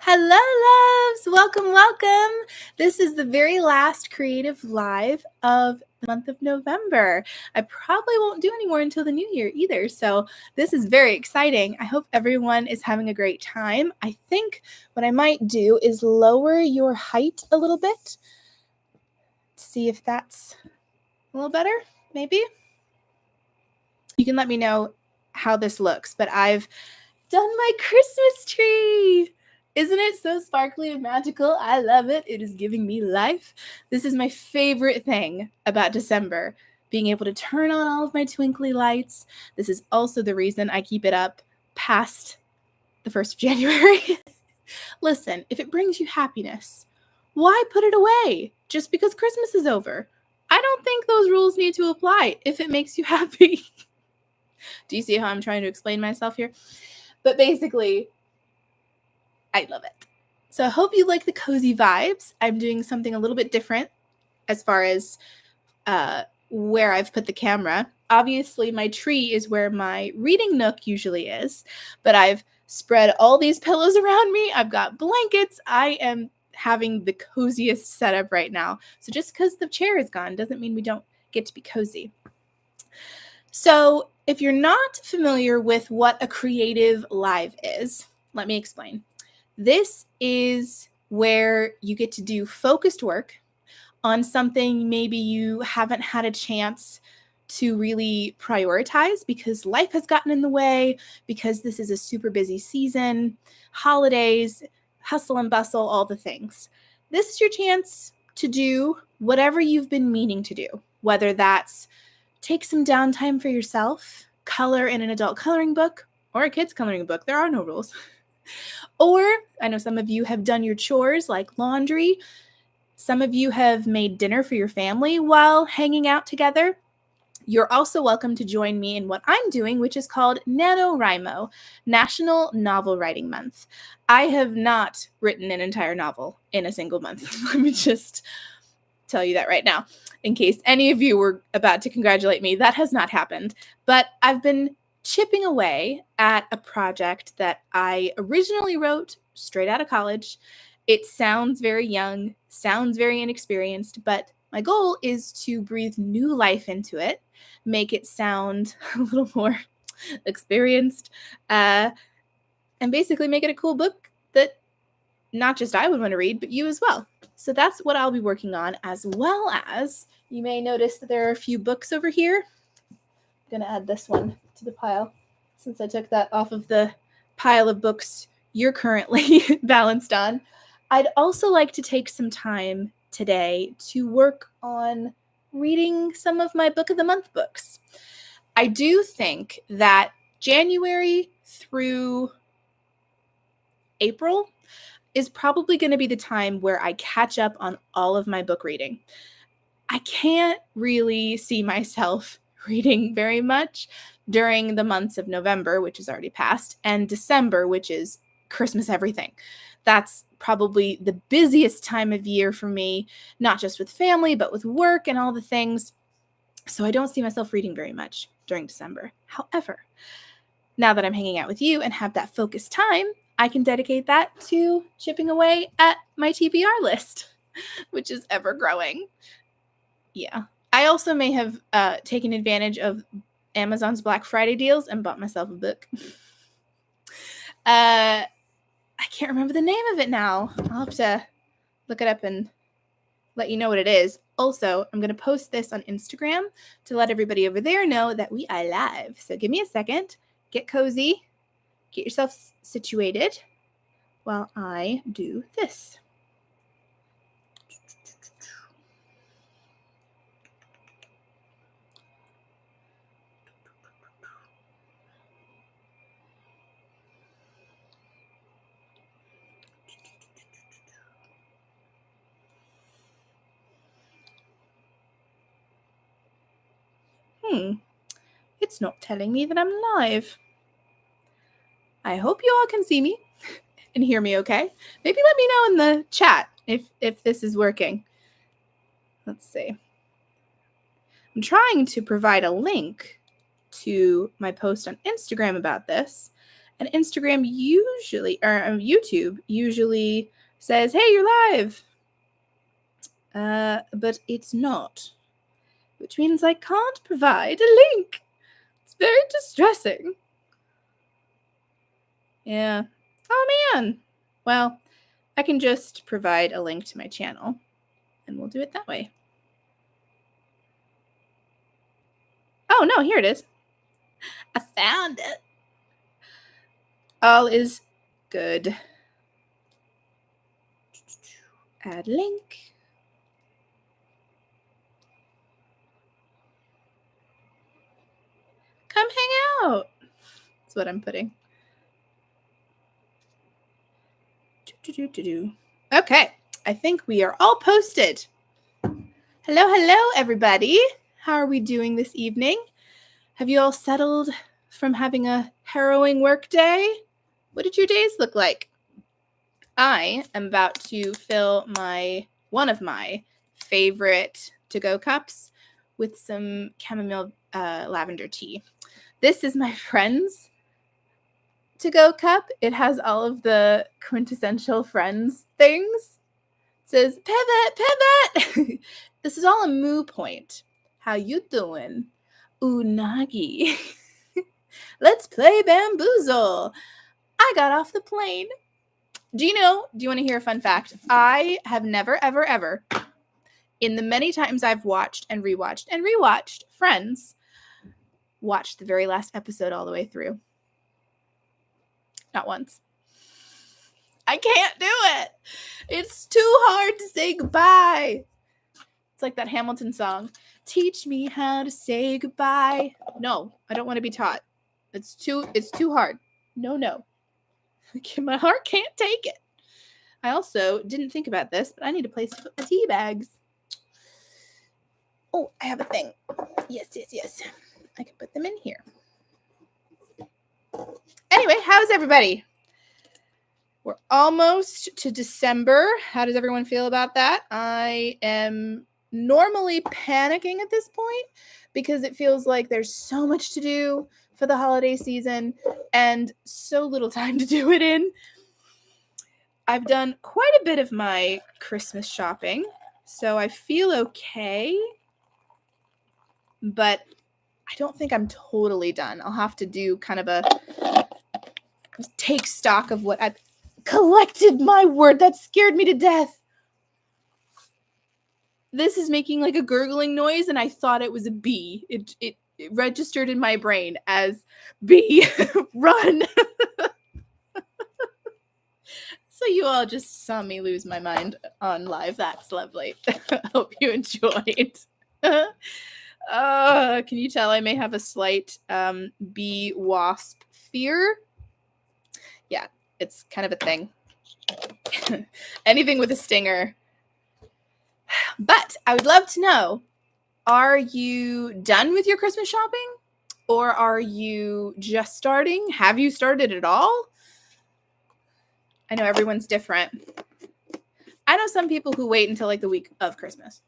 Hello, loves! Welcome, welcome! This is the very last creative live of the month of November. I probably won't do any more until the new year either, so this is very exciting. I hope everyone is having a great time. I think what I might do is lower your height a little bit. See if that's a little better, maybe? You can let me know how this looks, but I've done my Christmas tree! Isn't it so sparkly and magical? I love it. It is giving me life. This is my favorite thing about December, being able to turn on all of my twinkly lights. This is also the reason I keep it up past the 1st of January. Listen, if it brings you happiness, why put it away just because Christmas is over? I don't think those rules need to apply if it makes you happy. Do you see how I'm trying to explain myself here? But basically, I love it. So I hope you like the cozy vibes. I'm doing something a little bit different as far as where I've put the camera. Obviously, my tree is where my reading nook usually is, but I've spread all these pillows around me. I've got blankets. I am having the coziest setup right now. So just because the chair is gone doesn't mean we don't get to be cozy. So if you're not familiar with what a creative live is, let me explain. This is where you get to do focused work on something maybe you haven't had a chance to really prioritize because life has gotten in the way, because this is a super busy season, holidays, hustle and bustle, all the things. This is your chance to do whatever you've been meaning to do, whether that's take some downtime for yourself, color in an adult coloring book or a kid's coloring book. There are no rules. Or I know some of you have done your chores like laundry. Some of you have made dinner for your family while hanging out together. You're also welcome to join me in what I'm doing, which is called NaNoWriMo, National Novel Writing Month. I have not written an entire novel in a single month. Let me just tell you that right now, in case any of you were about to congratulate me. That has not happened, but I've been chipping away at a project that I originally wrote straight out of college. It sounds very young, sounds very inexperienced, but my goal is to breathe new life into it, make it sound a little more experienced, and basically make it a cool book that not just I would want to read, but you as well. So that's what I'll be working on, as well as you may notice that there are a few books over here. I'm going to add this one to the pile since I took that off of the pile of books you're currently balanced on. I'd also like to take some time today to work on reading some of my Book of the Month books. I do think that January through April is probably going to be the time where I catch up on all of my book reading. I can't really see myself reading very much during the months of November, which is already past, and December, which is Christmas everything. That's probably the busiest time of year for me, not just with family, but with work and all the things. So I don't see myself reading very much during December. However, now that I'm hanging out with you and have that focused time, I can dedicate that to chipping away at my TBR list, which is ever growing. Yeah. I also may have taken advantage of Amazon's Black Friday deals and bought myself a book. I can't remember the name of it now. I'll have to look it up and let you know what it is. Also, I'm going to post this on Instagram to let everybody over there know that we are live. So give me a second. Get cozy. Get yourself situated while I do this. It's not telling me that I'm live. I hope you all can see me and hear me okay. Maybe let me know in the chat if this is working. Let's see. I'm trying to provide a link to my post on Instagram about this, And Instagram usually, or YouTube usually says, hey, you're live. But it's not, which means I can't provide a link. It's very distressing. Yeah. Oh, man. Well, I can just provide a link to my channel, and we'll do it that way. Oh, no, here it is. I found it. All is good. Add link. Come hang out. That's what I'm putting. Okay, I think we are all posted. Hello, everybody. How are we doing this evening? Have you all settled from having a harrowing work day? What did your days look like? I am about to fill one of my favorite to-go cups with some chamomile lavender tea. This is my friend's to-go cup. It has all of the quintessential Friends things. It says, pivot. This is all a moo point. How you doing? Unagi. Let's play bamboozle. I got off the plane. Do you want to hear a fun fact? I have never, ever, in the many times I've watched and rewatched Friends, watched the very last episode all the way through. Not once. I can't do it. It's too hard to say goodbye. It's like that Hamilton song. Teach me how to say goodbye. No, I don't want to be taught. It's too hard. No. My heart can't take it. I also didn't think about this, but I need a place to put my tea bags. Oh, I have a thing. Yes. I can put them in here. Anyway, how's everybody? We're almost to December. How does everyone feel about that? I am normally panicking at this point because it feels like there's so much to do for the holiday season and so little time to do it in. I've done quite a bit of my Christmas shopping, so I feel okay, but I don't think I'm totally done. I'll have to do kind of a take stock of what I've collected. My word, that scared me to death. This is making like a gurgling noise, and I thought it was a bee. It registered in my brain as bee. Run. So you all just saw me lose my mind on live. That's lovely. Hope you enjoyed. Can you tell I may have a slight bee wasp fear? Yeah, it's kind of a thing. Anything with a stinger. But I would love to know, are you done with your Christmas shopping? Or are you just starting? Have you started at all? I know everyone's different. I know some people who wait until like the week of Christmas.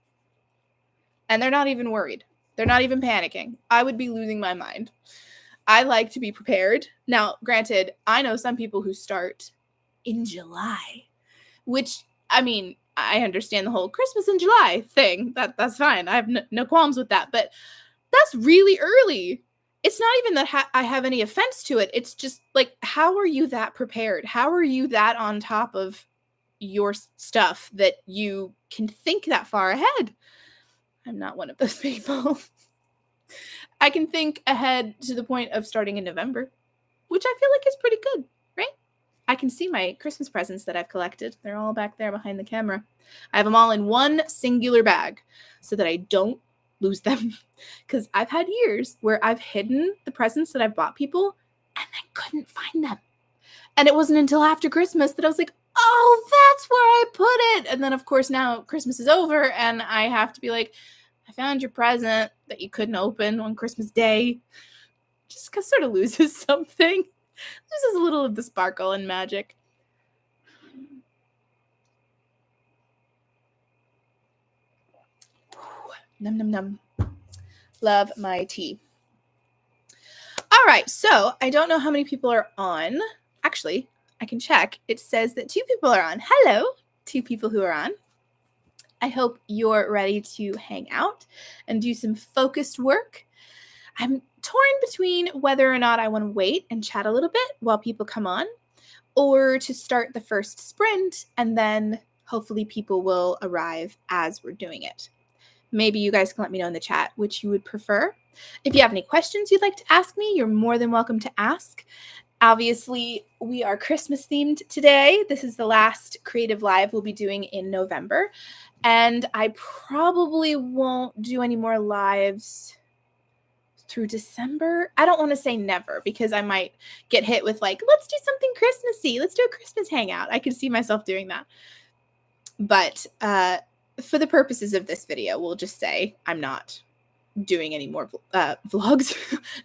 And they're not even worried. They're not even panicking. I would be losing my mind. I like to be prepared. Now, granted, I know some people who start in July, which, I mean, I understand the whole Christmas in July thing. That's fine. I have no qualms with that. But that's really early. It's not even that I have any offense to it. It's just like, how are you that prepared? How are you that on top of your stuff that you can think that far ahead? I'm not one of those people. I can think ahead to the point of starting in November, which I feel like is pretty good, right? I can see my Christmas presents that I've collected. They're all back there behind the camera. I have them all in one singular bag so that I don't lose them, because I've had years where I've hidden the presents that I've bought people and I couldn't find them. And it wasn't until after Christmas that I was like, oh, that's where I put it. And then, of course, now Christmas is over and I have to be like, I found your present that you couldn't open on Christmas Day. Just sort of loses something. Loses a little of the sparkle and magic. Num. Love my tea. All right, so I don't know how many people are on. Actually, I can check. It says that 2 people are on. Hello, 2 people who are on. I hope you're ready to hang out and do some focused work. I'm torn between whether or not I want to wait and chat a little bit while people come on, or to start the first sprint and then hopefully people will arrive as we're doing it. Maybe you guys can let me know in the chat which you would prefer. If you have any questions you'd like to ask me, you're more than welcome to ask. Obviously, we are Christmas themed today. This is the last Creative Live we'll be doing in November. And I probably won't do any more lives through December. I don't want to say never because I might get hit with like, let's do something Christmassy. Let's do a Christmas hangout. I can see myself doing that. But for the purposes of this video, we'll just say I'm not doing any more vlogs.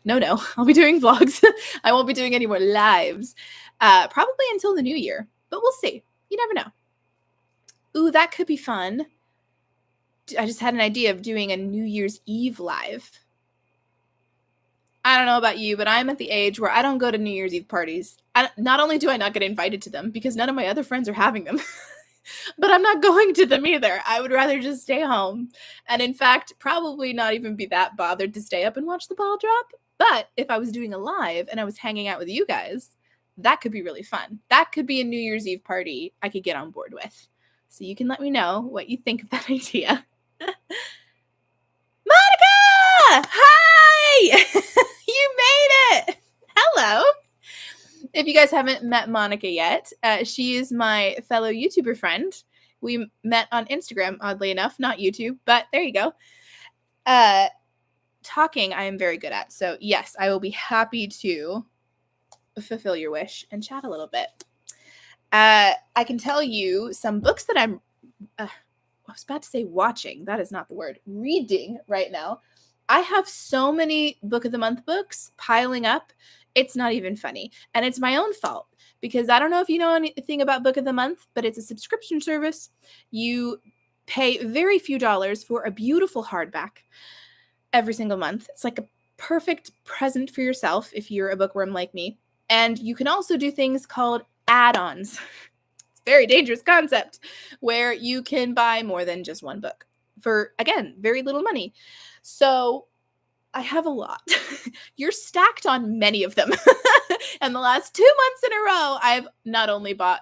No, I'll be doing vlogs. I won't be doing any more lives, probably until the new year, but we'll see. You never know. Ooh, that could be fun. I just had an idea of doing a New Year's Eve live. I don't know about you, but I'm at the age where I don't go to New Year's Eve parties. Not only do I not get invited to them because none of my other friends are having them, but I'm not going to them either. I would rather just stay home. And in fact, probably not even be that bothered to stay up and watch the ball drop. But if I was doing a live and I was hanging out with you guys, that could be really fun. That could be a New Year's Eve party I could get on board with. So you can let me know what you think of that idea. Monica! Hi! You made it! Hello! If you guys haven't met Monica yet, she is my fellow YouTuber friend. We met on Instagram, oddly enough, not YouTube, but there you go. Talking, I am very good at. So yes, I will be happy to fulfill your wish and chat a little bit. I can tell you some books that I'm, I was about to say watching. That is not the word. Reading right now. I have so many Book of the Month books piling up. It's not even funny. And it's my own fault because I don't know if you know anything about Book of the Month, but it's a subscription service. You pay very few dollars for a beautiful hardback every single month. It's like a perfect present for yourself if you're a bookworm like me. And you can also do things called add-ons. It's a very dangerous concept where you can buy more than just one book for, again, very little money. So I have a lot. You're stacked on many of them. And the last 2 months in a row, I've not only bought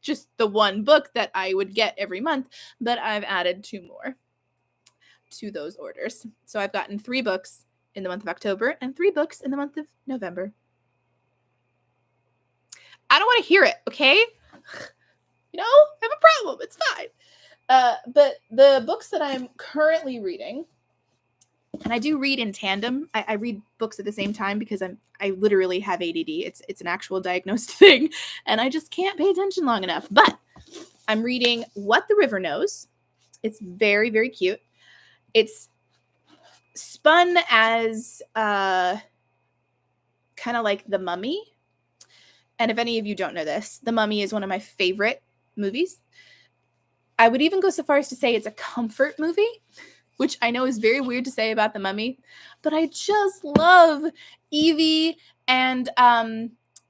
just the one book that I would get every month, but I've added 2 more to those orders. So I've gotten 3 books in the month of October and 3 books in the month of November. I don't want to hear it, okay? You know, I have a problem. It's fine. But the books that I'm currently reading, and I do read in tandem. I read books at the same time because I literally have ADD. It's an actual diagnosed thing, and I just can't pay attention long enough. But I'm reading What the River Knows. It's very, very cute. It's spun as kind of like The Mummy. And if any of you don't know this, The Mummy is one of my favorite movies. I would even go so far as to say it's a comfort movie, which I know is very weird to say about The Mummy, but I just love Evie and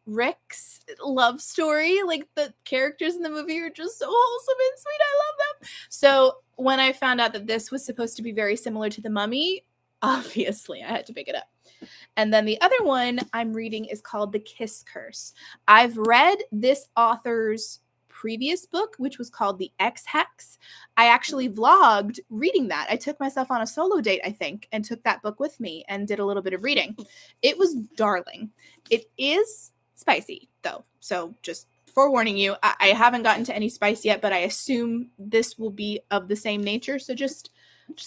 Rick's love story. Like the characters in the movie are just so wholesome and sweet. I love them. So when I found out that this was supposed to be very similar to The Mummy, obviously I had to pick it up. And then the other one I'm reading is called The Kiss Curse. I've read this author's previous book, which was called The X-Hex. I actually vlogged reading that. I took myself on a solo date, I think, and took that book with me and did a little bit of reading. It was darling. It is spicy, though. So just forewarning you, I haven't gotten to any spice yet, but I assume this will be of the same nature. So just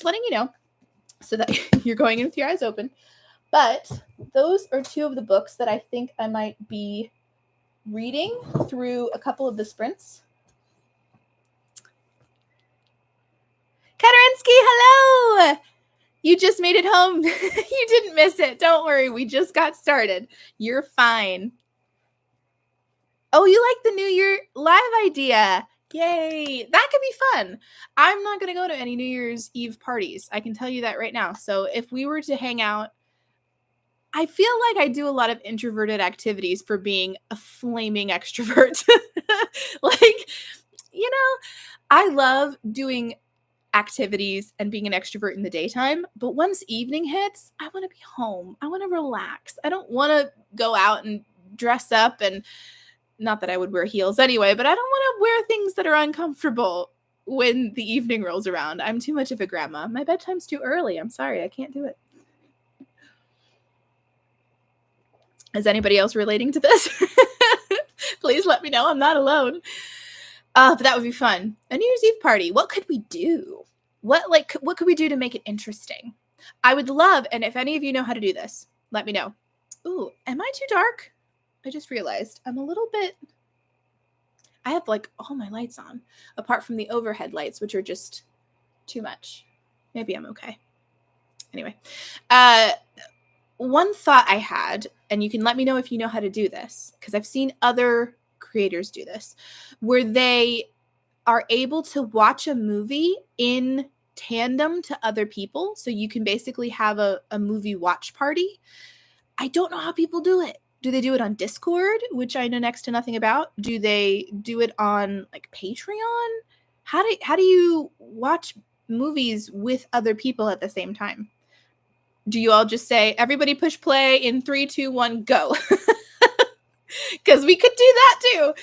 letting you know so that you're going in with your eyes open. But those are 2 of the books that I think I might be reading through a couple of the sprints. Katarinsky, hello! You just made it home. You didn't miss it. Don't worry. We just got started. You're fine. Oh, you like the New Year live idea. Yay. That could be fun. I'm not going to go to any New Year's Eve parties. I can tell you that right now. So if we were to hang out, I feel like I do a lot of introverted activities for being a flaming extrovert. Like, you know, I love doing activities and being an extrovert in the daytime, but once evening hits, I want to be home. I want to relax. I don't want to go out and dress up, and not that I would wear heels anyway, but I don't want to wear things that are uncomfortable when the evening rolls around. I'm too much of a grandma. My bedtime's too early. I'm sorry, I can't do it. Is anybody else relating to this? Please let me know. I'm not alone. But that would be fun. A New Year's Eve party. What could we do? What could we do to make it interesting? I would love, and if any of you know how to do this, let me know. Ooh, am I too dark? I just realized I'm a little bit. I have like all my lights on, apart from the overhead lights, which are just too much. Maybe I'm okay. Anyway, one thought I had, and you can let me know if you know how to do this, because I've seen other creators do this, where they are able to watch a movie in tandem to other people. So you can basically have a movie watch party. I don't know how people do it. Do they do it on Discord, which I know next to nothing about? Do they do it on like Patreon? How do you watch movies with other people at the same time? Do you all just say, everybody push play in 3, 2, 1, go? Because we could do that too.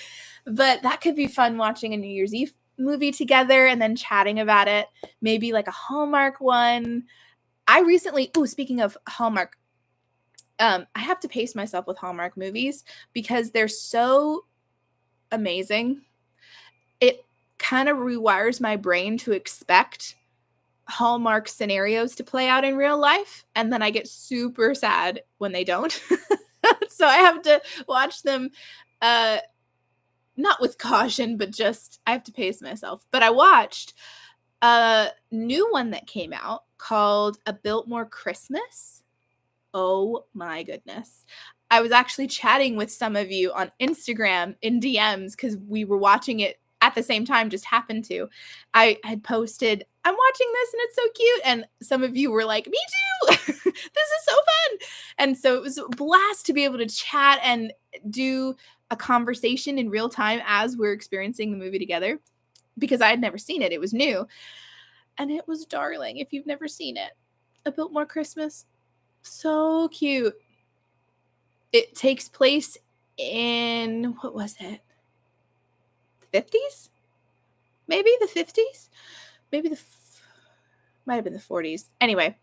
But that could be fun, watching a New Year's Eve movie together and then chatting about it. Maybe like a Hallmark one. I recently, speaking of Hallmark, I have to pace myself with Hallmark movies because they're so amazing. It kind of rewires my brain to expect Hallmark scenarios to play out in real life, and then I get super sad when they don't. So I have to watch them not with caution, but just I have to pace myself. But I watched a new one that came out called A Biltmore Christmas. Oh my goodness. I was actually chatting with some of you on Instagram in DMs because we were watching it at the same time, just happened to. I had posted, I'm watching this and it's so cute. And some of you were like, me too. This is so fun. And so it was a blast to be able to chat and do a conversation in real time as we're experiencing the movie together, because I had never seen it. It was new. And it was darling. If you've never seen it, A Biltmore Christmas, so cute. It takes place in, what was it? 50s? Maybe the 50s? Maybe might have been the 40s. Anyway,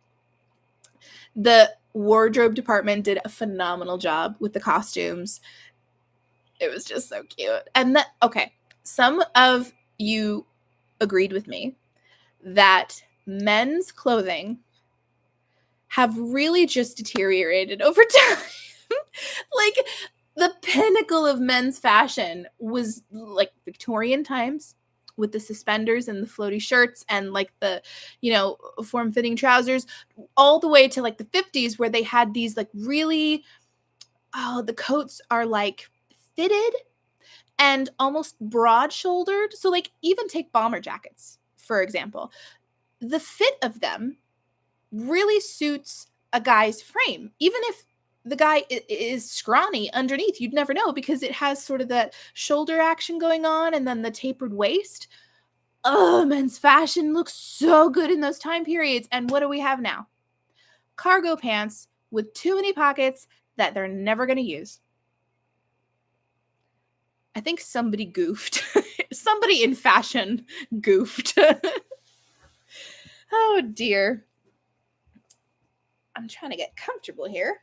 the wardrobe department did a phenomenal job with the costumes. It was just so cute. And some of you agreed with me that men's clothing have really just deteriorated over time. Like, the pinnacle of men's fashion was like Victorian times with the suspenders and the floaty shirts and like the, form-fitting trousers, all the way to like the 50s where they had these like really, the coats are like fitted and almost broad-shouldered. So like even take bomber jackets, for example. The fit of them really suits a guy's frame. Even if the guy is scrawny underneath, you'd never know because it has sort of that shoulder action going on and then the tapered waist. Oh, men's fashion looks so good in those time periods. And what do we have now? Cargo pants with too many pockets that they're never going to use. I think somebody goofed. Somebody in fashion goofed. Oh, dear. I'm trying to get comfortable here.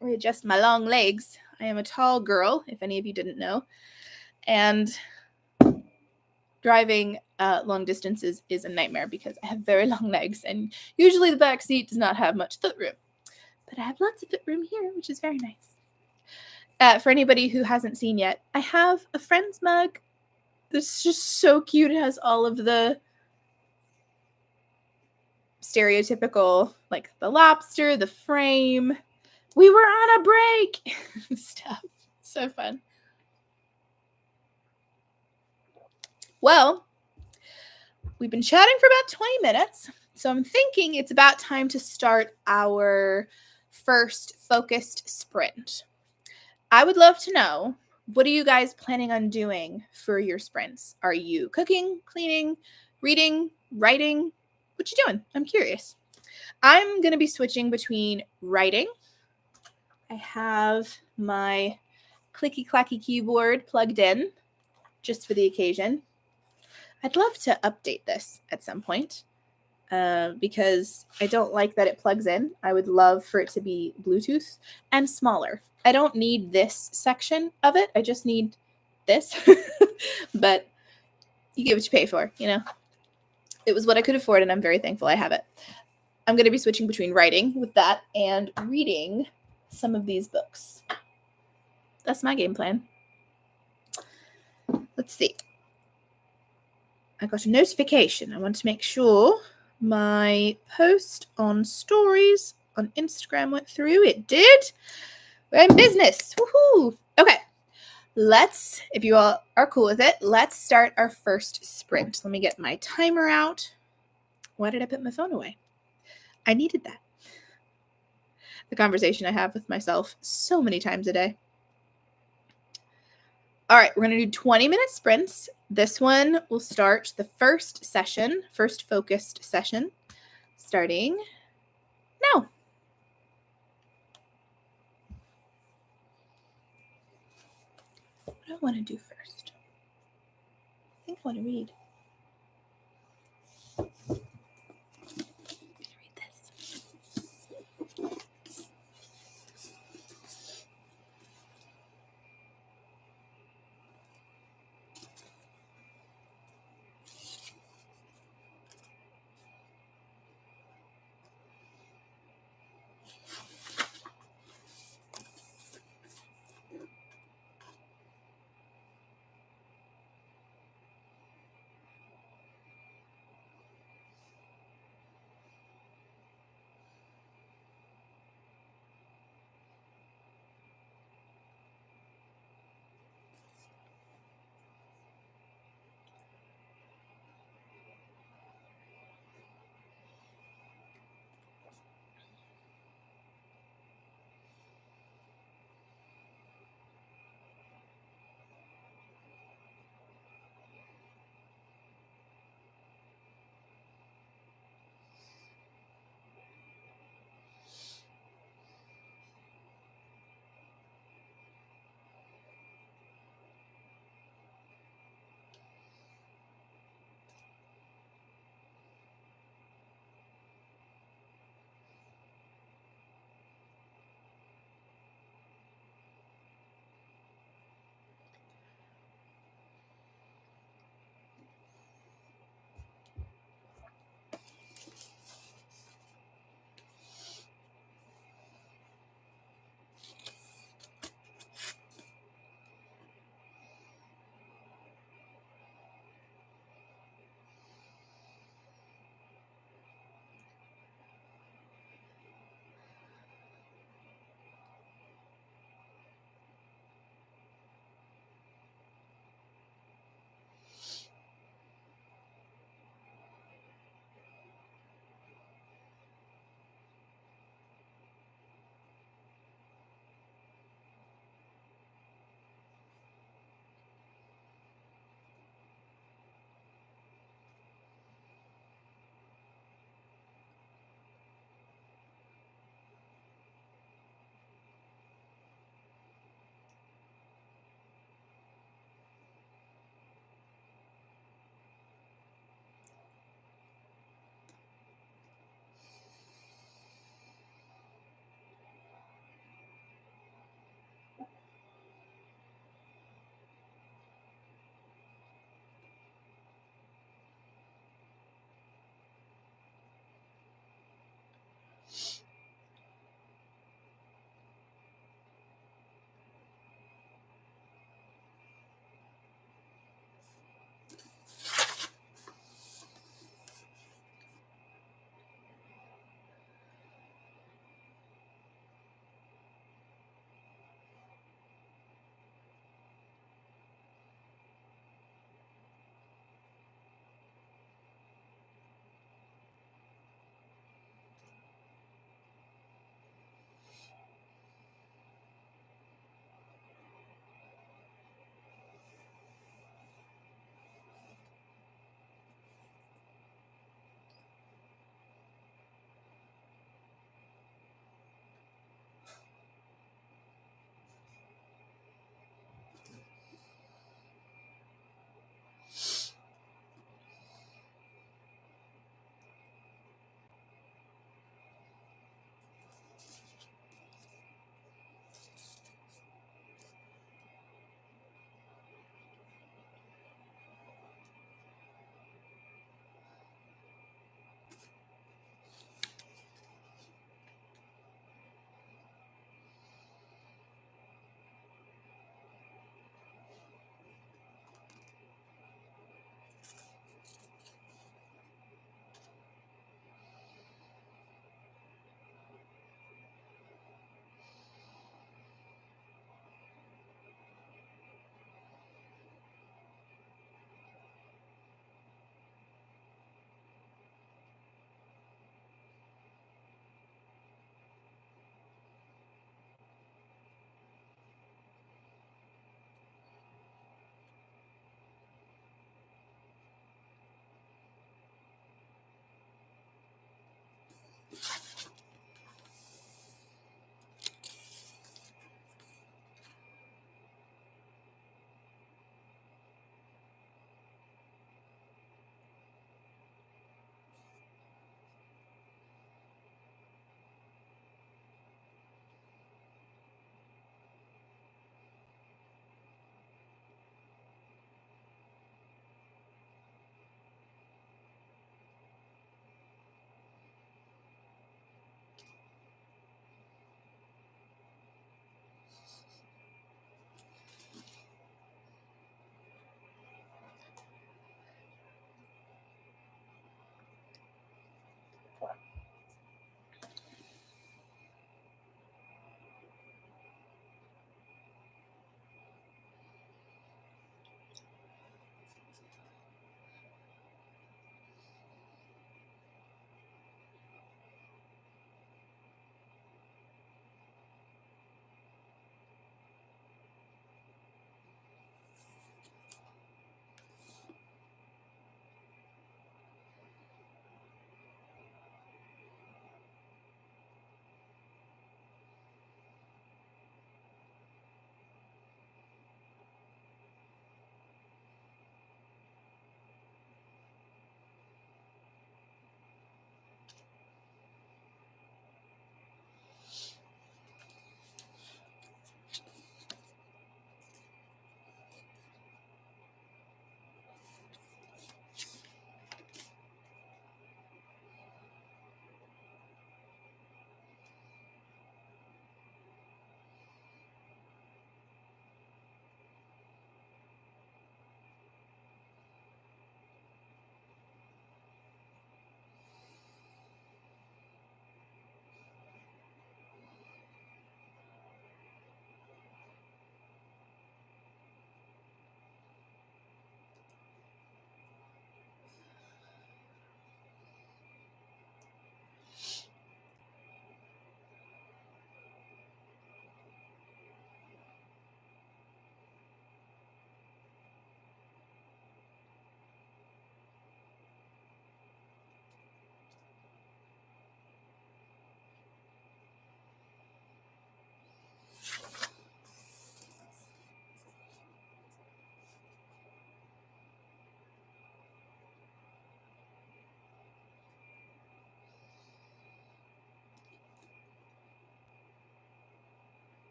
Readjust my long legs. I am a tall girl, if any of you didn't know. And driving long distances is a nightmare because I have very long legs. And usually the back seat does not have much foot room. But I have lots of foot room here, which is very nice. For anybody who hasn't seen yet, I have a friend's mug. This is just so cute. It has all of the stereotypical, like the lobster, the frame. We were on a break. Stuff. So fun. Well, we've been chatting for about 20 minutes. So I'm thinking it's about time to start our first focused sprint. I would love to know, what are you guys planning on doing for your sprints? Are you cooking, cleaning, reading, writing? What you doing? I'm curious. I'm going to be switching between writing. I have my clicky-clacky keyboard plugged in just for the occasion. I'd love to update this at some point because I don't like that it plugs in. I would love for it to be Bluetooth and smaller. I don't need this section of it. I just need this. But you get what you pay for, you know. It was what I could afford, and I'm very thankful I have it. I'm going to be switching between writing with that and reading some of these books. That's my game plan. Let's see. I got a notification. I want to make sure my post on stories on Instagram went through. It did. We're in business. Woohoo! Okay. Let's, if you all are cool with it, let's start our first sprint. Let me get my timer out. Why did I put my phone away? I needed that. The conversation I have with myself so many times a day. All right, we're going to do 20-minute sprints. This one will start the first session, first focused session, starting now. What do I want to do first? I think I want to read.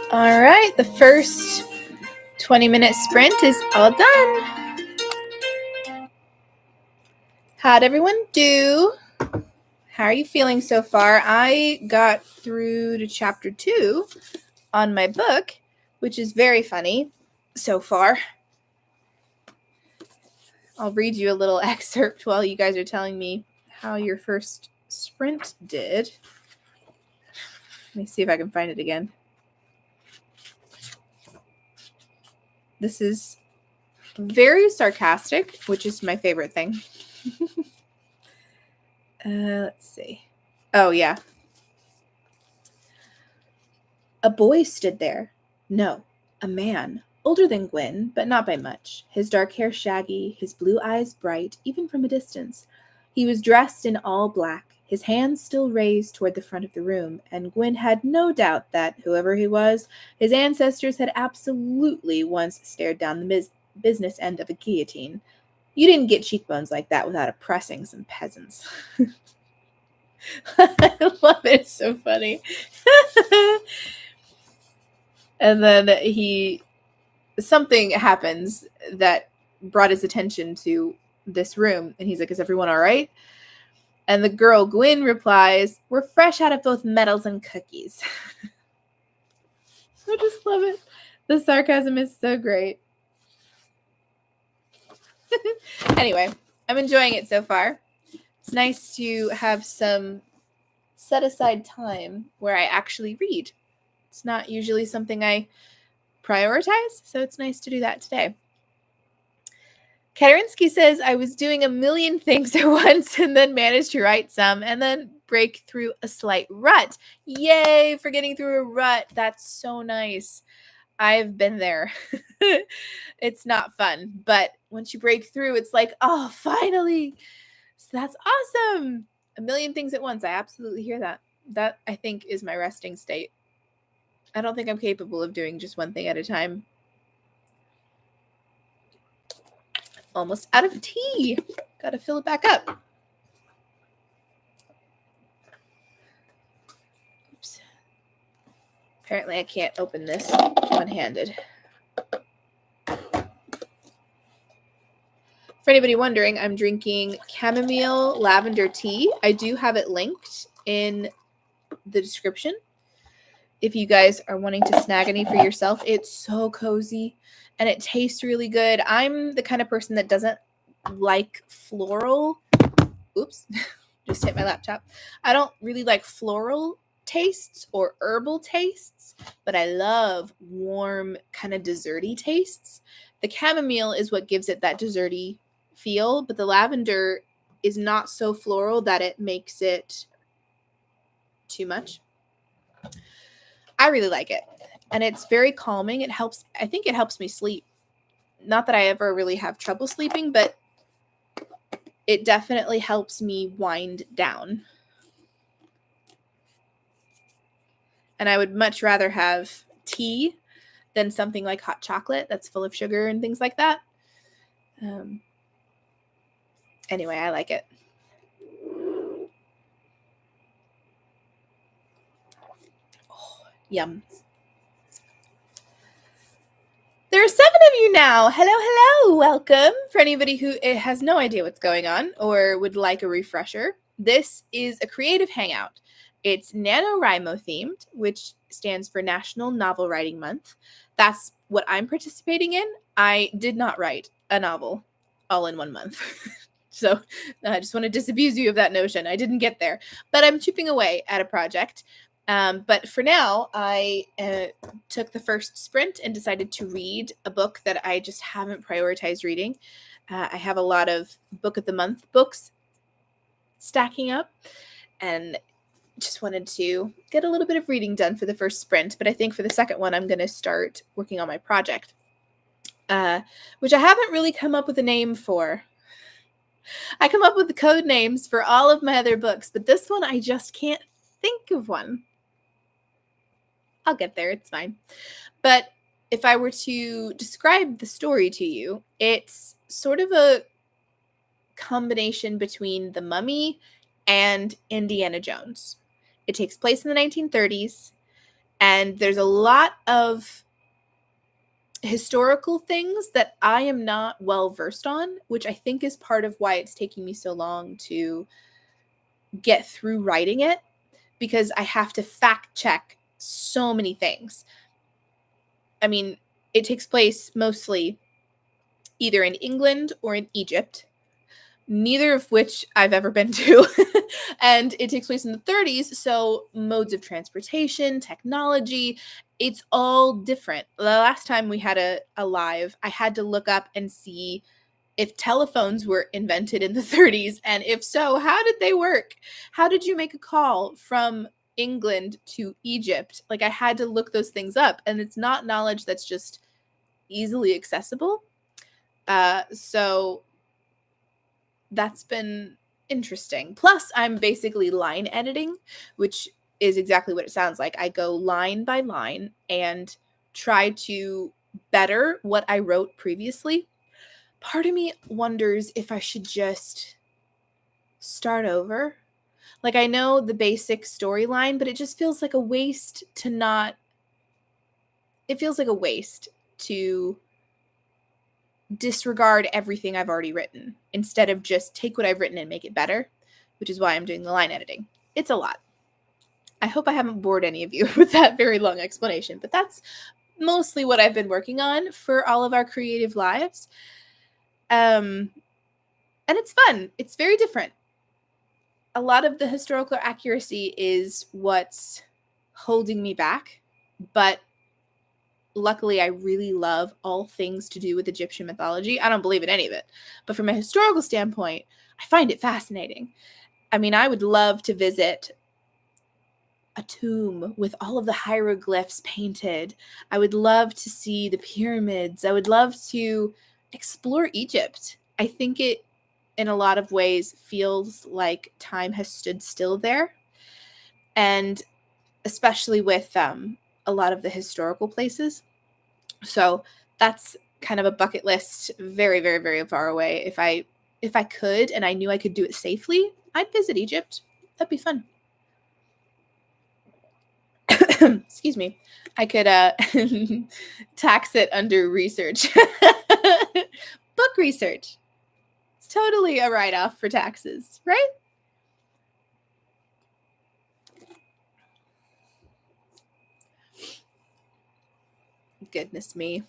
All right, the first 20-minute sprint is all done. How'd everyone do? How are you feeling so far? I got through to chapter 2 on my book, which is very funny so far. I'll read you a little excerpt while you guys are telling me how your first sprint did. Let me see if I can find it again. This is very sarcastic, which is my favorite thing. Let's see. Oh, yeah. A boy stood there. No, a man, older than Gwyn, but not by much. His dark hair shaggy, his blue eyes bright, even from a distance. He was dressed in all black, his hands still raised toward the front of the room, and Gwyn had no doubt that, whoever he was, his ancestors had absolutely once stared down the business end of a guillotine. You didn't get cheekbones like that without oppressing some peasants. I love it. It's so funny. And then something happens that brought his attention to this room. And he's like, is everyone all right? And the girl, Gwyn, replies, we're fresh out of both medals and cookies. I just love it. The sarcasm is so great. Anyway, I'm enjoying it so far. It's nice to have some set aside time where I actually read. It's not usually something I prioritize, so it's nice to do that today. Katerinsky says, I was doing a million things at once and then managed to write some and then break through a slight rut. Yay for getting through a rut. That's so nice. I've been there. It's not fun, but once you break through, it's like, oh, finally. So that's awesome. A million things at once. I absolutely hear that. That, I think, is my resting state. I don't think I'm capable of doing just one thing at a time. Almost out of tea. Gotta fill it back up. Oops. Apparently I can't open this one-handed. For anybody wondering, I'm drinking chamomile lavender tea. I do have it linked in the description. If you guys are wanting to snag any for yourself, it's so cozy and it tastes really good. I'm the kind of person that doesn't like floral. Oops, just hit my laptop. I don't really like floral tastes or herbal tastes, but I love warm, kind of desserty tastes. The chamomile is what gives it that desserty feel, but the lavender is not so floral that it makes it too much. I really like it, and it's very calming. I think it helps me sleep. Not that I ever really have trouble sleeping, but it definitely helps me wind down. And I would much rather have tea than something like hot chocolate that's full of sugar and things like that. Anyway, I like it. Oh, yum. There are 7 of you now. Hello. Welcome. For anybody who has no idea what's going on or would like a refresher, this is a creative hangout. It's NaNoWriMo themed, which stands for National Novel Writing Month. That's what I'm participating in. I did not write a novel all in 1 month. So I just want to disabuse you of that notion. I didn't get there, but I'm chipping away at a project. But for now, I took the first sprint and decided to read a book that I just haven't prioritized reading. I have a lot of book of the month books stacking up and just wanted to get a little bit of reading done for the first sprint. But I think for the second one, I'm going to start working on my project, which I haven't really come up with a name for. I come up with the code names for all of my other books, but this one I just can't think of one. I'll get there. It's fine. But if I were to describe the story to you, it's sort of a combination between The Mummy and Indiana Jones. It takes place in the 1930s, and there's a lot of historical things that I am not well versed on, which I think is part of why it's taking me so long to get through writing it, because I have to fact check so many things. I mean, it takes place mostly either in England or in Egypt, neither of which I've ever been to. And it takes place in the 30s, so modes of transportation, technology, it's all different. The last time we had a live, I had to look up and see if telephones were invented in the 30s, and if so, how did they work? How did you make a call from England to Egypt? Like, I had to look those things up, and it's not knowledge that's just easily accessible. So that's been interesting. Plus, I'm basically line editing, which is exactly what it sounds like. I go line by line and try to better what I wrote previously. Part of me wonders if I should just start over. Like, I know the basic storyline, but it just feels like a waste to not. It feels like a waste to disregard everything I've already written instead of just take what I've written and make it better, which is why I'm doing the line editing. It's a lot. I hope I haven't bored any of you with that very long explanation, but that's mostly what I've been working on for all of our creative lives. And it's fun. It's very different. A lot of the historical accuracy is what's holding me back, but luckily, I really love all things to do with Egyptian mythology. I don't believe in any of it, but from a historical standpoint, I find it fascinating. I mean, I would love to visit a tomb with all of the hieroglyphs painted. I would love to see the pyramids. I would love to explore Egypt. I think it, in a lot of ways, feels like time has stood still there. And especially with a lot of the historical places. So that's kind of a bucket list, very, very, very far away. If I could and I knew I could do it safely, I'd visit Egypt. That'd be fun. Excuse me. I could tax it under research. Book research. It's totally a write-off for taxes, right? Goodness me.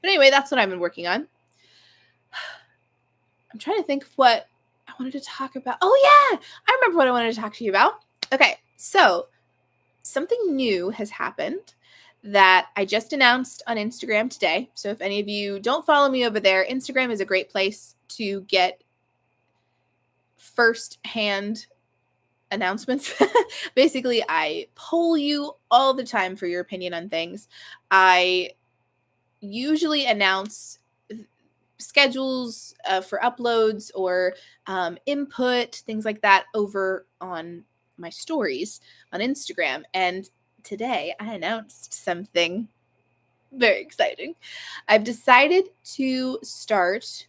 But anyway, that's what I've been working on. I'm trying to think of what I wanted to talk about. Oh, yeah! I remember what I wanted to talk to you about. Okay, so something new has happened that I just announced on Instagram today. So if any of you don't follow me over there, Instagram is a great place to get first-hand announcements. Basically, I poll you all the time for your opinion on things. I usually announce schedules for uploads or input, things like that over on my stories on Instagram. And today I announced something very exciting. I've decided to start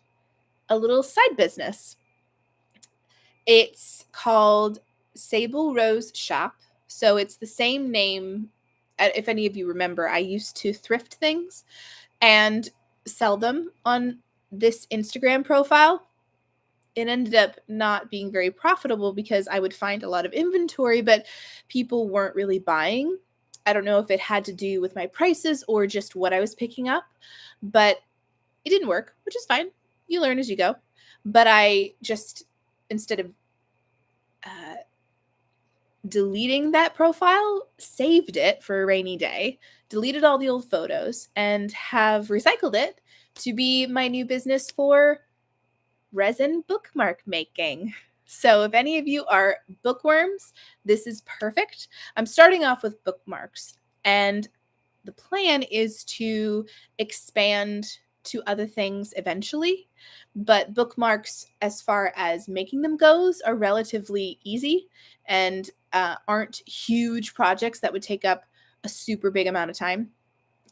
a little side business. It's called Sable Rose Shop. So it's the same name. If any of you remember, I used to thrift things and sell them on this Instagram profile. It ended up not being very profitable because I would find a lot of inventory, but people weren't really buying. I don't know if it had to do with my prices or just what I was picking up, but it didn't work, which is fine. You learn as you go. But I just, instead of deleting that profile, saved it for a rainy day, deleted all the old photos, and have recycled it to be my new business for resin bookmark making. So if any of you are bookworms, this is perfect. I'm starting off with bookmarks, and the plan is to expand to other things eventually. But bookmarks, as far as making them goes, are relatively easy and aren't huge projects that would take up a super big amount of time.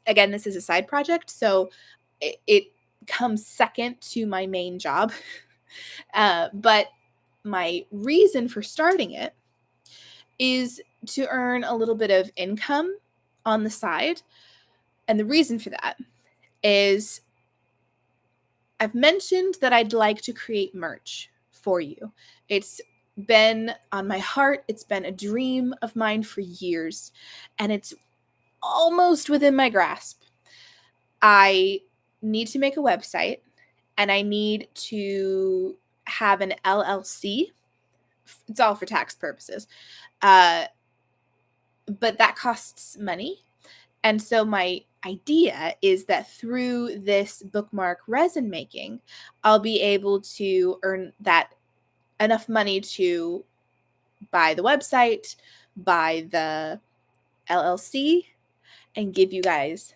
Again, this is a side project, so it comes second to my main job. But my reason for starting it is to earn a little bit of income on the side. And the reason for that is I've mentioned that I'd like to create merch for you. It's been on my heart. It's been a dream of mine for years, and it's almost within my grasp. I need to make a website, and I need to have an LLC. It's all for tax purposes. But that costs money. And so my idea is that through this bookmark resin making, I'll be able to earn that enough money to buy the website, buy the LLC, and give you guys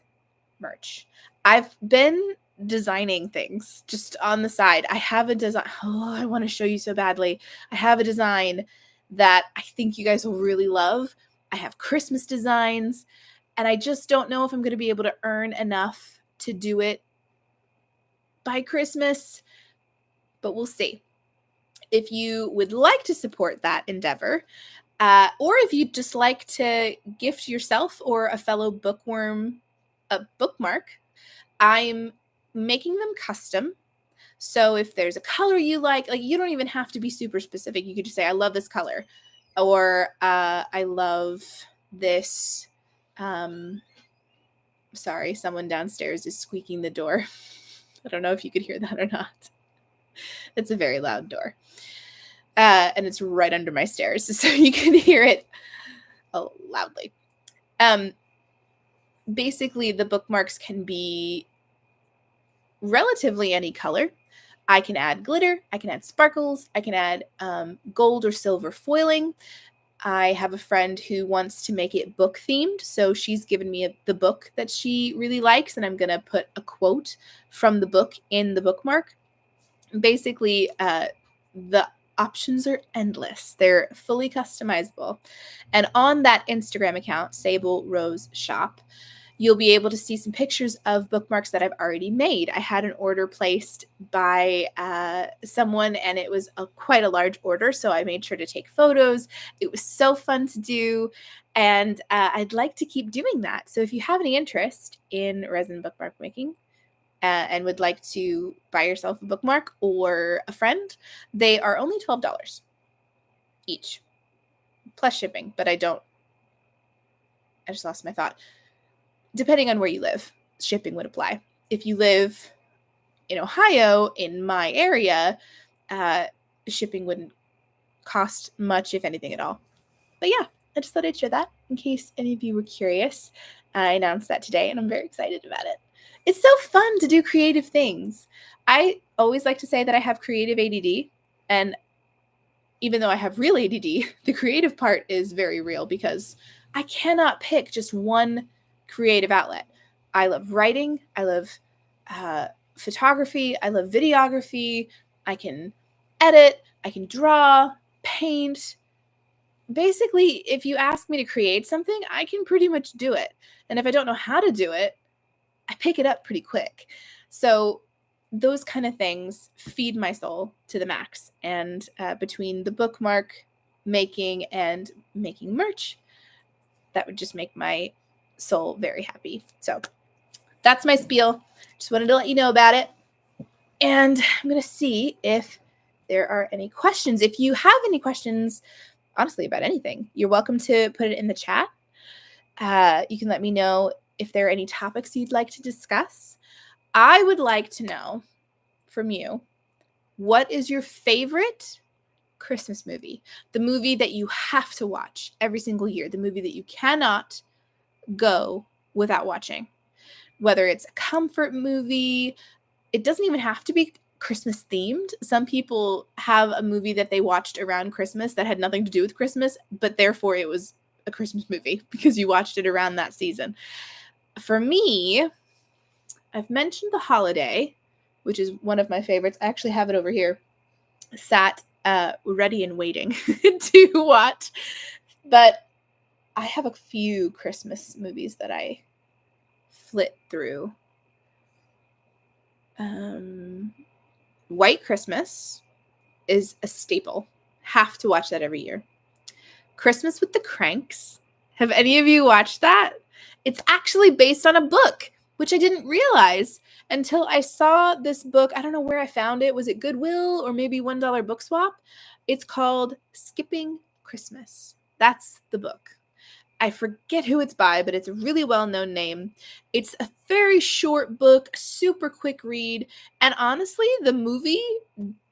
merch. I've been designing things just on the side. I have a design. Oh, I want to show you so badly. I have a design that I think you guys will really love. I have Christmas designs, and I just don't know if I'm going to be able to earn enough to do it by Christmas, but we'll see. If you would like to support that endeavor, or if you'd just like to gift yourself or a fellow bookworm a bookmark, I'm making them custom. So if there's a color you like you don't even have to be super specific. You could just say, I love this color, or I love this. Sorry, someone downstairs is squeaking the door. I don't know if you could hear that or not. It's a very loud door. And it's right under my stairs, so you can hear it loudly. Basically, the bookmarks can be relatively any color. I can add glitter, I can add sparkles, I can add gold or silver foiling. I have a friend who wants to make it book themed, so she's given me the book that she really likes, and I'm going to put a quote from the book in the bookmark. Basically, the options are endless. They're fully customizable. And on that Instagram account, Sable Rose Shop, you'll be able to see some pictures of bookmarks that I've already made. I had an order placed by someone, and it was quite a large order, so I made sure to take photos. It was so fun to do, and I'd like to keep doing that. So if you have any interest in resin bookmark making, and would like to buy yourself a bookmark or a friend, they are only $12 each, plus shipping. But I just lost my thought. Depending on where you live, shipping would apply. If you live in Ohio, in my area, shipping wouldn't cost much, if anything at all. But yeah, I just thought I'd share that in case any of you were curious. I announced that today, and I'm very excited about it. It's so fun to do creative things. I always like to say that I have creative ADD, and even though I have real ADD, the creative part is very real because I cannot pick just one creative outlet. I love writing. I love photography. I love videography. I can edit. I can draw, paint. Basically, if you ask me to create something, I can pretty much do it. And if I don't know how to do it, I pick it up pretty quick. So those kind of things feed my soul to the max. And between the bookmark making and making merch, that would just make my soul very happy. So that's my spiel. Just wanted to let you know about it. And I'm going to see if there are any questions. If you have any questions, honestly, about anything, you're welcome to put it in the chat. You can let me know if there are any topics you'd like to discuss. I would like to know from you, what is your favorite Christmas movie? The movie that you have to watch every single year, the movie that you cannot go without watching. Whether it's a comfort movie, it doesn't even have to be Christmas themed. Some people have a movie that they watched around Christmas that had nothing to do with Christmas, but therefore it was a Christmas movie because you watched it around that season. For me, I've mentioned The Holiday, which is one of my favorites. I actually have it over here, sat ready and waiting to watch. But I have a few Christmas movies that I flit through White Christmas is a staple. Have to watch that every year. Christmas with the Cranks. Have any of you watched that? It's actually based on a book, which I didn't realize until I saw this book. I don't know where I found it. Was it Goodwill or maybe $1 Book Swap? It's called Skipping Christmas. That's the book. I forget who it's by, but it's a really well-known name. It's a very short book, super quick read, and honestly, the movie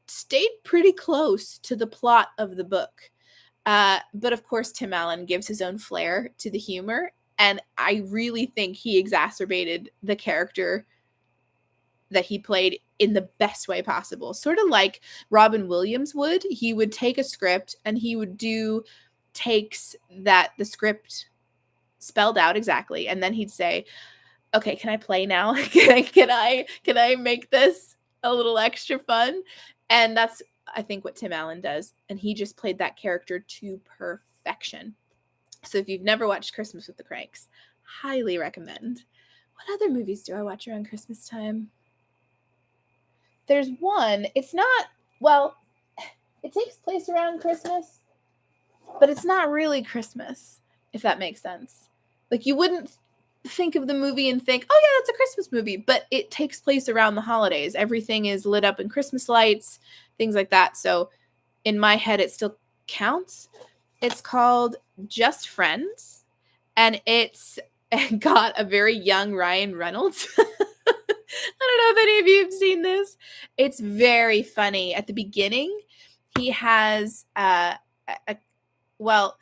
stayed pretty close to the plot of the book. But of course, Tim Allen gives his own flair to the humor, and I really think he exacerbated the character that he played in the best way possible. Sort of like Robin Williams would. He would take a script and he would do takes that the script spelled out exactly, and then he'd say, okay, can I play now? can I make this a little extra fun? And that's, I think, what Tim Allen does, and he just played that character to perfection. So if you've never watched Christmas with the Cranks, highly recommend. What other movies do I watch around Christmas time? There's one, it's not, well, it takes place around Christmas, but it's not really Christmas, if that makes sense. Like, you wouldn't think of the movie and think, oh yeah, that's a Christmas movie, but it takes place around the holidays. Everything is lit up in Christmas lights, things like that. So in my head, it still counts. It's called Just Friends, and it's got a very young Ryan Reynolds. I don't know if any of you have seen this. It's very funny. At the beginning, he has well,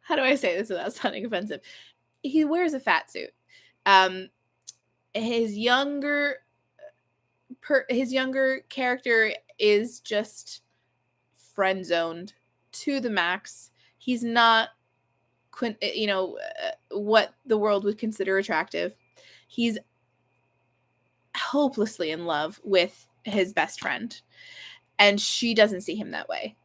how do I say this without sounding offensive? He wears a fat suit. His younger character is just friend zoned to the max. He's not, what the world would consider attractive. He's hopelessly in love with his best friend, and she doesn't see him that way.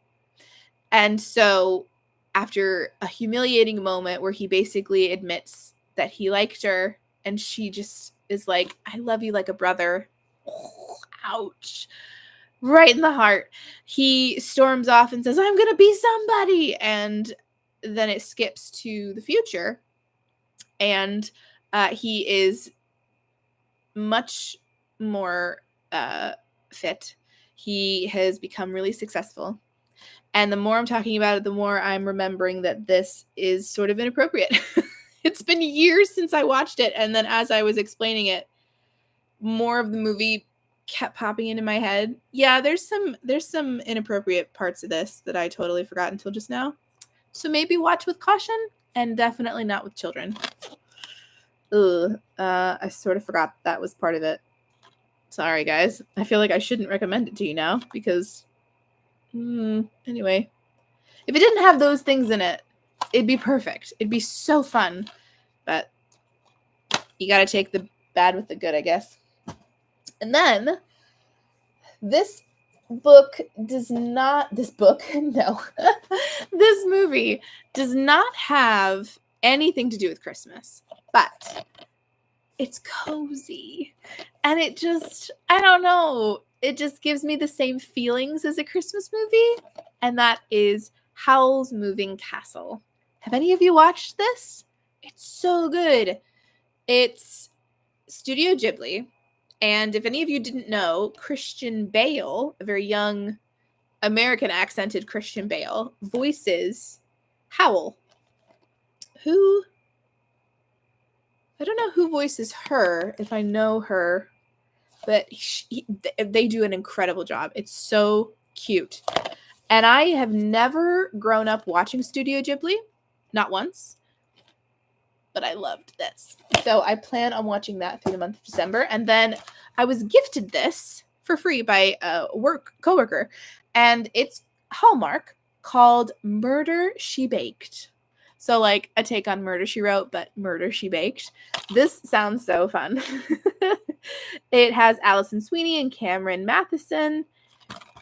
And so after a humiliating moment where he basically admits that he liked her, and she just is like, I love you like a brother. Oh, ouch. Right in the heart. He storms off and says, I'm going to be somebody. And then it skips to the future. And he is much more fit. He has become really successful. And the more I'm talking about it, the more I'm remembering that this is sort of inappropriate. It's been years since I watched it. And then as I was explaining it, more of the movie kept popping into my head. Yeah, there's some inappropriate parts of this that I totally forgot until just now. So maybe watch with caution, and definitely not with children. I sort of forgot that was part of it. Sorry, guys. I feel like I shouldn't recommend it to you now because, anyway. If it didn't have those things in it, it'd be perfect. It'd be so fun. But you got to take the bad with the good, I guess. And then this movie does not have anything to do with Christmas, but it's cozy. And it just, I don't know, it just gives me the same feelings as a Christmas movie. And that is Howl's Moving Castle. Have any of you watched this? It's so good. It's Studio Ghibli. And if any of you didn't know, Christian Bale, a very young American accented Christian Bale, voices Howl. I don't know who voices her, if I know her, but they do an incredible job. It's so cute. And I have never grown up watching Studio Ghibli, not once, but I loved this. So I plan on watching that through the month of December. And then I was gifted this for free by a coworker, and it's Hallmark, called Murder, She Baked. So like a take on Murder, She Wrote, but Murder, She Baked. This sounds so fun. It has Alison Sweeney and Cameron Matheson.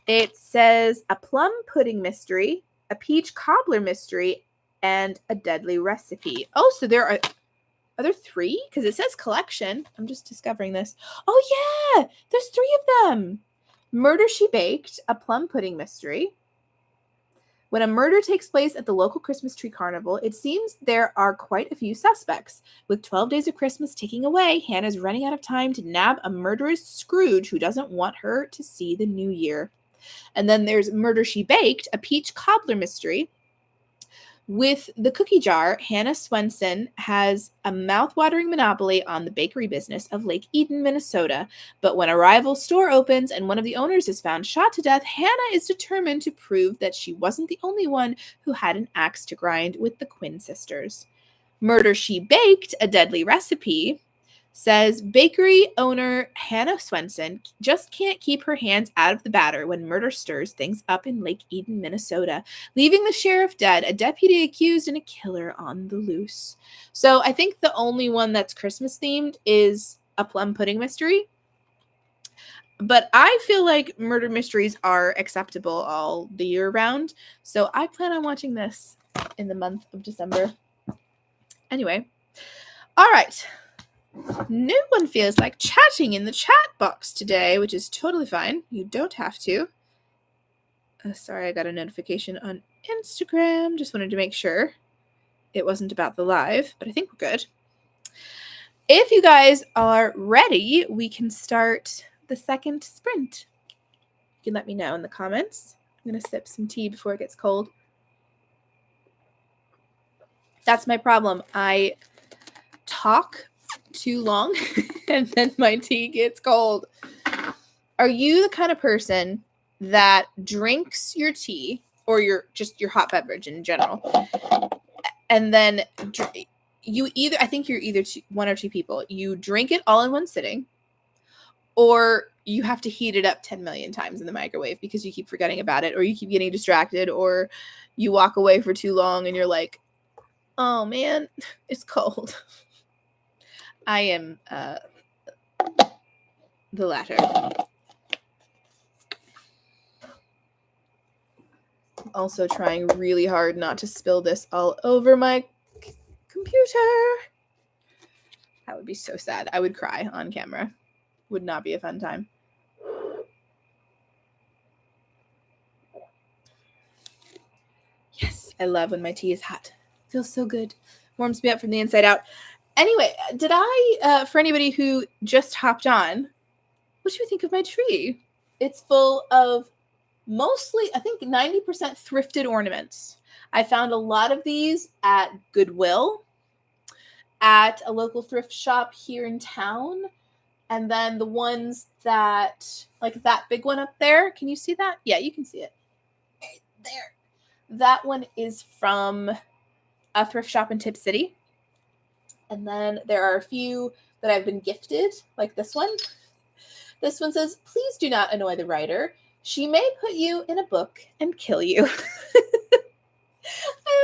It says a plum pudding mystery, a peach cobbler mystery, and a deadly recipe. Oh, so there are Are there 3? Because it says collection. I'm just discovering this. Oh, yeah. There's 3 of them. Murder, She Baked, a plum pudding mystery. When a murder takes place at the local Christmas tree carnival, it seems there are quite a few suspects. With 12 days of Christmas ticking away, Hannah's running out of time to nab a murderous Scrooge who doesn't want her to see the new year. And then there's Murder, She Baked, a peach cobbler mystery. With the cookie jar, Hannah Swenson has a mouth-watering monopoly on the bakery business of Lake Eden, Minnesota. But when a rival store opens and one of the owners is found shot to death, Hannah is determined to prove that she wasn't the only one who had an axe to grind with the Quinn sisters. Murder, She Baked, a deadly recipe, says bakery owner Hannah Swenson just can't keep her hands out of the batter when murder stirs things up in Lake Eden, Minnesota, leaving the sheriff dead, a deputy accused, and a killer on the loose. So I think the only one that's Christmas themed is a plum pudding mystery. But I feel like murder mysteries are acceptable all the year round. So I plan on watching this in the month of December. Anyway. All right. No one feels like chatting in the chat box today, which is totally fine. You don't have to. Sorry, I got a notification on Instagram. Just wanted to make sure it wasn't about the live, but I think we're good. If you guys are ready, we can start the second sprint. You can let me know in the comments. I'm going to sip some tea before it gets cold. That's my problem. I talk too long and then my tea gets cold. Are you the kind of person that drinks your tea or your hot beverage in general, and then you either, I think you're either one or two people, you drink it all in one sitting, or you have to heat it up 10 million times in the microwave because you keep forgetting about it, or you keep getting distracted, or you walk away for too long and you're like, oh man, it's cold. I am the latter. Also trying really hard not to spill this all over my computer. That would be so sad. I would cry on camera. Would not be a fun time. Yes, I love when my tea is hot. Feels so good. Warms me up from the inside out. Anyway, did I, for anybody who just hopped on, what do you think of my tree? It's full of mostly, I think 90% thrifted ornaments. I found a lot of these at Goodwill, at a local thrift shop here in town, and then the ones that, like that big one up there, can you see that? Yeah, you can see it. Right there. That one is from a thrift shop in Tip City. And then there are a few that I've been gifted, like this one. This one says, please do not annoy the writer. She may put you in a book and kill you. I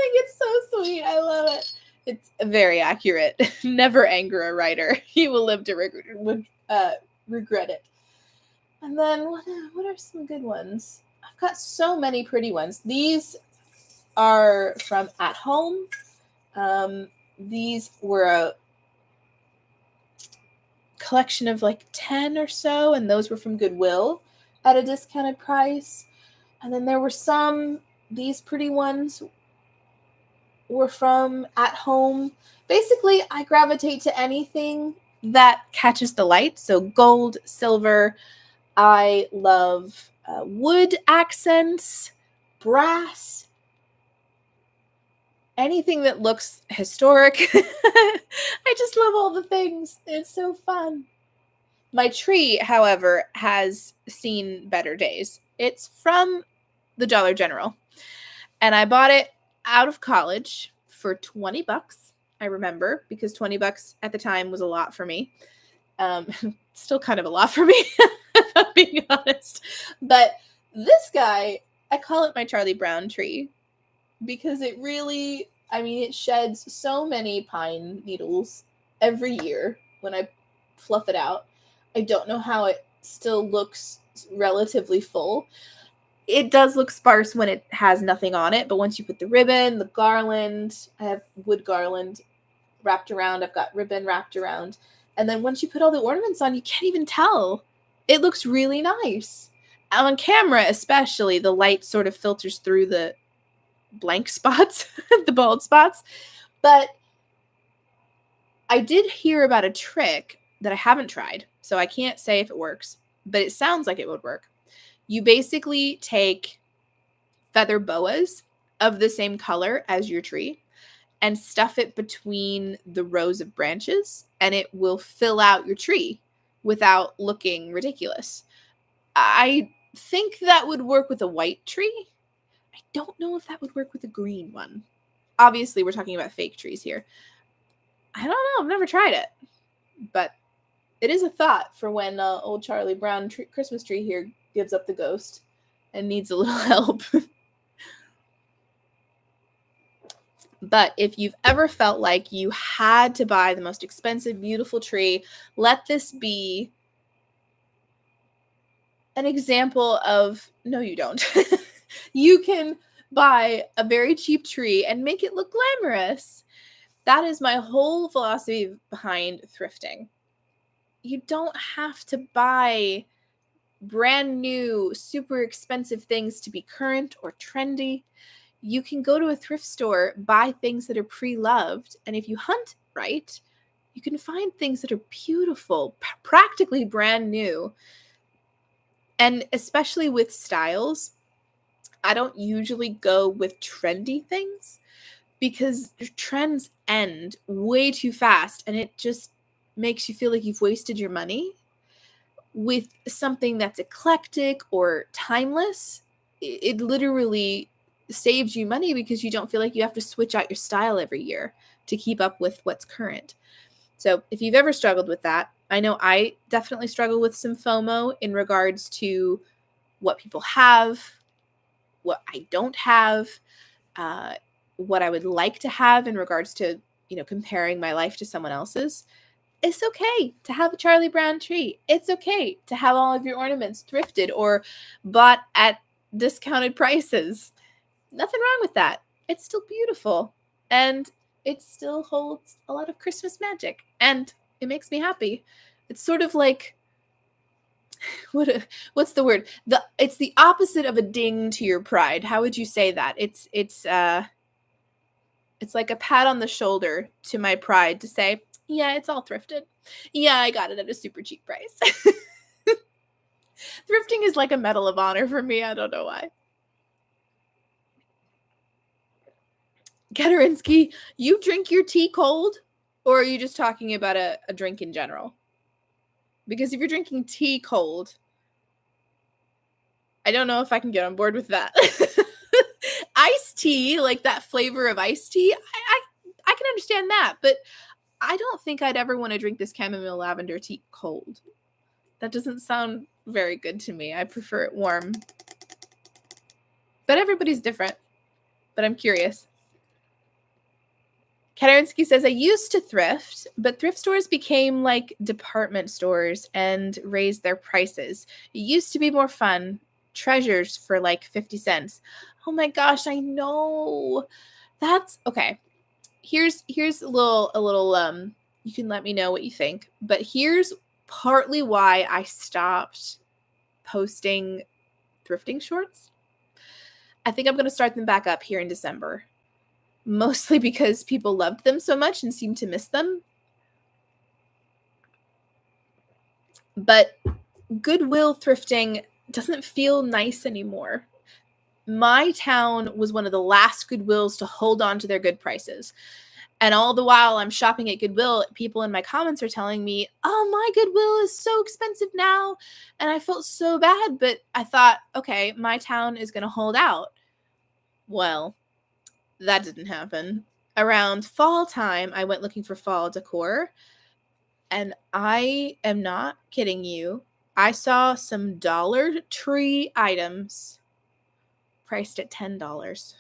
think it's so sweet. I love it. It's very accurate. Never anger a writer. He will live to regret it. And then what are some good ones? I've got so many pretty ones. These are from At Home. These were a collection of like 10 or so, and those were from Goodwill at a discounted price. And then there were some, these pretty ones were from At Home. Basically, I gravitate to anything that catches the light. So gold, silver. I love wood accents, brass, anything that looks historic. I just love all the things. It's so fun. My tree, however, has seen better days. It's from the Dollar General. And I bought it out of college for $20. I remember, because $20 at the time was a lot for me. Still kind of a lot for me, if I'm being honest. But this guy, I call it my Charlie Brown tree, because it really, I mean, it sheds so many pine needles every year when I fluff it out. I don't know how it still looks relatively full. It does look sparse when it has nothing on it, but once you put the ribbon, the garland, I have wood garland, wrapped around. I've got ribbon wrapped around. And then once you put all the ornaments on, you can't even tell. It looks really nice. On camera especially, the light sort of filters through the blank spots, the bald spots. But I did hear about a trick that I haven't tried, so I can't say if it works, but it sounds like it would work. You basically take feather boas of the same color as your tree and stuff it between the rows of branches, and it will fill out your tree without looking ridiculous. I think that would work with a white tree. I don't know if that would work with a green one. Obviously, we're talking about fake trees here. I don't know. I've never tried it. But it is a thought for when old Charlie Brown Christmas tree here gives up the ghost and needs a little help. But if you've ever felt like you had to buy the most expensive, beautiful tree, let this be an example of, no, you don't. You can buy a very cheap tree and make it look glamorous. That is my whole philosophy behind thrifting. You don't have to buy brand new, super expensive things to be current or trendy. You can go to a thrift store, buy things that are pre-loved, and if you hunt right, you can find things that are beautiful, practically brand new. And especially with styles, I don't usually go with trendy things because trends end way too fast and it just makes you feel like you've wasted your money. With something that's eclectic or timeless, it literally saves you money because you don't feel like you have to switch out your style every year to keep up with what's current. So if you've ever struggled with that, I know I definitely struggle with some FOMO in regards to what people have, what I don't have, what I would like to have in regards to, comparing my life to someone else's. It's okay to have a Charlie Brown tree. It's okay to have all of your ornaments thrifted or bought at discounted prices. Nothing wrong with that. It's still beautiful and it still holds a lot of Christmas magic and it makes me happy. It's sort of like, what's the word? It's the opposite of a ding to your pride. How would you say that? It's like a pat on the shoulder to my pride to say, yeah, it's all thrifted. Yeah, I got it at a super cheap price. Thrifting is like a medal of honor for me. I don't know why. Katerinsky, you drink your tea cold, or are you just talking about a drink in general? Because if you're drinking tea cold, I don't know if I can get on board with that. Iced tea, like that flavor of iced tea, I can understand that, but I don't think I'd ever want to drink this chamomile lavender tea cold. That doesn't sound very good to me. I prefer it warm. But everybody's different. But I'm curious. Katerinsky says, I used to thrift, but thrift stores became like department stores and raised their prices. It used to be more fun. Treasures for like 50 cents. Oh my gosh, I know. That's okay. Here's a little you can let me know what you think, but here's partly why I stopped posting thrifting shorts. I think I'm going to start them back up here in December, mostly because people loved them so much and seemed to miss them. But Goodwill thrifting doesn't feel nice anymore. My town was one of the last Goodwills to hold on to their good prices. And all the while I'm shopping at Goodwill, people in my comments are telling me, oh, my Goodwill is so expensive now. And I felt so bad, but I thought, okay, my town is going to hold out. Well, that didn't happen. Around fall time, I went looking for fall decor. And I am not kidding you. I saw some Dollar Tree items priced at $10.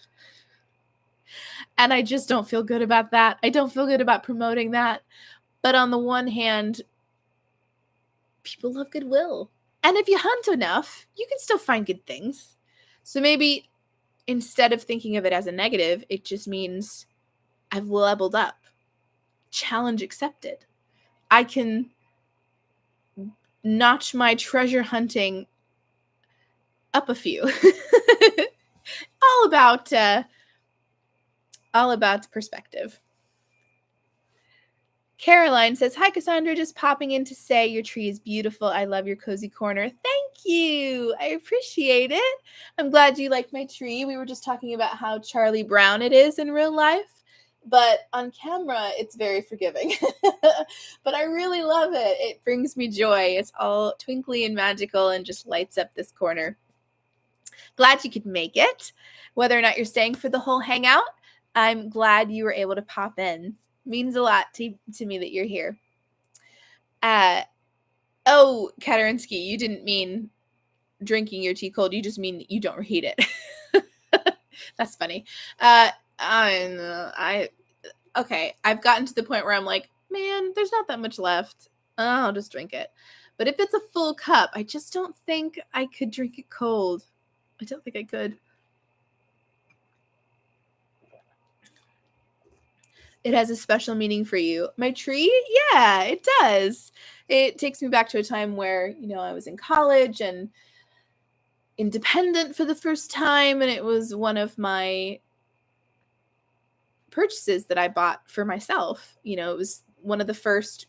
And I just don't feel good about that. I don't feel good about promoting that. But on the one hand, people love Goodwill. And if you hunt enough, you can still find good things. So maybe instead of thinking of it as a negative, it just means I've leveled up. challenge accepted. I can notch my treasure hunting up a few. all about perspective. Caroline says, hi, Cassandra, just popping in to say your tree is beautiful. I love your cozy corner. Thank you. I appreciate it. I'm glad you like my tree. We were just talking about how Charlie Brown it is in real life, but on camera, it's very forgiving. But I really love it. It brings me joy. It's all twinkly and magical and just lights up this corner. Glad you could make it. Whether or not you're staying for the whole hangout, I'm glad you were able to pop in. Means a lot to me that you're here. Oh, Katarinsky, you didn't mean drinking your tea cold. You just mean you don't reheat it. That's funny. Okay, I've gotten to the point where I'm like, man, there's not that much left. I'll just drink it. But if it's a full cup, I just don't think I could drink it cold. I don't think I could. It has a special meaning for you. My tree? Yeah, it does. It takes me back to a time where, I was in college and independent for the first time, and it was one of my purchases that I bought for myself. It was one of the first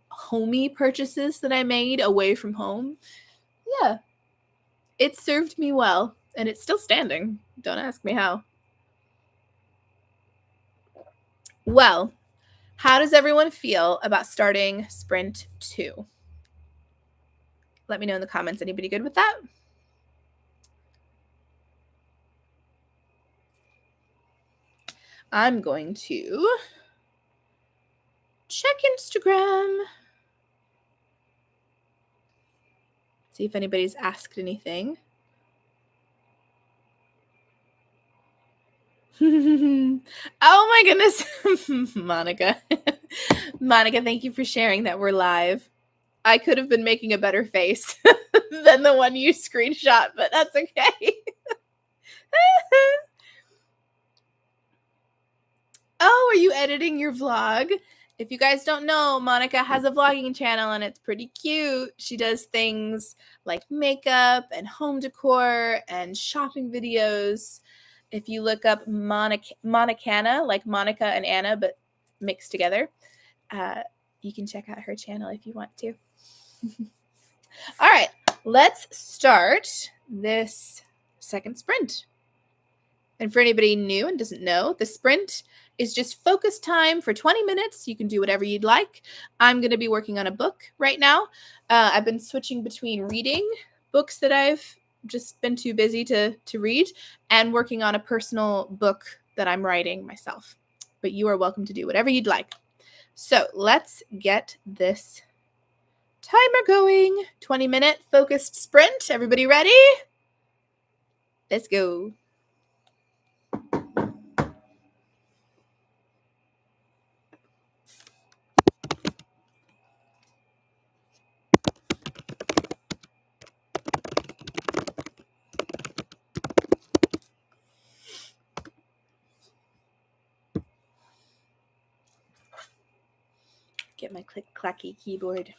homey purchases that I made away from home. Yeah. It served me well, and it's still standing. Don't ask me how. Well, how does everyone feel about starting Sprint 2? Let me know in the comments. Anybody good with that? I'm going to check Instagram. See if anybody's asked anything. Oh my goodness, Monica. Monica, thank you for sharing that we're live. I could have been making a better face than the one you screenshot, but that's okay. Oh, are you editing your vlog? If you guys don't know, Monica has a vlogging channel and it's pretty cute. She does things like makeup and home decor and shopping videos. If you look up Monicana, like Monica and Anna, but mixed together, you can check out her channel if you want to. All right, let's start this second sprint. And for anybody new and doesn't know, the sprint is just focus time for 20 minutes. You can do whatever you'd like. I'm going to be working on a book right now. I've been switching between reading books that I've just been too busy to read and working on a personal book that I'm writing myself. But you are welcome to do whatever you'd like. So let's get this timer going. 20-minute focused sprint. Everybody ready? Let's go. Get my click-clacky keyboard.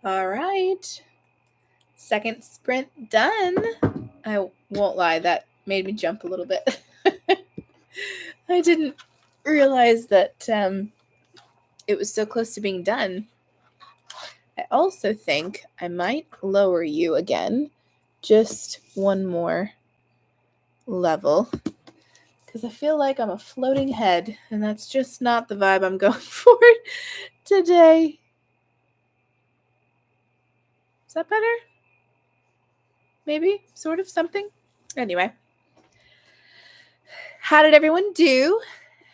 All right. Second sprint done. I won't lie, that made me jump a little bit. I didn't realize that it was so close to being done. I also think I might lower you again, just one more level, because I feel like I'm a floating head, and that's just not the vibe I'm going for today. Is that better? Maybe? Sort of something? Anyway. How did everyone do?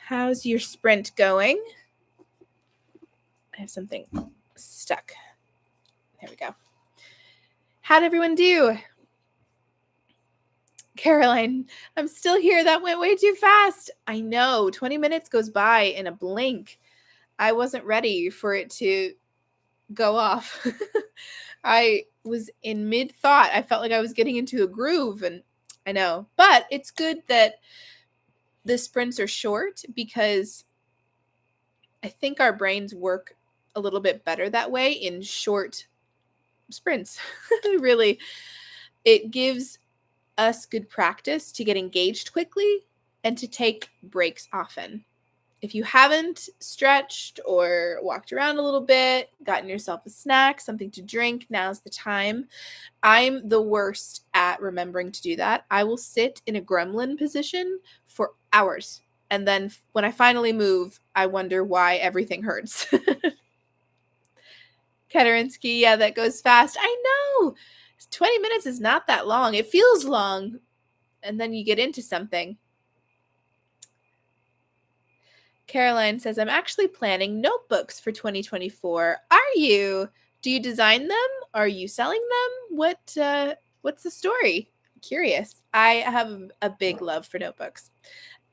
How's your sprint going? I have something stuck. There we go. How'd everyone do? Caroline, I'm still here. That went way too fast. I know. 20 minutes goes by in a blink. I wasn't ready for it to go off. I was in mid-thought. I felt like I was getting into a groove, and I know. But it's good that the sprints are short, because I think our brains work a little bit better that way in short sprints. Really, it gives us good practice to get engaged quickly and to take breaks often. If you haven't stretched or walked around a little bit, gotten yourself a snack, something to drink, now's the time. I'm the worst at remembering to do that. I will sit in a gremlin position for hours. And then when I finally move, I wonder why everything hurts. Katerinsky, yeah, that goes fast. I know. 20 minutes is not that long. It feels long, and then you get into something. Caroline says, I'm actually planning notebooks for 2024. Are you? Do you design them? Are you selling them? What's the story? I'm curious. I have a big love for notebooks.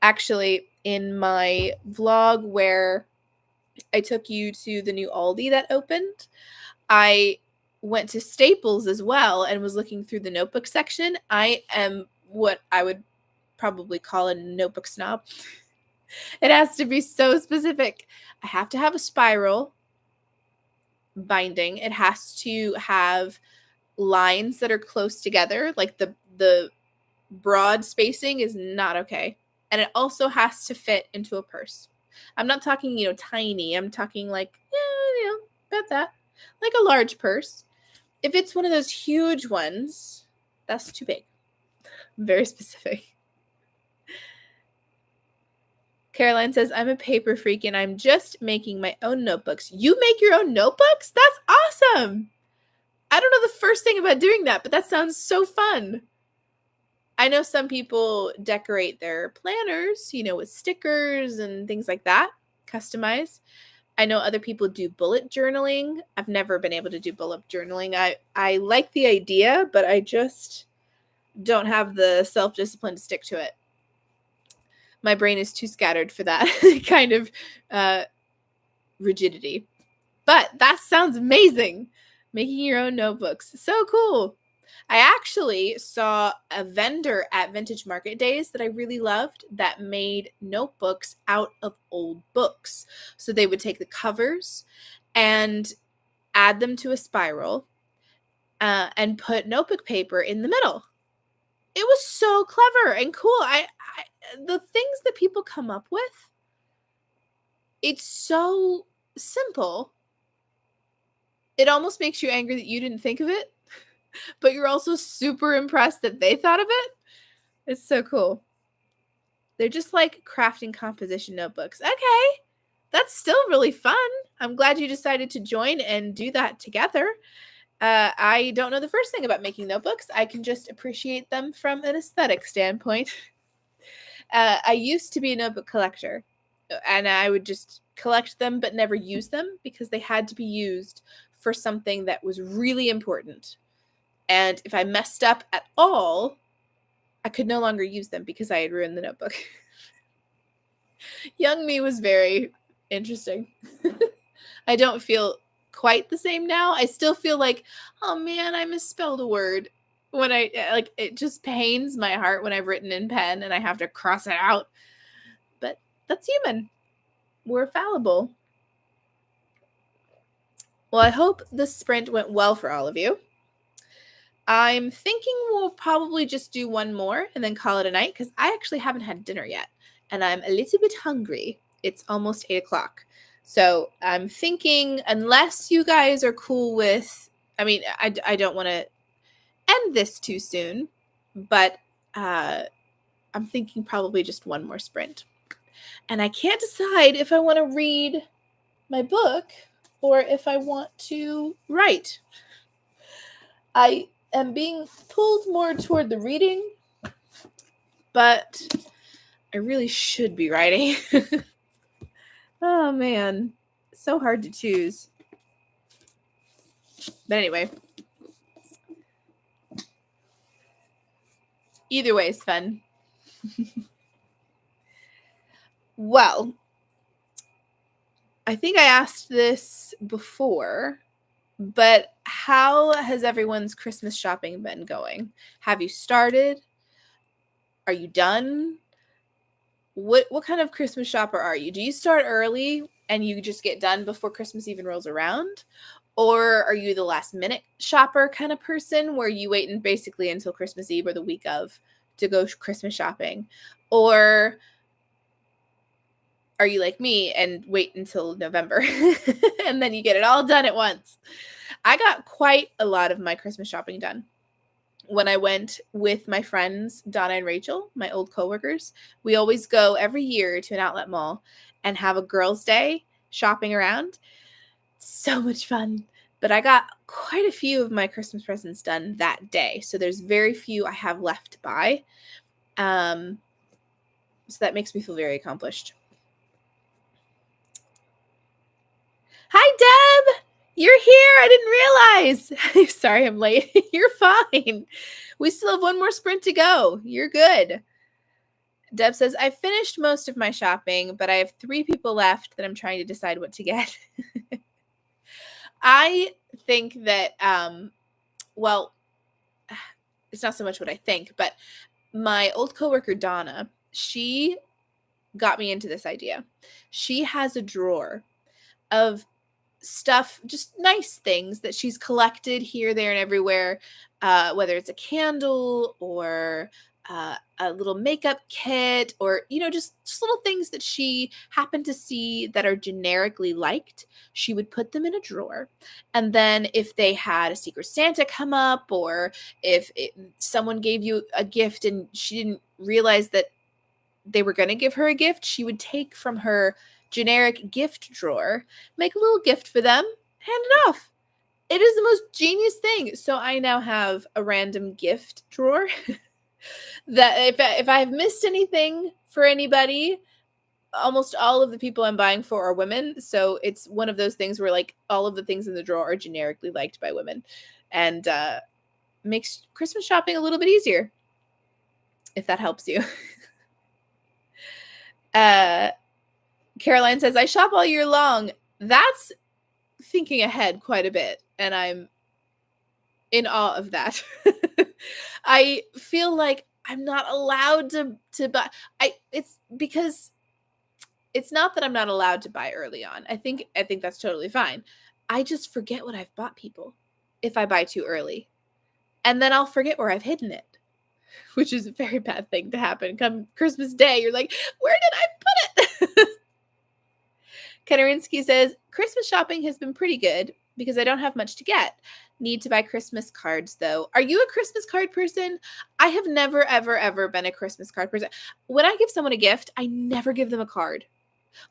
Actually, in my vlog where I took you to the new Aldi that opened, I went to Staples as well and was looking through the notebook section. I am what I would probably call a notebook snob. It has to be so specific. I have to have a spiral binding. It has to have lines that are close together. Like the broad spacing is not okay. And it also has to fit into a purse. I'm not talking, tiny. I'm talking like, about that. Like a large purse. If it's one of those huge ones, that's too big. Very specific. Caroline says, I'm a paper freak and I'm just making my own notebooks. You make your own notebooks? That's awesome. I don't know the first thing about doing that, but that sounds so fun. I know some people decorate their planners, with stickers and things like that, customize. I know other people do bullet journaling. I've never been able to do bullet journaling. I like the idea, but I just don't have the self-discipline to stick to it. My brain is too scattered for that kind of rigidity. But that sounds amazing. Making your own notebooks. So cool. I actually saw a vendor at Vintage Market Days that I really loved that made notebooks out of old books. So they would take the covers and add them to a spiral and put notebook paper in the middle. It was so clever and cool. The things that people come up with, it's so simple. It almost makes you angry that you didn't think of it, but you're also super impressed that they thought of it. It's so cool. They're just like crafting composition notebooks. Okay, that's still really fun. I'm glad you decided to join and do that together. I don't know the first thing about making notebooks. I can just appreciate them from an aesthetic standpoint. I used to be a notebook collector, and I would just collect them but never use them because they had to be used for something that was really important. And if I messed up at all, I could no longer use them because I had ruined the notebook. Young me was very interesting. I don't feel quite the same now. I still feel like, oh man, I misspelled a word. When it just pains my heart when I've written in pen and I have to cross it out. But that's human. We're fallible. Well, I hope the sprint went well for all of you. I'm thinking we'll probably just do one more and then call it a night because I actually haven't had dinner yet and I'm a little bit hungry. It's almost 8 o'clock. So I'm thinking, unless you guys are cool with, I don't want to end this too soon, but I'm thinking probably just one more sprint. And I can't decide if I want to read my book or if I want to write. I am being pulled more toward the reading, but I really should be writing. Oh man, it's so hard to choose. But anyway, either way is fun. Well, I think I asked this before, but how has everyone's Christmas shopping been going? Have you started? Are you done? What kind of Christmas shopper are you? Do you start early and you just get done before Christmas even rolls around? Or are you the last minute shopper kind of person where you wait basically until Christmas Eve or the week of to go Christmas shopping? Or are you like me and wait until November and then you get it all done at once? I got quite a lot of my Christmas shopping done when I went with my friends, Donna and Rachel, my old coworkers. We always go every year to an outlet mall and have a girls' day shopping around. So much fun. But I got quite a few of my Christmas presents done that day. So there's very few I have left to buy. So that makes me feel very accomplished. Hi, Deb. You're here. I didn't realize. Sorry, I'm late. You're fine. We still have one more sprint to go. You're good. Deb says, I finished most of my shopping, but I have 3 people left that I'm trying to decide what to get. I think that, well, it's not so much what I think, but my old coworker, Donna, she got me into this idea. She has a drawer of stuff, just nice things that she's collected here, there, and everywhere, whether it's a candle or a little makeup kit or, just little things that she happened to see that are generically liked. She would put them in a drawer. And then if they had a Secret Santa come up or if someone gave you a gift and she didn't realize that they were going to give her a gift, she would take from her generic gift drawer, make a little gift for them, hand it off. It is the most genius thing. So I now have a random gift drawer that if I've missed anything for anybody, almost all of the people I'm buying for are women. So it's one of those things where like all of the things in the drawer are generically liked by women and makes Christmas shopping a little bit easier, if that helps you. Caroline says, I shop all year long. That's thinking ahead quite a bit, and I'm in awe of that. I feel like I'm not allowed to buy. It's because it's not that I'm not allowed to buy early on. I think that's totally fine. I just forget what I've bought people if I buy too early. And then I'll forget where I've hidden it, which is a very bad thing to happen. Come Christmas Day, you're like, where did I put it? Kenerinsky says, Christmas shopping has been pretty good because I don't have much to get. Need to buy Christmas cards, though. Are you a Christmas card person? I have never, ever, ever been a Christmas card person. When I give someone a gift, I never give them a card.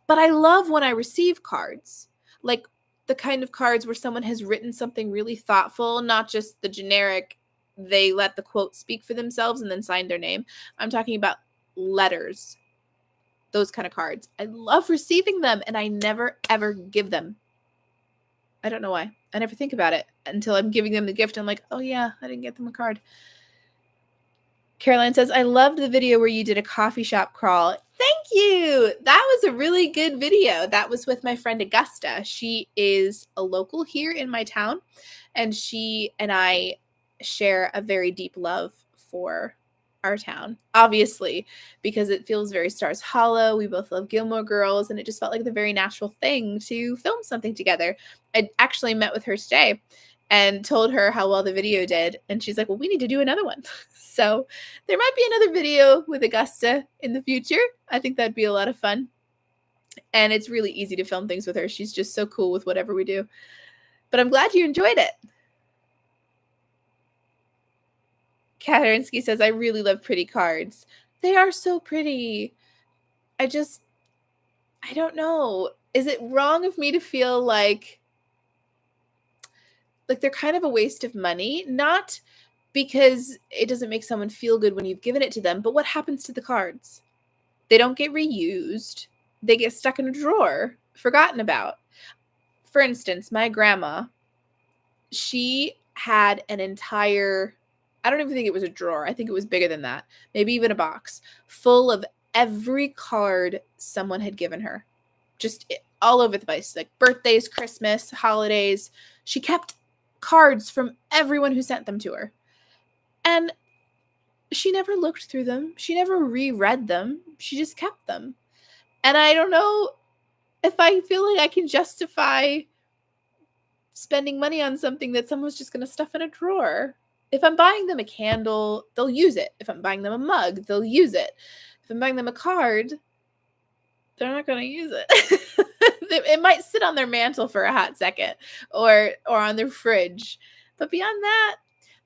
But I love when I receive cards. Like the kind of cards where someone has written something really thoughtful, not just the generic, they let the quote speak for themselves and then signed their name. I'm talking about letters. Those kind of cards. I love receiving them and I never ever give them. I don't know why. I never think about it until I'm giving them the gift. I'm like, oh yeah, I didn't get them a card. Caroline says, I loved the video where you did a coffee shop crawl. Thank you. That was a really good video. That was with my friend Augusta. She is a local here in my town and she and I share a very deep love for our town, obviously, because it feels very Stars Hollow. We both love Gilmore Girls, and it just felt like the very natural thing to film something together. I actually met with her today and told her how well the video did, and she's like, well, we need to do another one. So there might be another video with Augusta in the future. I think that'd be a lot of fun. And it's really easy to film things with her. She's just so cool with whatever we do. But I'm glad you enjoyed it. Katarinsky says, I really love pretty cards. They are so pretty. I don't know. Is it wrong of me to feel like they're kind of a waste of money? Not because it doesn't make someone feel good when you've given it to them, but what happens to the cards? They don't get reused. They get stuck in a drawer, forgotten about. For instance, my grandma, she had an entire, I don't even think it was a drawer. I think it was bigger than that. Maybe even a box full of every card someone had given her. Just all over the place, like birthdays, Christmas, holidays. She kept cards from everyone who sent them to her. And she never looked through them. She never reread them. She just kept them. And I don't know if I feel like I can justify spending money on something that someone's just going to stuff in a drawer. If I'm buying them a candle, they'll use it. If I'm buying them a mug, they'll use it. If I'm buying them a card, they're not going to use it. It might sit on their mantle for a hot second or on their fridge. But beyond that,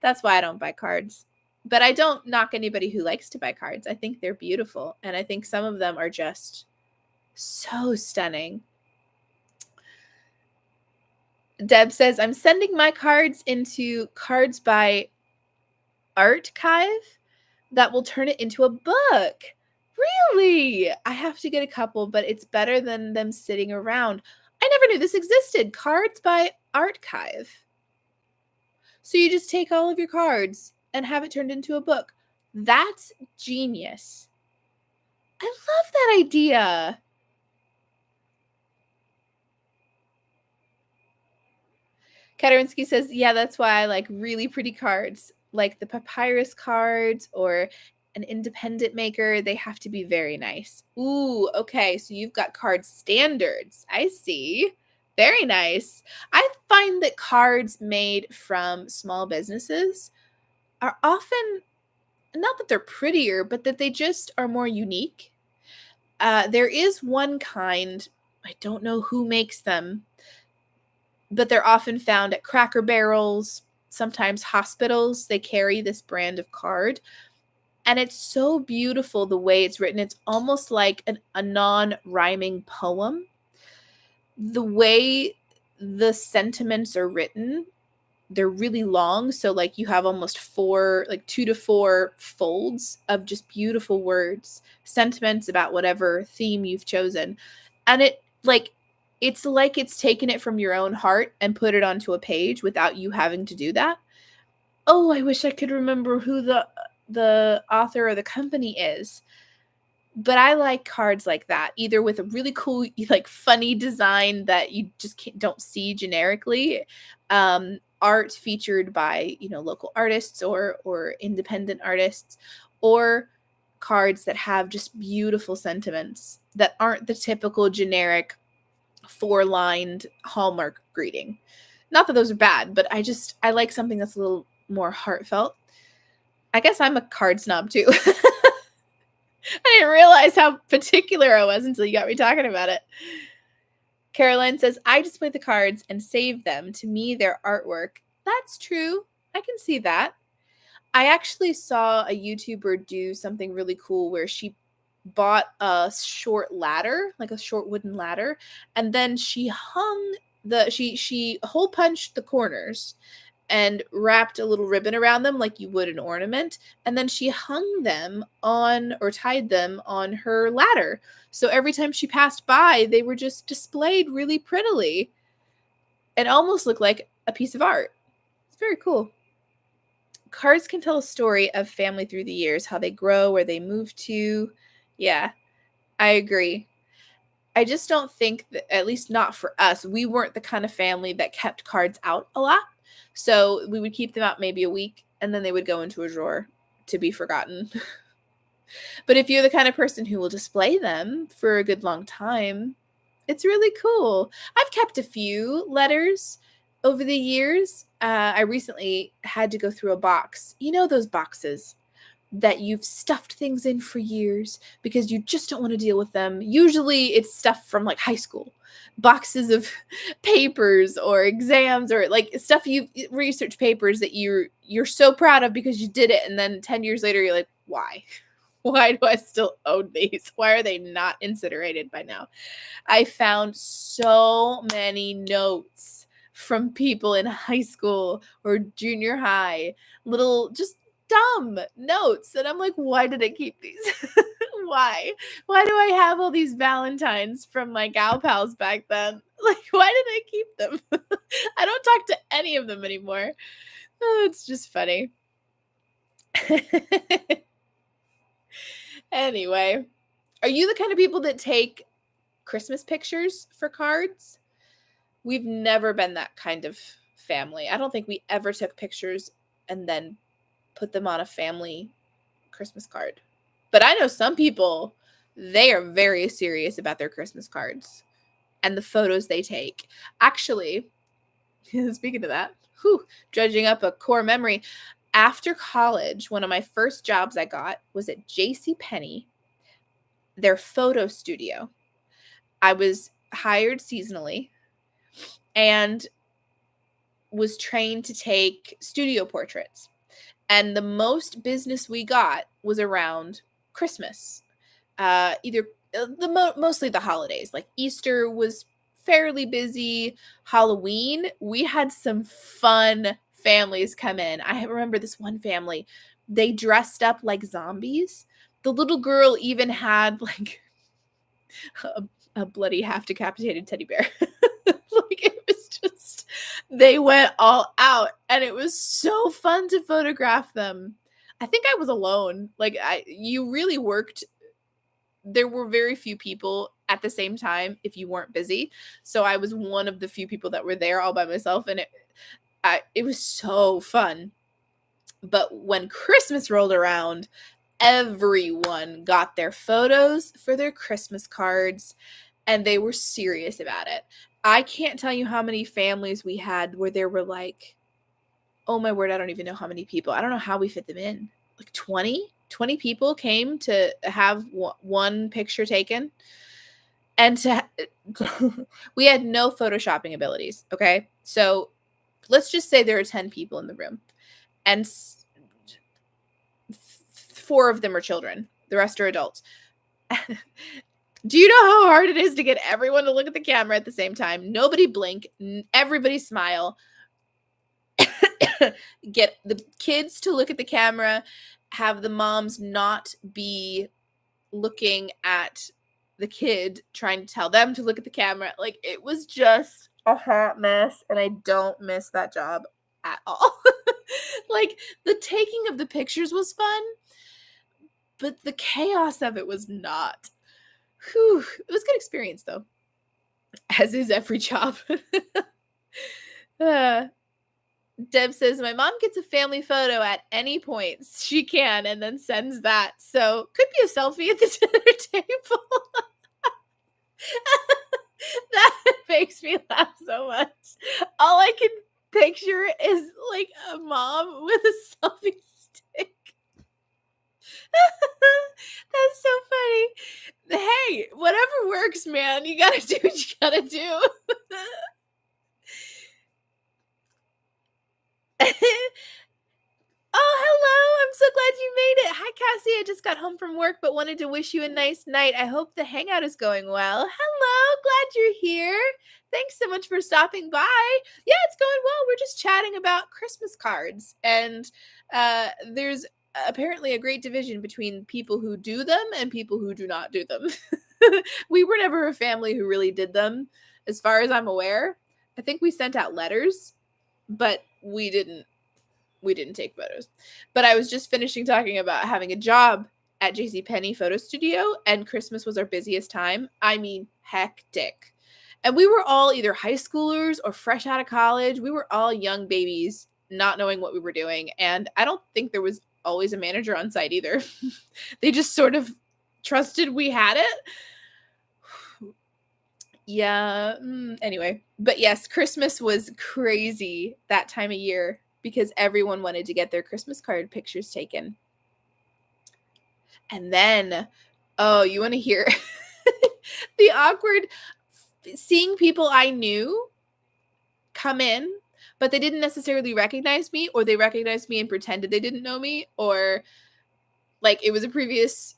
that's why I don't buy cards. But I don't knock anybody who likes to buy cards. I think they're beautiful. And I think some of them are just so stunning. Deb says, I'm sending my cards into Cards by Archive that will turn it into a book. Really? I have to get a couple, but it's better than them sitting around. I never knew this existed. Cards by Archive. So you just take all of your cards and have it turned into a book. That's genius. I love that idea. Katarinsky says, yeah, that's why I like really pretty cards, like the papyrus cards or an independent maker. They have to be very nice. Ooh, okay. So you've got card standards. I see. Very nice. I find that cards made from small businesses are often, not that they're prettier, but that they just are more unique. There is one kind, I don't know who makes them, but they're often found at Cracker Barrels, sometimes hospitals. They carry this brand of card. And it's so beautiful the way it's written. It's almost like a non-rhyming poem. The way the sentiments are written, they're really long. So like you have almost 2 to 4 folds of just beautiful words, sentiments about whatever theme you've chosen. And it's like it's taken it from your own heart and put it onto a page without you having to do that. Oh, I wish I could remember who the author or the company is. But I like cards like that, either with a really cool, like funny design that you just don't see generically, art featured by, local artists or independent artists, or cards that have just beautiful sentiments that aren't the typical generic 4-lined Hallmark greeting. Not that those are bad, but I like something that's a little more heartfelt. I guess I'm a card snob too. I didn't realize how particular I was until you got me talking about it. Caroline says, I display the cards and save them. To me, they're artwork. That's true. I can see that. I actually saw a YouTuber do something really cool where she bought a short ladder, like a short wooden ladder, and then she hung she hole punched the corners and wrapped a little ribbon around them like you would an ornament, and then she hung them on or tied them on her ladder. So every time she passed by, they were just displayed really prettily. It almost looked like a piece of art. It's very cool. Cards can tell a story of family through the years, how they grow, where they move to. Yeah, I agree. I just don't think that, at least not for us, we weren't the kind of family that kept cards out a lot. So we would keep them out maybe a week and then they would go into a drawer. to be forgotten. But if you're the kind of person who will display them for a good long time, it's really cool. I've kept a few letters over the years. I recently had to go through a box. You know those boxes that you've stuffed things in for years because you just don't want to deal with them. Usually it's stuff from like high school, boxes of papers or exams or like stuff research papers that you're so proud of because you did it, and then 10 years later you're like, why? Why do I still own these? Why are they not incinerated by now? I found so many notes from people in high school or junior high, little just dumb notes. And I'm like, why did I keep these? Why? Why do I have all these Valentines from my gal pals back then? Like, why did I keep them? I don't talk to any of them anymore. Oh, it's just funny. Anyway, are you the kind of people that take Christmas pictures for cards? We've never been that kind of family. I don't think we ever took pictures and then put them on a family Christmas card. But I know some people, they are very serious about their Christmas cards and the photos they take. Actually, speaking of that, dredging up a core memory. After college, one of my first jobs I got was at JCPenney, their photo studio. I was hired seasonally and was trained to take studio portraits. And the most business we got was around Christmas. Mostly the holidays. Like Easter was fairly busy. Halloween, we had some fun families come in. I remember this one family, they dressed up like zombies. The little girl even had like a bloody half decapitated teddy bear. Like it was just, they went all out and it was so fun to photograph them. I think I was alone. Like you really worked. There were very few people at the same time if you weren't busy. So I was one of the few people that were there all by myself, and it was so fun. But when Christmas rolled around, everyone got their photos for their Christmas cards, and they were serious about it. I can't tell you how many families we had where there were like, oh my word, I don't even know how many people. I don't know how we fit them in. Like 20 people came to have one picture taken. And we had no photoshopping abilities, okay? So let's just say there are 10 people in the room, and 4 of them are children. The rest are adults. Do you know how hard it is to get everyone to look at the camera at the same time? Nobody blink. Everybody smile. Get the kids to look at the camera. Have the moms not be looking at the kid, trying to tell them to look at the camera. Like, it was just a hot mess, and I don't miss that job at all. Like, the taking of the pictures was fun, but the chaos of it was not. Whew. It was a good experience, though, as is every job. Deb says, my mom gets a family photo at any point she can and then sends that. So could be a selfie at the dinner table. That makes me laugh so much. All I can picture is like a mom with a selfie stick. That's so funny. Hey, whatever works, man. You gotta do what you gotta do. Oh, hello. I'm so glad you made it. Hi, Cassie. I just got home from work, but wanted to wish you a nice night. I hope the hangout is going well. Hello. Glad you're here. Thanks so much for stopping by. Yeah, it's going well. We're just chatting about Christmas cards. And there's apparently a great division between people who do them and people who do not do them. We were never a family who really did them, as far as I'm aware. I think we sent out letters, but we didn't take photos. But I was just finishing talking about having a job at JCPenney photo studio, and Christmas was our busiest time. I mean, hectic. And we were all either high schoolers or fresh out of college. We were all young babies, not knowing what we were doing. And I don't think there was always a manager on site either. They just sort of trusted we had it. Yeah. Anyway, but yes, Christmas was crazy that time of year because everyone wanted to get their Christmas card pictures taken. And then, oh, you want to hear the awkward seeing people I knew come in, but they didn't necessarily recognize me, or they recognized me and pretended they didn't know me, or like it was a previous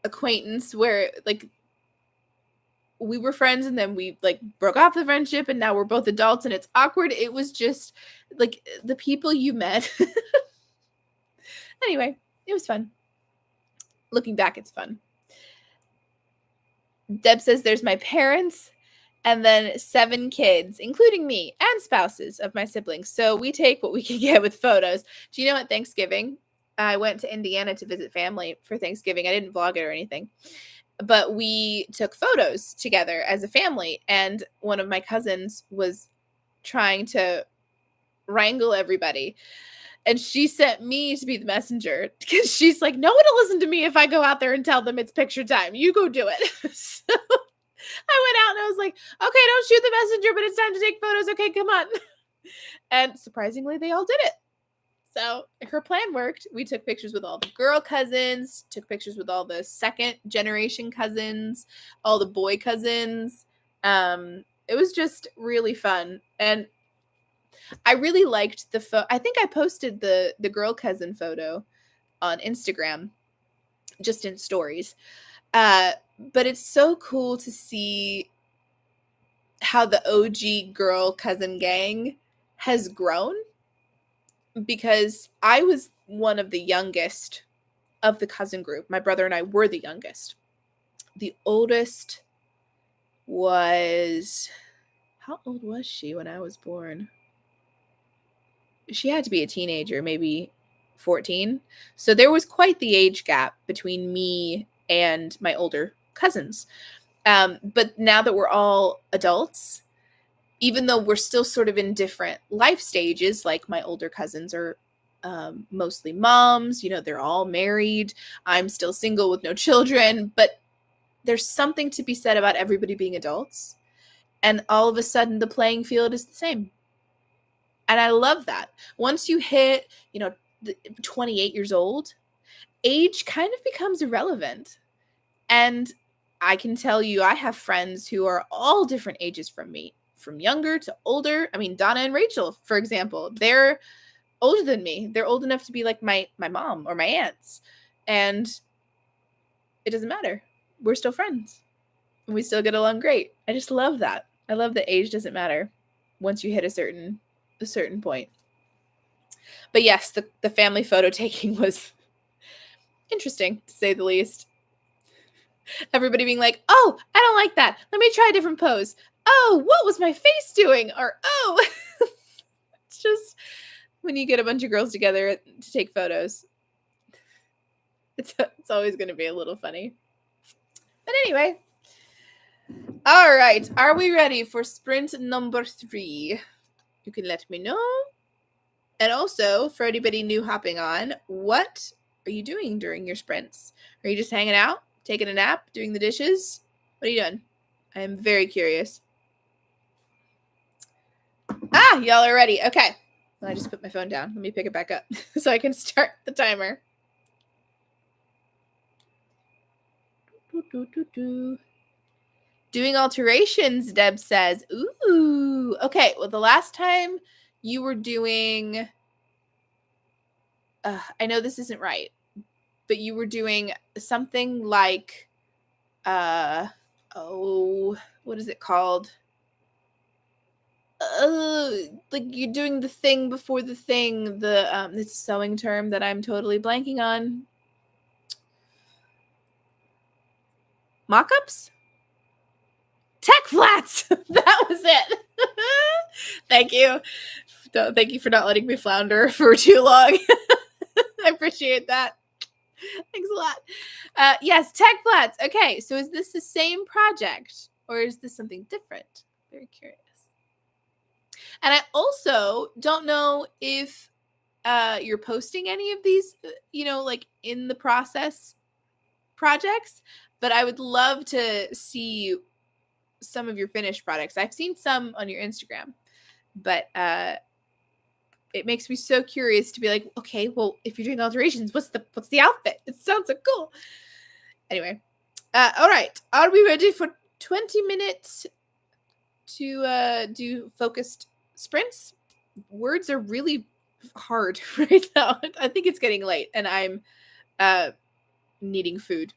acquaintance where like we were friends and then we like broke off the friendship and now we're both adults and it's awkward. It was just like the people you met. Anyway, it was fun. Looking back, it's fun. Deb says there's my parents and then 7 kids, including me and spouses of my siblings. So we take what we can get with photos. Do you know at Thanksgiving, I went to Indiana to visit family for Thanksgiving. I didn't vlog it or anything, but we took photos together as a family. And one of my cousins was trying to wrangle everybody. And she sent me to be the messenger because she's like, no one will listen to me if I go out there and tell them it's picture time. You go do it. So I went out and I was like, okay, don't shoot the messenger, but it's time to take photos. Okay, come on. And surprisingly, they all did it. So her plan worked. We took pictures with all the girl cousins, took pictures with all the second generation cousins, all the boy cousins. It was just really fun. And I really liked the photo. I think I posted the girl cousin photo on Instagram, just in stories. But it's so cool to see how the OG girl cousin gang has grown, because I was one of the youngest of the cousin group. My brother and I were the youngest. The oldest was, how old was she when I was born? She had to be a teenager, maybe 14. So there was quite the age gap between me and my older cousins. But now that we're all adults, even though we're still sort of in different life stages, like my older cousins are mostly moms, they're all married. I'm still single with no children, but there's something to be said about everybody being adults. And all of a sudden the playing field is the same. And I love that. Once you hit, 28 years old, age kind of becomes irrelevant. And I can tell you, I have friends who are all different ages from me, from younger to older. I mean, Donna and Rachel, for example, they're older than me. They're old enough to be like my mom or my aunts. And it doesn't matter. We're still friends. And we still get along great. I just love that. I love that age doesn't matter once you hit a certain point. But yes, the family photo taking was interesting, to say the least. Everybody being like, oh, I don't like that. Let me try a different pose. Oh, what was my face doing? Or, oh, it's just when you get a bunch of girls together to take photos, it's always going to be a little funny. But anyway, all right. Are we ready for sprint number 3? You can let me know. And also, for anybody new hopping on, what are you doing during your sprints? Are you just hanging out, taking a nap, doing the dishes? What are you doing? I am very curious. Y'all are ready. Okay. I just put my phone down. Let me pick it back up so I can start the timer. Doing alterations, Deb says. Ooh. Okay. Well, the last time you were doing, I know this isn't right, but you were doing something like, what is it called? Like you're doing the thing before the thing, it's a sewing term that I'm totally blanking on. Mock-ups? Tech flats! That was it. Thank you. Thank you for not letting me flounder for too long. I appreciate that. Thanks a lot. Yes, tech flats. Okay, so is this the same project or is this something different? Very curious. And I also don't know if you're posting any of these, like in the process projects, but I would love to see some of your finished products. I've seen some on your Instagram, but it makes me so curious to be like, okay, well, if you're doing alterations, what's the outfit? It sounds so cool. Anyway, all right, are we ready for 20 minutes to do focused sprints? Words are really hard right now. I think it's getting late, and I'm needing food.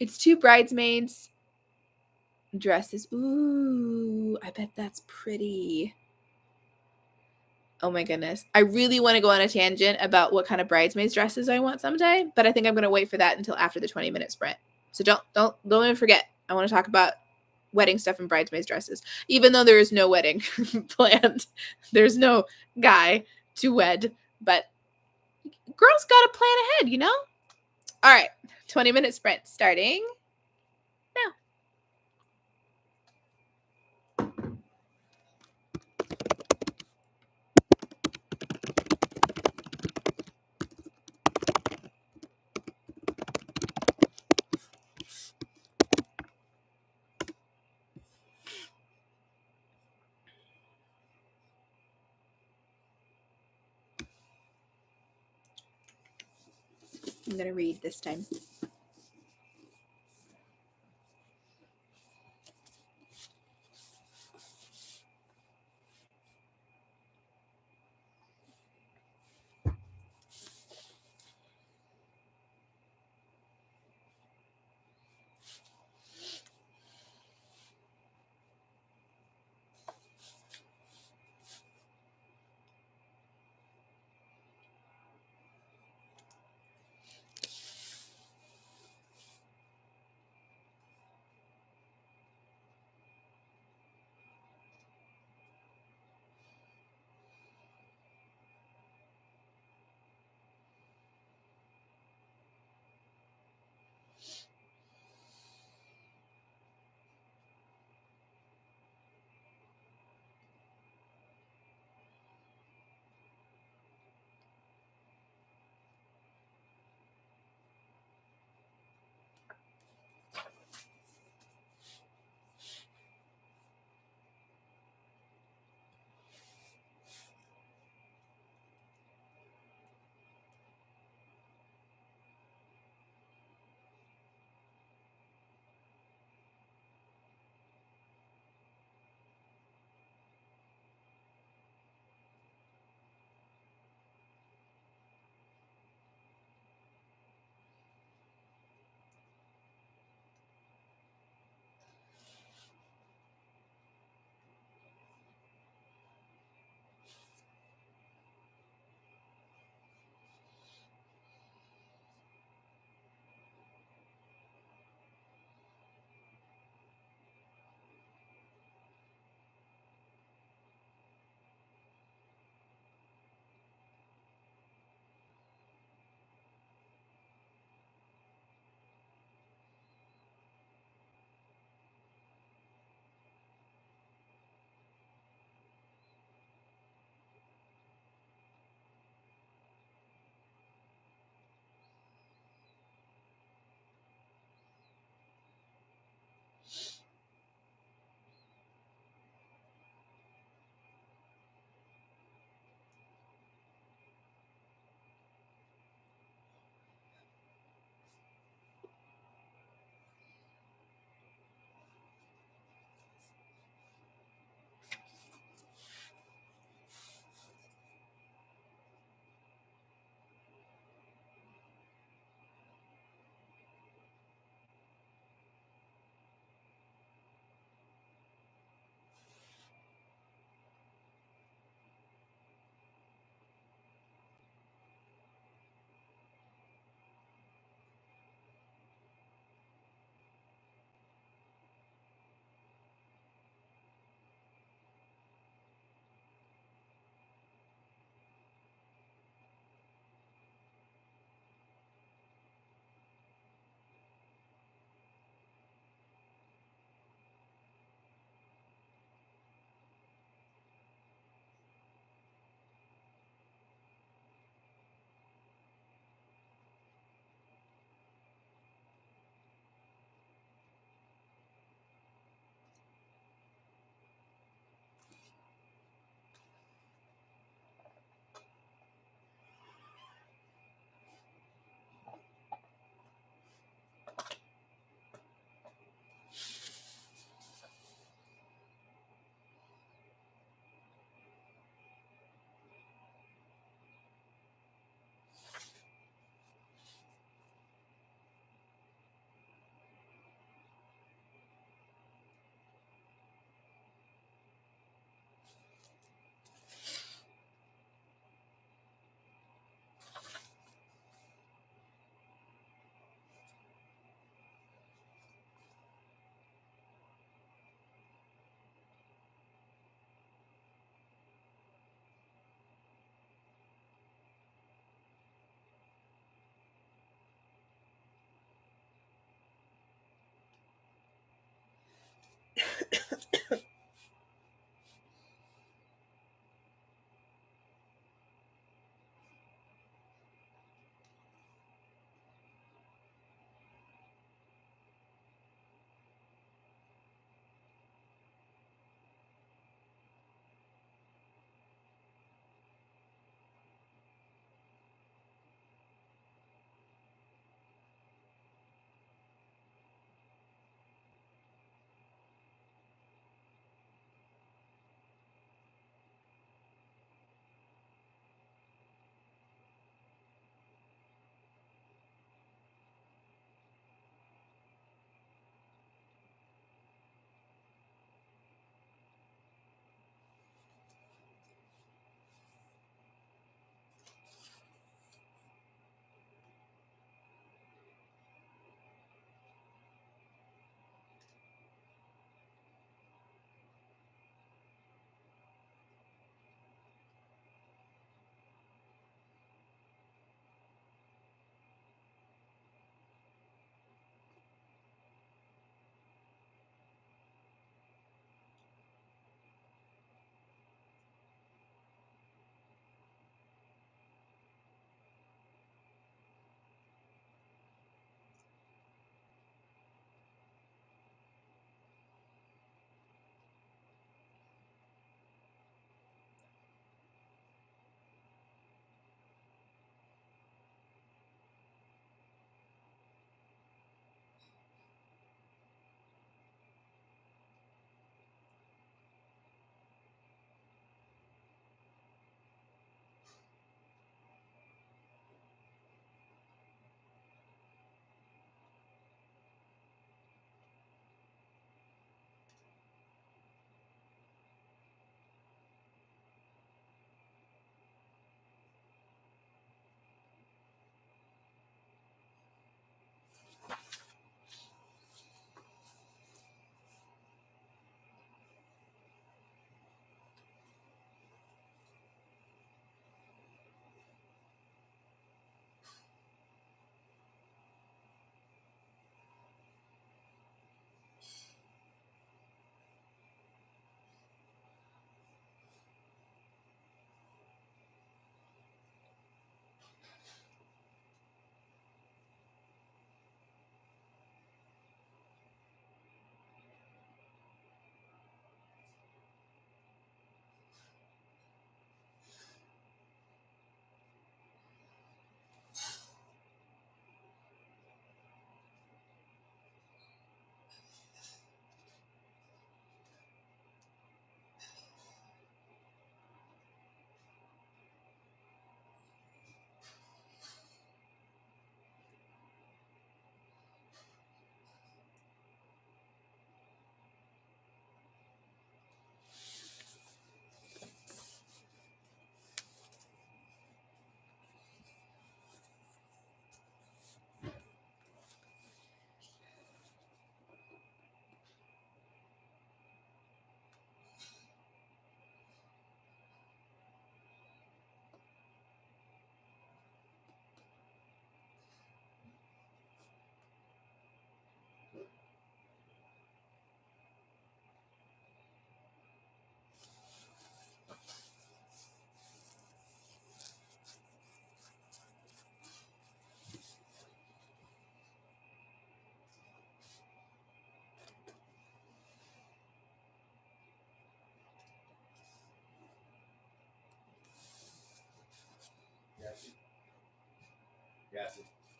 It's 2 bridesmaids dresses. Ooh, I bet that's pretty. Oh my goodness. I really want to go on a tangent about what kind of bridesmaids dresses I want someday, but I think I'm going to wait for that until after the 20-minute sprint. So don't even forget. I want to talk about wedding stuff and bridesmaids dresses. Even though there is no wedding planned. There's no guy to wed, but girls got to plan ahead, All right. 20-minute sprint starting now. I'm going to read this time.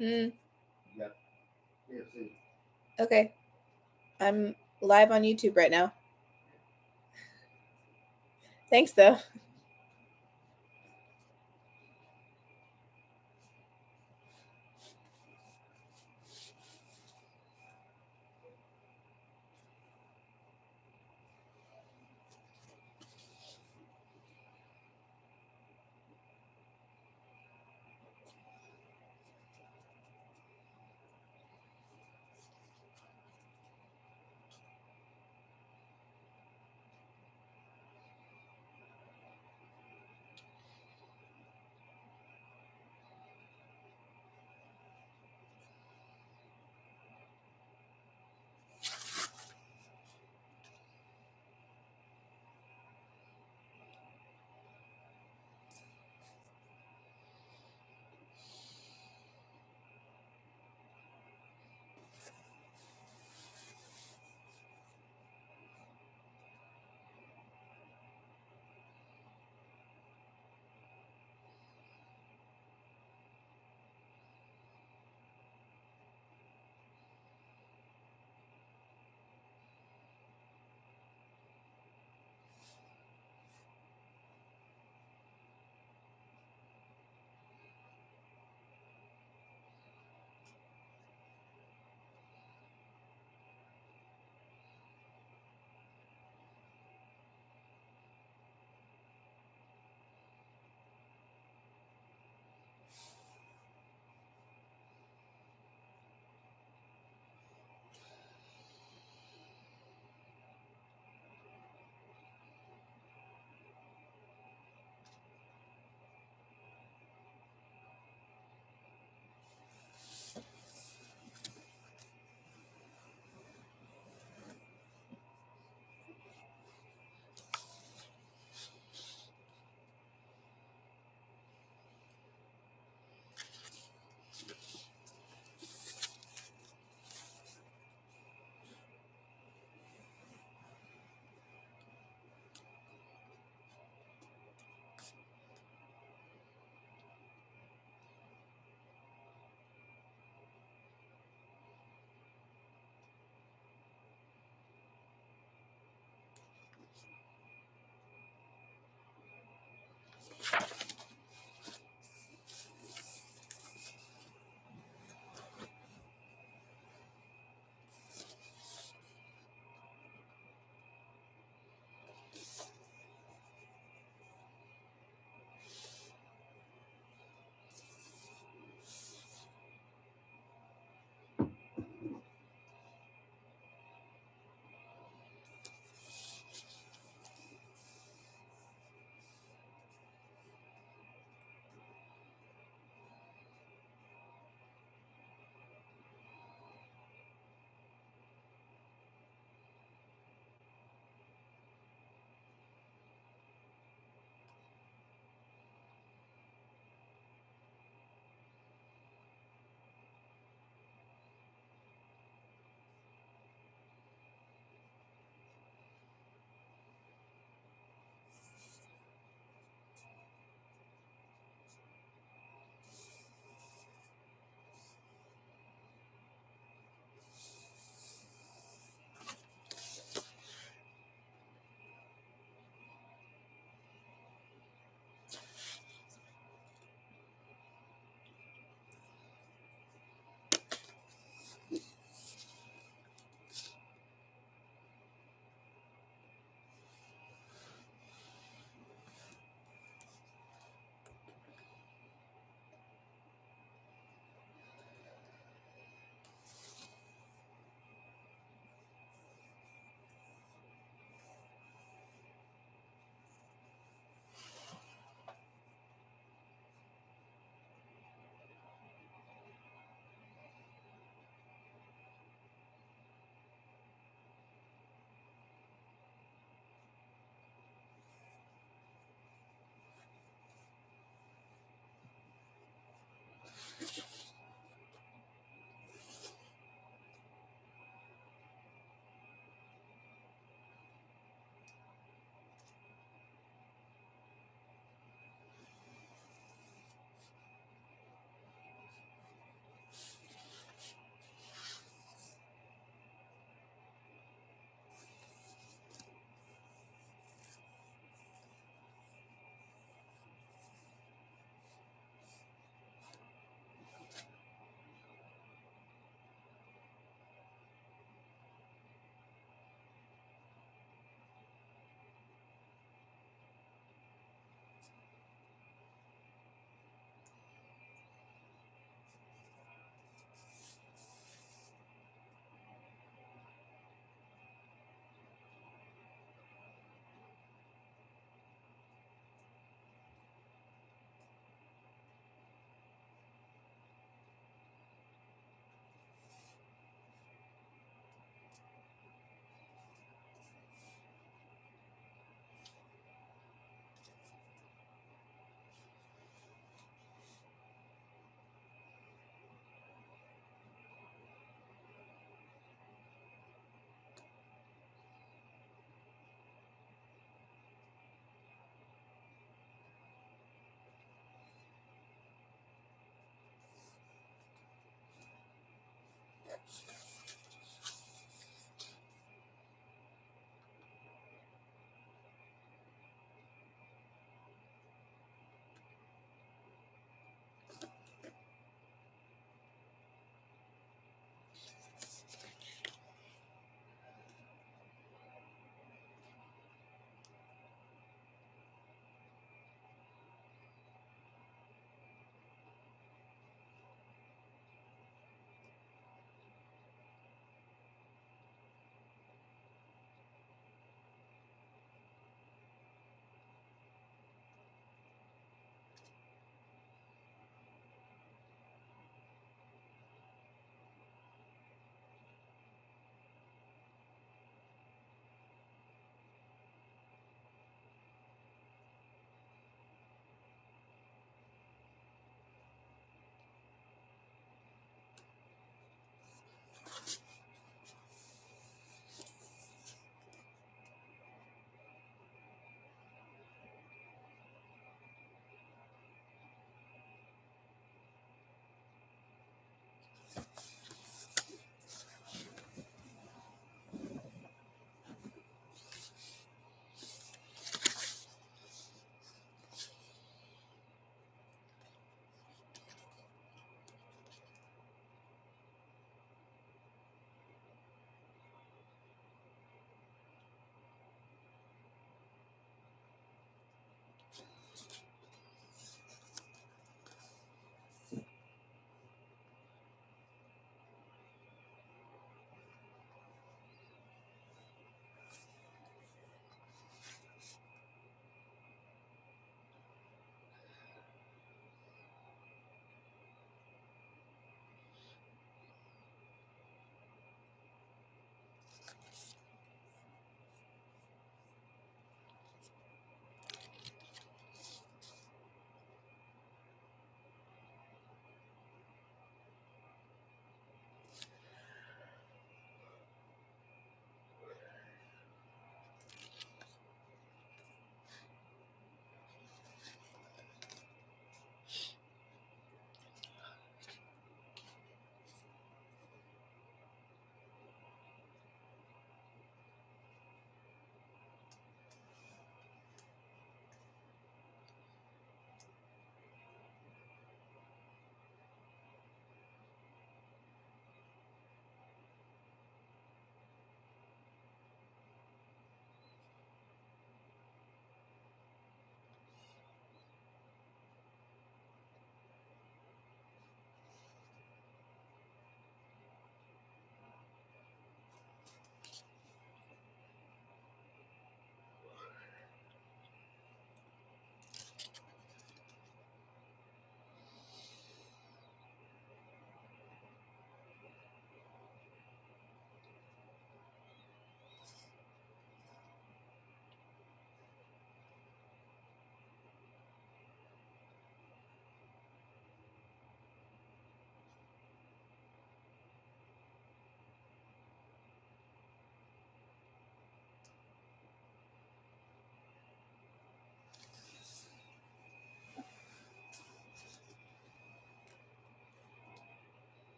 Mm. Okay. I'm live on YouTube right now. Thanks, though.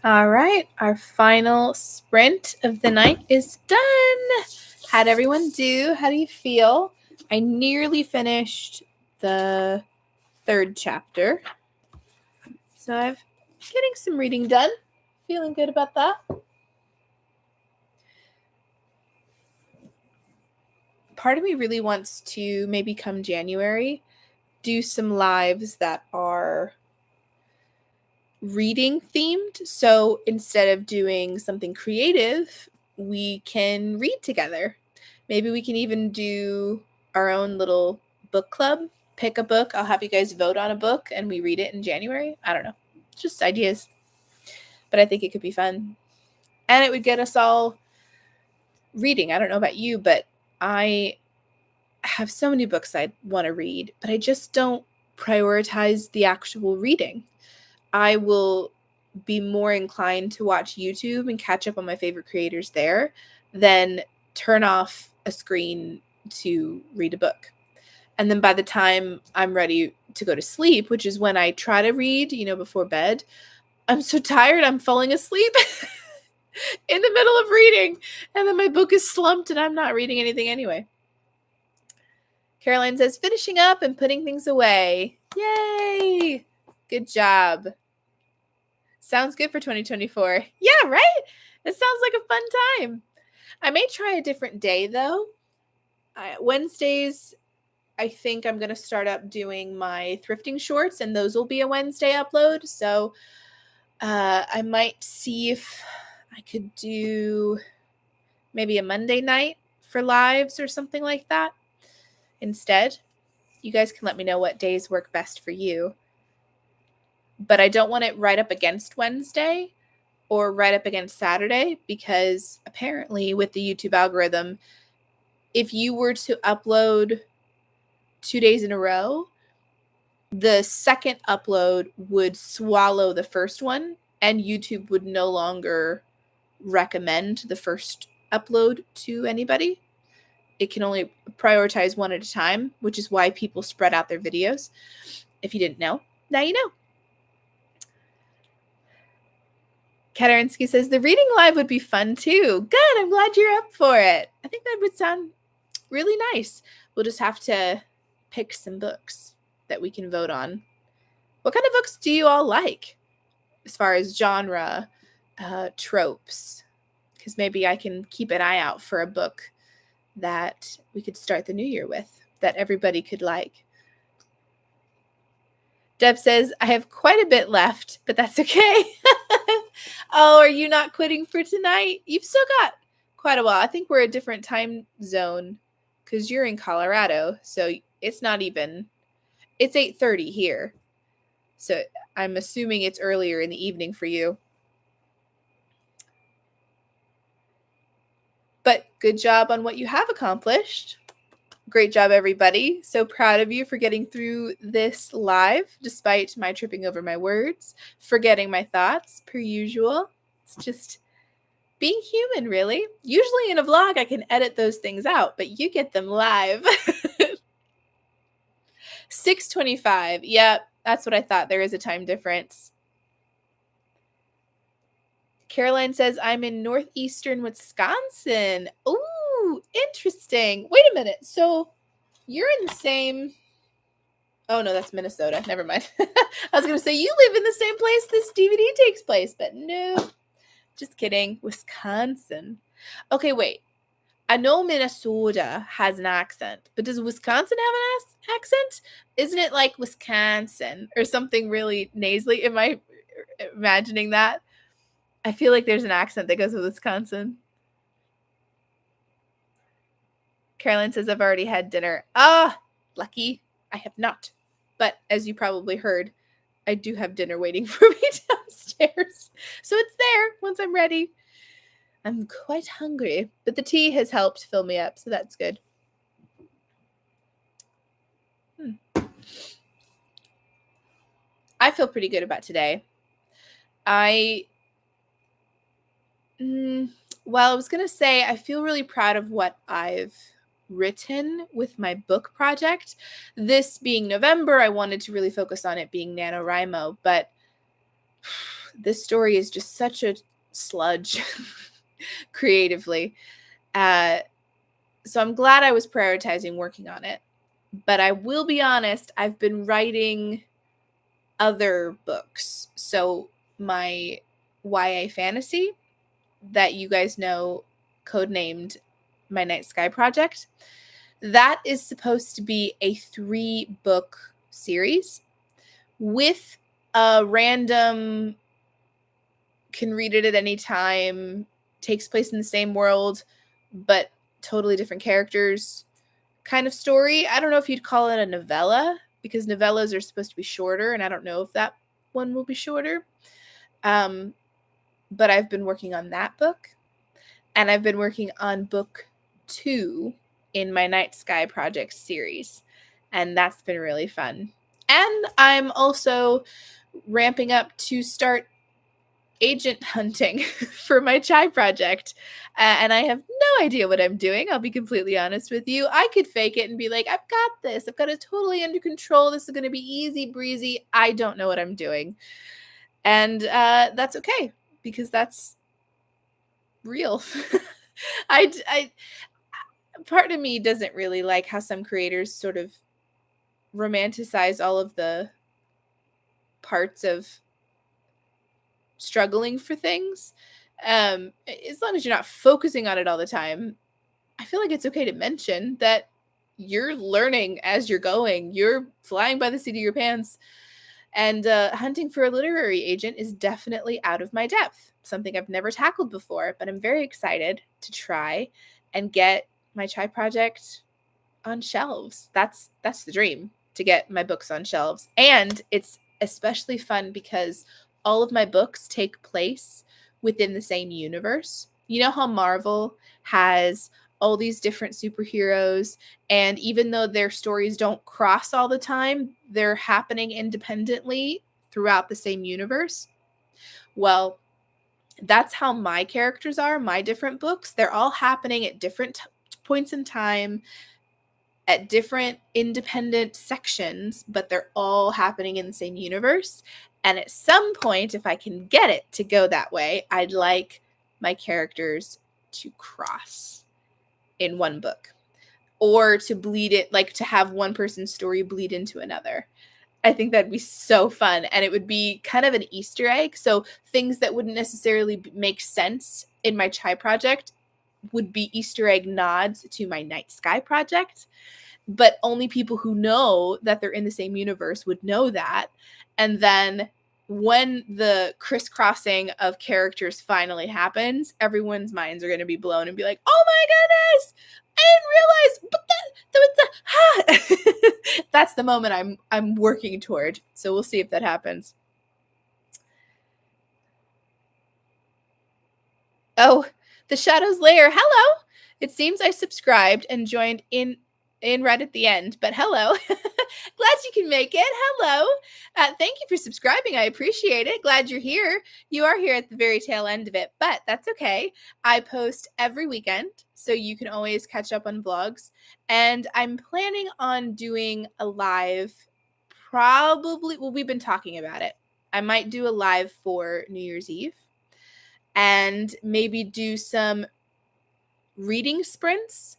All right, our final sprint of the night is done. How'd everyone do? How do you feel? I nearly finished the 3rd chapter. So I'm getting some reading done. Feeling good about that. Part of me really wants to, maybe come January, do some lives that are reading themed. So instead of doing something creative, we can read together. Maybe we can even do our own little book club. Pick a book. I'll have you guys vote on a book and we read it in January. I don't know. Just ideas. But I think it could be fun. And it would get us all reading. I don't know about you, but I have so many books I want to read, but I just don't prioritize the actual reading. I will be more inclined to watch YouTube and catch up on my favorite creators there than turn off a screen to read a book. And then by the time I'm ready to go to sleep, which is when I try to read, before bed, I'm so tired I'm falling asleep in the middle of reading. And then my book is slumped and I'm not reading anything anyway. Caroline says, finishing up and putting things away. Yay! Good job. Sounds good for 2024. Yeah, right? It sounds like a fun time. I may try a different day, though. Wednesdays, I think I'm going to start up doing my thrifting shorts, and those will be a Wednesday upload. So I might see if I could do maybe a Monday night for lives or something like that instead. You guys can let me know what days work best for you. But I don't want it right up against Wednesday or right up against Saturday, because apparently with the YouTube algorithm, if you were to upload 2 days in a row, the second upload would swallow the first one and YouTube would no longer recommend the first upload to anybody. It can only prioritize one at a time, which is why people spread out their videos. If you didn't know, now you know. Katarinsky says, the reading live would be fun too. Good, I'm glad you're up for it. I think that would sound really nice. We'll just have to pick some books that we can vote on. What kind of books do you all like as far as genre, tropes? Because maybe I can keep an eye out for a book that we could start the new year with that everybody could like. Deb says, I have quite a bit left, but that's okay. Oh, are you not quitting for tonight? You've still got quite a while. I think we're a different time zone because you're in Colorado. So it's not even, it's 8:30 here. So I'm assuming it's earlier in the evening for you. But good job on what you have accomplished. Great job, everybody. So proud of you for getting through this live, despite my tripping over my words, forgetting my thoughts, per usual. It's just being human, really. Usually in a vlog, I can edit those things out, but you get them live. 6:25. Yep, that's what I thought. There is a time difference. Caroline says, I'm in northeastern Wisconsin. Ooh, interesting. Wait a minute. So you're in the same... Oh, no, that's Minnesota. Never mind. I was going to say, you live in the same place this DVD takes place, but no. Just kidding. Wisconsin. Okay, wait. I know Minnesota has an accent, but does Wisconsin have an accent? Isn't it like Wisconsin or something really nasally? Am I imagining that? I feel like there's an accent that goes with Wisconsin. Caroline says, I've already had dinner. Ah, lucky. I have not. But as you probably heard, I do have dinner waiting for me downstairs. So it's there once I'm ready. I'm quite hungry, but the tea has helped fill me up, so that's good. I feel pretty good about today. I was going to say I feel really proud of what I've written with my book project. This being November, I wanted to really focus on it being NaNoWriMo, but this story is just such a sludge creatively. So I'm glad I was prioritizing working on it. But I will be honest, I've been writing other books. So my YA fantasy that you guys know, codenamed My Night Sky Project, that is supposed to be a 3-book series with a random, can read it at any time, takes place in the same world, but totally different characters kind of story. I don't know if you'd call it a novella, because novellas are supposed to be shorter, and I don't know if that one will be shorter. But I've been working on that book, and I've been working on book 2 in my Night Sky Project series, and that's been really fun. And I'm also ramping up to start agent hunting for my chai project, and I have no idea what I'm doing. I'll be completely honest with you. I could fake it and be like, I've got this, I've got it totally under control, this is going to be easy breezy. I don't know what I'm doing, and that's okay, because that's real. I part of me doesn't really like how some creators sort of romanticize all of the parts of struggling for things. As long as you're not focusing on it all the time, I feel like it's okay to mention that you're learning as you're going. You're flying by the seat of your pants. And hunting for a literary agent is definitely out of my depth, something I've never tackled before, but I'm very excited to try and get my chai project on shelves. That's the dream, to get my books on shelves. And it's especially fun because all of my books take place within the same universe. You know how Marvel has all these different superheroes, and even though their stories don't cross all the time, they're happening independently throughout the same universe. Well, that's how my characters are, my different books. They're all happening at different points in time, at different independent sections, but they're all happening in the same universe. And at some point, if I can get it to go that way, I'd like my characters to cross in one book, or to bleed it, like to have one person's story bleed into another. I think that'd be so fun, and it would be kind of an Easter egg. So things that wouldn't necessarily make sense in my chai project would be Easter egg nods to my Night Sky project, but only people who know that they're in the same universe would know that. And then when the crisscrossing of characters finally happens, everyone's minds are going to be blown and be like, oh my goodness, I didn't realize, but that's the moment I'm working toward. So we'll see if that happens. Oh, the Shadows Lair. Hello. It seems I subscribed and joined in right at the end, but hello. Glad you can make it. Hello. Thank you for subscribing. I appreciate it. Glad you're here. You are here at the very tail end of it, but that's okay. I post every weekend, so you can always catch up on vlogs. And I'm planning on doing a live, probably, well, we've been talking about it. I might do a live for New Year's Eve, and maybe do some reading sprints,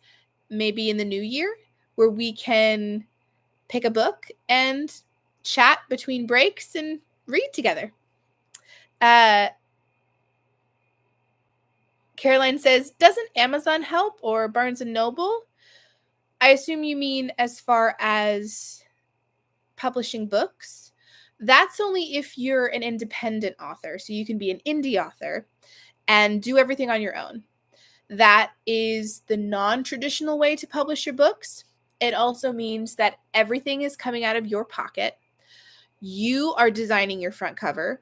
maybe in the new year, where we can pick a book and chat between breaks and read together. Caroline says, doesn't Amazon help, or Barnes & Noble? I assume you mean as far as publishing books. That's only if you're an independent author. So you can be an indie author and do everything on your own. That is the non-traditional way to publish your books. It also means that everything is coming out of your pocket. You are designing your front cover.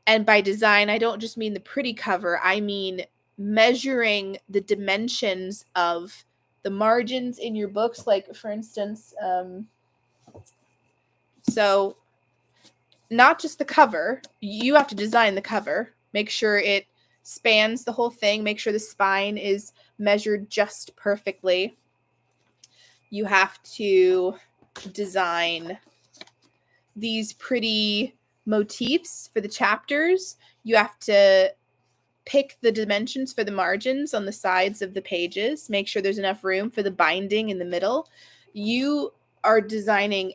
And by design, I don't just mean the pretty cover. I mean measuring the dimensions of the margins in your books. Like, for instance, so not just the cover. You have to design the cover. Make sure it spans the whole thing. Make sure the spine is measured just perfectly. You have to design these pretty motifs for the chapters. You have to pick the dimensions for the margins on the sides of the pages, make sure there's enough room for the binding in the middle. You are designing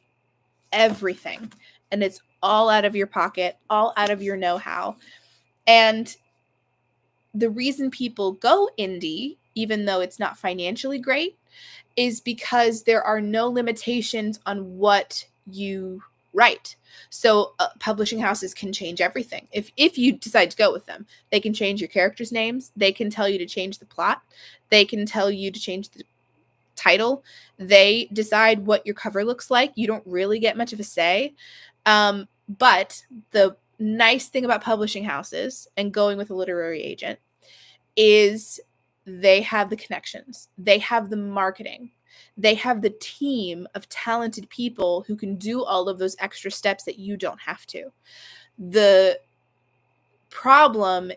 everything, and it's all out of your pocket, all out of your know-how. And the reason people go indie, even though it's not financially great, is because there are no limitations on what you write. So publishing houses can change everything. If you decide to go with them, they can change your characters' names. They can tell you to change the plot. They can tell you to change the title. They decide what your cover looks like. You don't really get much of a say. But the nice thing about publishing houses and going with a literary agent is they have the connections. They have the marketing. They have the team of talented people who can do all of those extra steps that you don't have to. The problem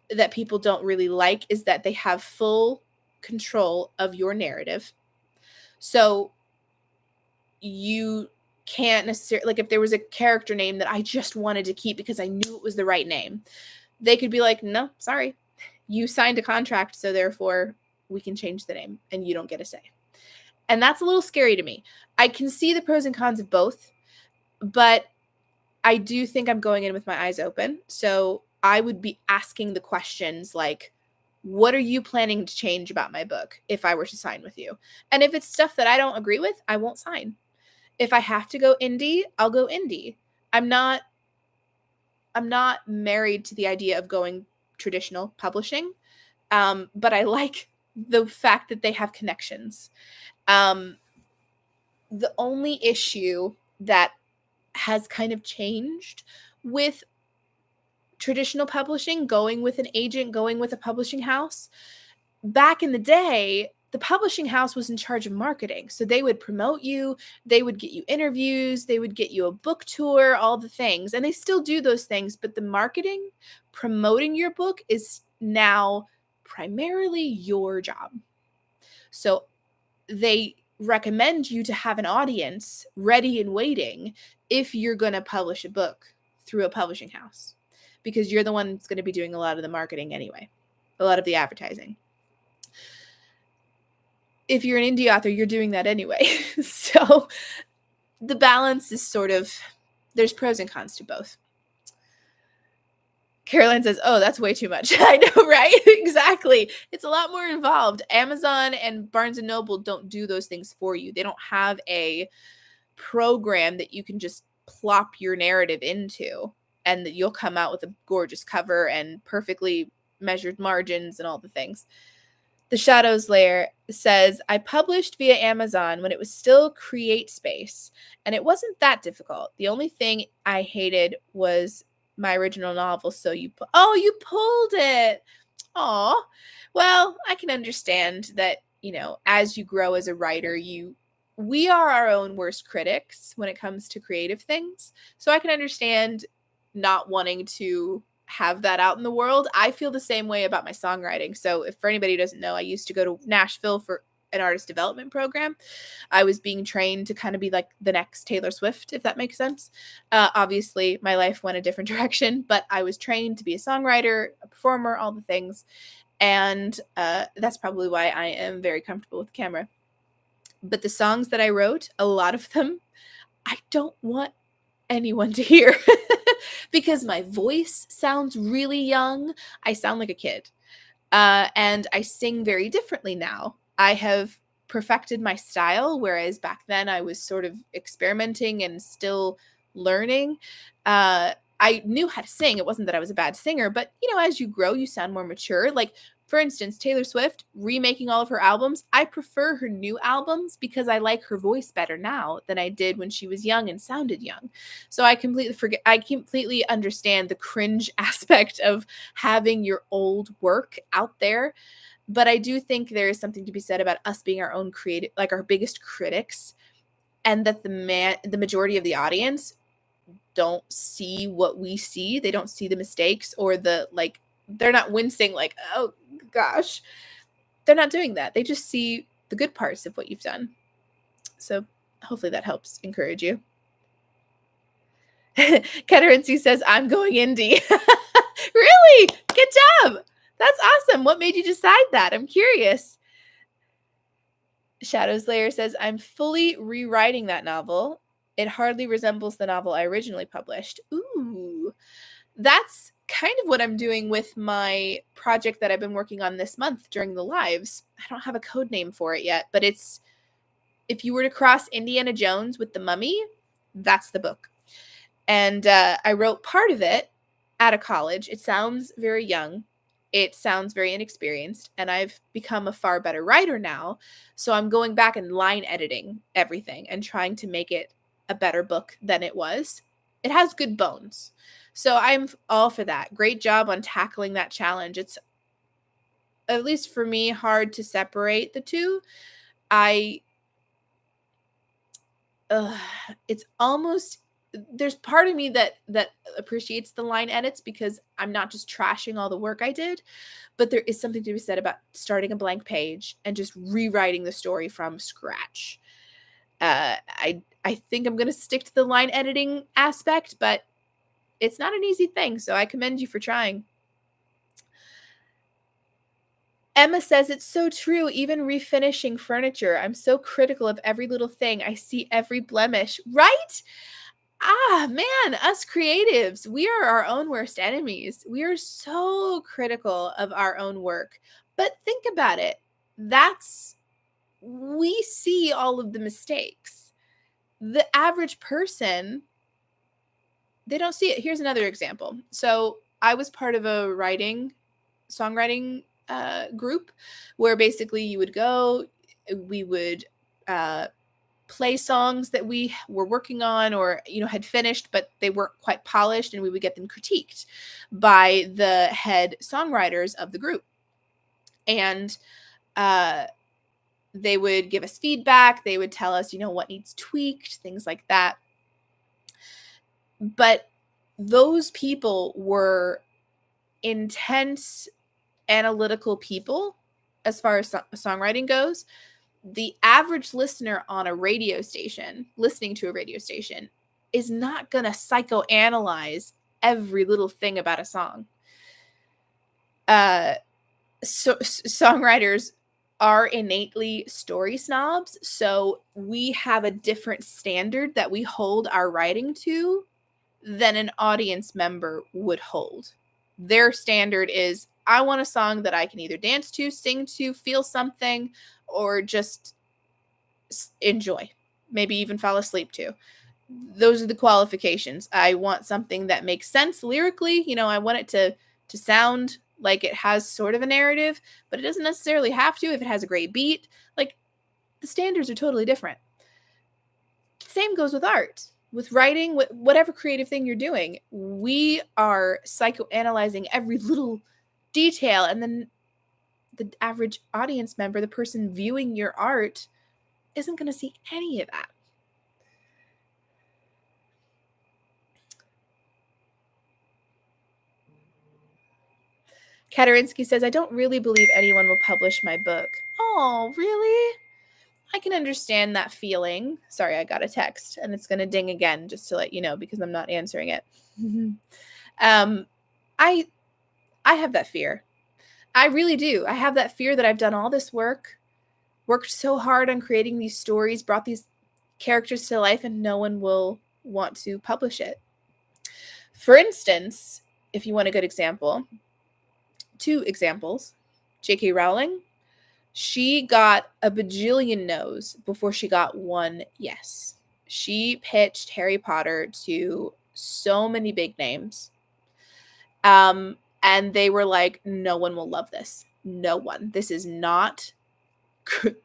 that people don't really like is that they have full control of your narrative. So you can't necessarily, like, if there was a character name that I just wanted to keep because I knew it was the right name, they could be like, no, sorry, you signed a contract, so therefore we can change the name and you don't get a say. And that's a little scary to me. I can see the pros and cons of both, but I do think I'm going in with my eyes open. So I would be asking the questions like, what are you planning to change about my book if I were to sign with you? And if it's stuff that I don't agree with, I won't sign. If I have to go indie, I'll go indie. I'm not married to the idea of going traditional publishing, but I like the fact that they have connections. The only issue that has kind of changed with traditional publishing, going with an agent, going with a publishing house, back in the day, the publishing house was in charge of marketing. So they would promote you, they would get you interviews, they would get you a book tour, all the things. And they still do those things, but the marketing, promoting your book is now primarily your job. So they recommend you to have an audience ready and waiting if you're going to publish a book through a publishing house, because you're the one that's going to be doing a lot of the marketing anyway, a lot of the advertising. If you're an indie author, you're doing that anyway. So the balance is sort of, there's pros and cons to both. Caroline says, oh, that's way too much. I know, right? Exactly. It's a lot more involved. Amazon and Barnes & Noble don't do those things for you. They don't have a program that you can just plop your narrative into and that you'll come out with a gorgeous cover and perfectly measured margins and all the things. The Shadows Lair says, I published via Amazon when it was still CreateSpace, and it wasn't that difficult. The only thing I hated was my original novel, so you pulled it. Aw. Well, I can understand that, as you grow as a writer, we are our own worst critics when it comes to creative things. So I can understand not wanting to have that out in the world. I feel the same way about my songwriting. So if for anybody who doesn't know, I used to go to Nashville for an artist development program. I was being trained to kind of be like the next Taylor Swift, if that makes sense. Obviously, my life went a different direction, but I was trained to be a songwriter, a performer, all the things. And that's probably why I am very comfortable with the camera. But the songs that I wrote, a lot of them, I don't want anyone to hear because my voice sounds really young. I sound like a kid. And I sing very differently now. I have perfected my style, whereas back then I was sort of experimenting and still learning. I knew how to sing. It wasn't that I was a bad singer, but as you grow, you sound more mature. Like, for instance, Taylor Swift remaking all of her albums. I prefer her new albums because I like her voice better now than I did when she was young and sounded young. So I completely understand the cringe aspect of having your old work out there. But I do think there is something to be said about us being our own creative, like our biggest critics, and that the majority of the audience don't see what we see. They don't see the mistakes or they're not wincing like, oh gosh. They're not doing that. They just see the good parts of what you've done. So hopefully that helps encourage you. Keterency says, I'm going indie. Really? Good job. That's awesome. What made you decide that? I'm curious. Shadows Layer says, I'm fully rewriting that novel. It hardly resembles the novel I originally published. Ooh, that's kind of what I'm doing with my project that I've been working on this month during the lives. I don't have a code name for it yet, but it's, if you were to cross Indiana Jones with the Mummy, that's the book. And I wrote part of it out of college. It sounds very young. It sounds very inexperienced. And I've become a far better writer now. So I'm going back and line editing everything and trying to make it a better book than it was. It has good bones. So I'm all for that. Great job on tackling that challenge. It's, at least for me, hard to separate the two. It's almost, there's part of me that appreciates the line edits because I'm not just trashing all the work I did, but there is something to be said about starting a blank page and just rewriting the story from scratch. I think I'm going to stick to the line editing aspect, but it's not an easy thing, so I commend you for trying. Emma says, it's so true. Even refinishing furniture, I'm so critical of every little thing. I see every blemish, right? Man, us creatives, we are our own worst enemies. We are so critical of our own work. But think about it. We see all of the mistakes. The average person, they don't see it. Here's another example. So I was part of a songwriting group where basically you would go, we would play songs that we were working on or had finished, but they weren't quite polished, and we would get them critiqued by the head songwriters of the group. And they would give us feedback. They would tell us, what needs tweaked, things like that. But those people were intense, analytical people as far as songwriting goes. The average listener on a radio station, listening to a radio station, is not going to psychoanalyze every little thing about a song. So songwriters are innately story snobs, so we have a different standard that we hold our writing to than an audience member would hold. Their standard is, I want a song that I can either dance to, sing to, feel something, or just enjoy, maybe even fall asleep to. Those are the qualifications. I want something that makes sense lyrically. I want it to sound like it has sort of a narrative, but it doesn't necessarily have to if it has a great beat. Like, the standards are totally different. Same goes with art, with writing, with whatever creative thing you're doing. We are psychoanalyzing every little detail, and then the average audience member, the person viewing your art, isn't going to see any of that. Katerinsky says, I don't really believe anyone will publish my book. Oh, really? I can understand that feeling. Sorry, I got a text and it's going to ding again just to let you know because I'm not answering it. I have that fear. I really do. I have that fear that I've done all this worked so hard on creating these stories, brought these characters to life, and no one will want to publish it. For instance, if you want a good example, 2 examples. J.K. Rowling, she got a bajillion no's before she got 1 yes. She pitched Harry Potter to so many big names. And they were like, no one will love this. No one. This is not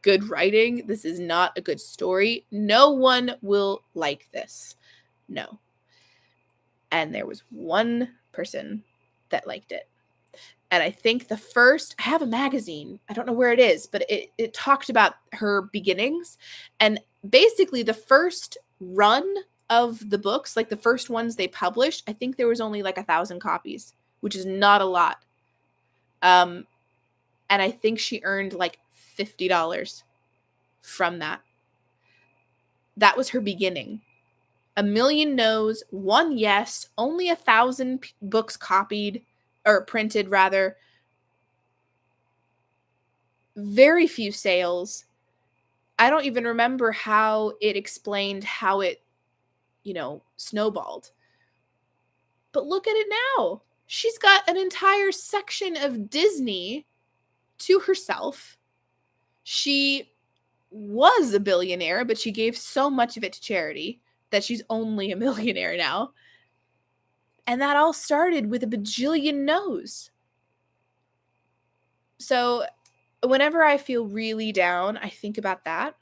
good writing. This is not a good story. No one will like this. No. And there was 1 person that liked it. And I think I have a magazine, I don't know where it is, but it talked about her beginnings. And basically the first run of the books, like the first ones they published, I think there was only like 1,000 copies, which is not a lot. And I think she earned like $50 from that. that was her beginning. 1 million no's, 1 yes, only 1,000 books copied, or printed rather, very few sales. I don't even remember how it explained how it, snowballed. But look at it now. She's got an entire section of Disney to herself. She was a billionaire, but she gave so much of it to charity that she's only a millionaire now. And that all started with a bajillion no's. So whenever I feel really down, I think about that.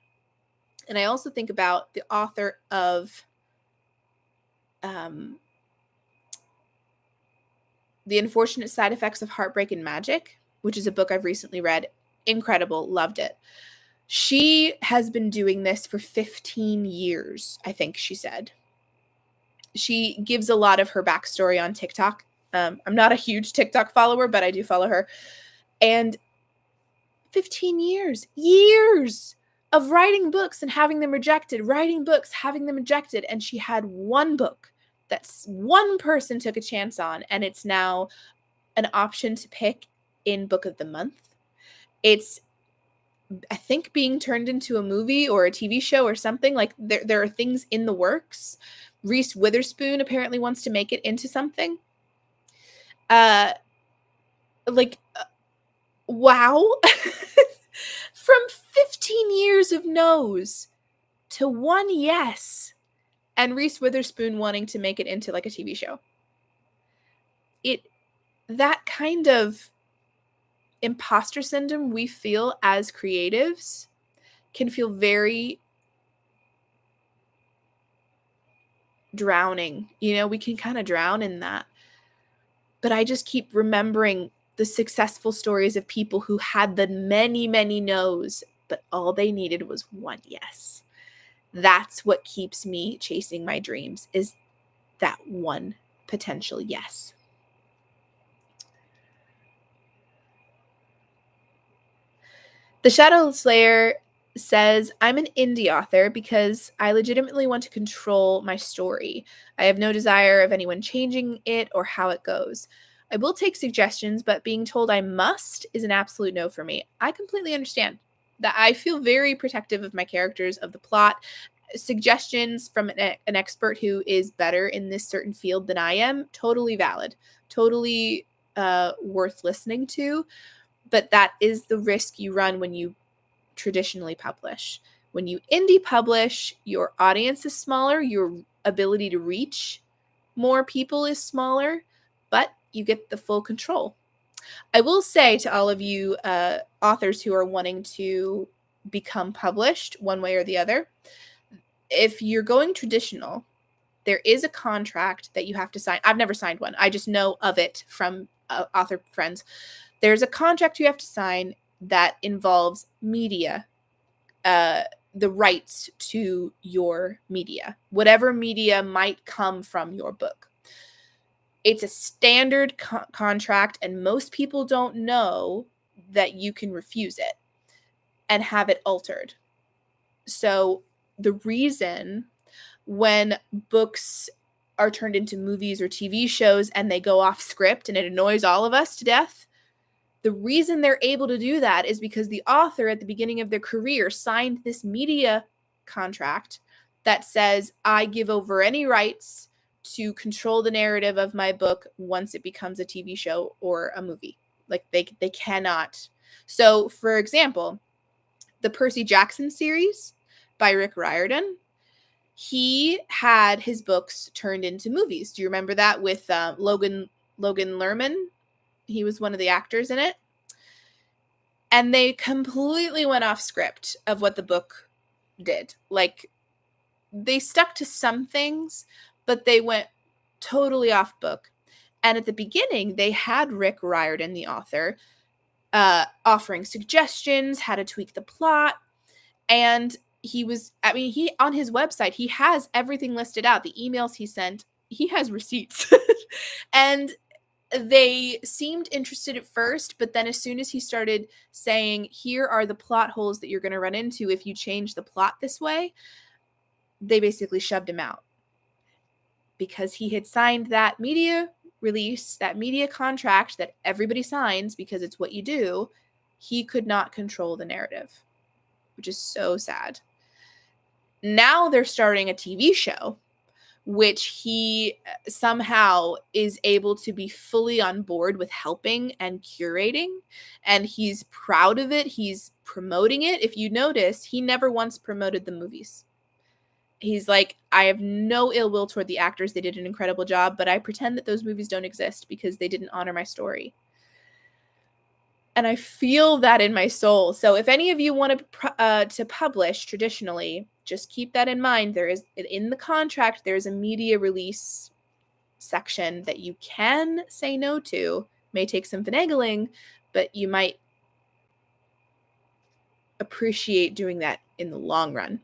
And I also think about the author of The Unfortunate Side Effects of Heartbreak and Magic, which is a book I've recently read. Incredible. Loved it. She has been doing this for 15 years, I think she said. She gives a lot of her backstory on TikTok. I'm not a huge TikTok follower, but I do follow her. And 15 years of writing books and having them rejected, writing books, having them rejected. And she had one book that one person took a chance on, and it's now an option to pick in Book of the Month. It's, I think, being turned into a movie or a TV show or something. Like there are things in the works. Reese Witherspoon apparently wants to make it into something. Wow. From 15 years of no's to 1 yes, and Reese Witherspoon wanting to make it into like a TV show. That kind of imposter syndrome we feel as creatives can feel very drowning. We can kind of drown in that. But I just keep remembering the successful stories of people who had the many, many no's, but all they needed was 1 yes. That's what keeps me chasing my dreams, is that one potential yes. The Shadow Slayer says, I'm an indie author because I legitimately want to control my story. I have no desire of anyone changing it or how it goes. I will take suggestions, but being told I must is an absolute no for me. I completely understand that. I feel very protective of my characters, of the plot. Suggestions from an expert who is better in this certain field than I am, totally valid, totally worth listening to. But that is the risk you run when you traditionally publish. When you indie publish, your audience is smaller, your ability to reach more people is smaller, but you get the full control. I will say to all of you authors who are wanting to become published one way or the other, if you're going traditional, there is a contract that you have to sign. I've never signed one. I just know of it from author friends. There's a contract you have to sign that involves media, the rights to your media, whatever media might come from your book. It's a standard contract, and most people don't know that you can refuse it and have it altered. So the reason when books are turned into movies or TV shows and they go off script and it annoys all of us to death, the reason they're able to do that is because the author at the beginning of their career signed this media contract that says, I give over any rights to control the narrative of my book once it becomes a TV show or a movie. Like they cannot. So, for example, the Percy Jackson series by Rick Riordan, he had his books turned into movies. Do you remember that with Logan Lerman? He was one of the actors in it. And they completely went off script of what the book did. Like, they stuck to some things, but they went totally off book. And at the beginning, they had Rick Riordan, the author, offering suggestions, how to tweak the plot. And he on his website, he has everything listed out. The emails he sent, he has receipts. And they seemed interested at first, but then as soon as he started saying, here are the plot holes that you're going to run into if you change the plot this way, they basically shoved him out because he had signed that media release, that media contract that everybody signs because it's what you do. He could not control the narrative, which is so sad. Now they're starting a TV show, which he somehow is able to be fully on board with helping and curating. And he's proud of it. He's promoting it. If you notice, he never once promoted the movies. He's like, I have no ill will toward the actors. They did an incredible job, but I pretend that those movies don't exist because they didn't honor my story. And I feel that in my soul. So if any of you want to publish traditionally, just keep that in mind. There is, in the contract, there's a media release section that you can say no to. May take some finagling, but you might appreciate doing that in the long run.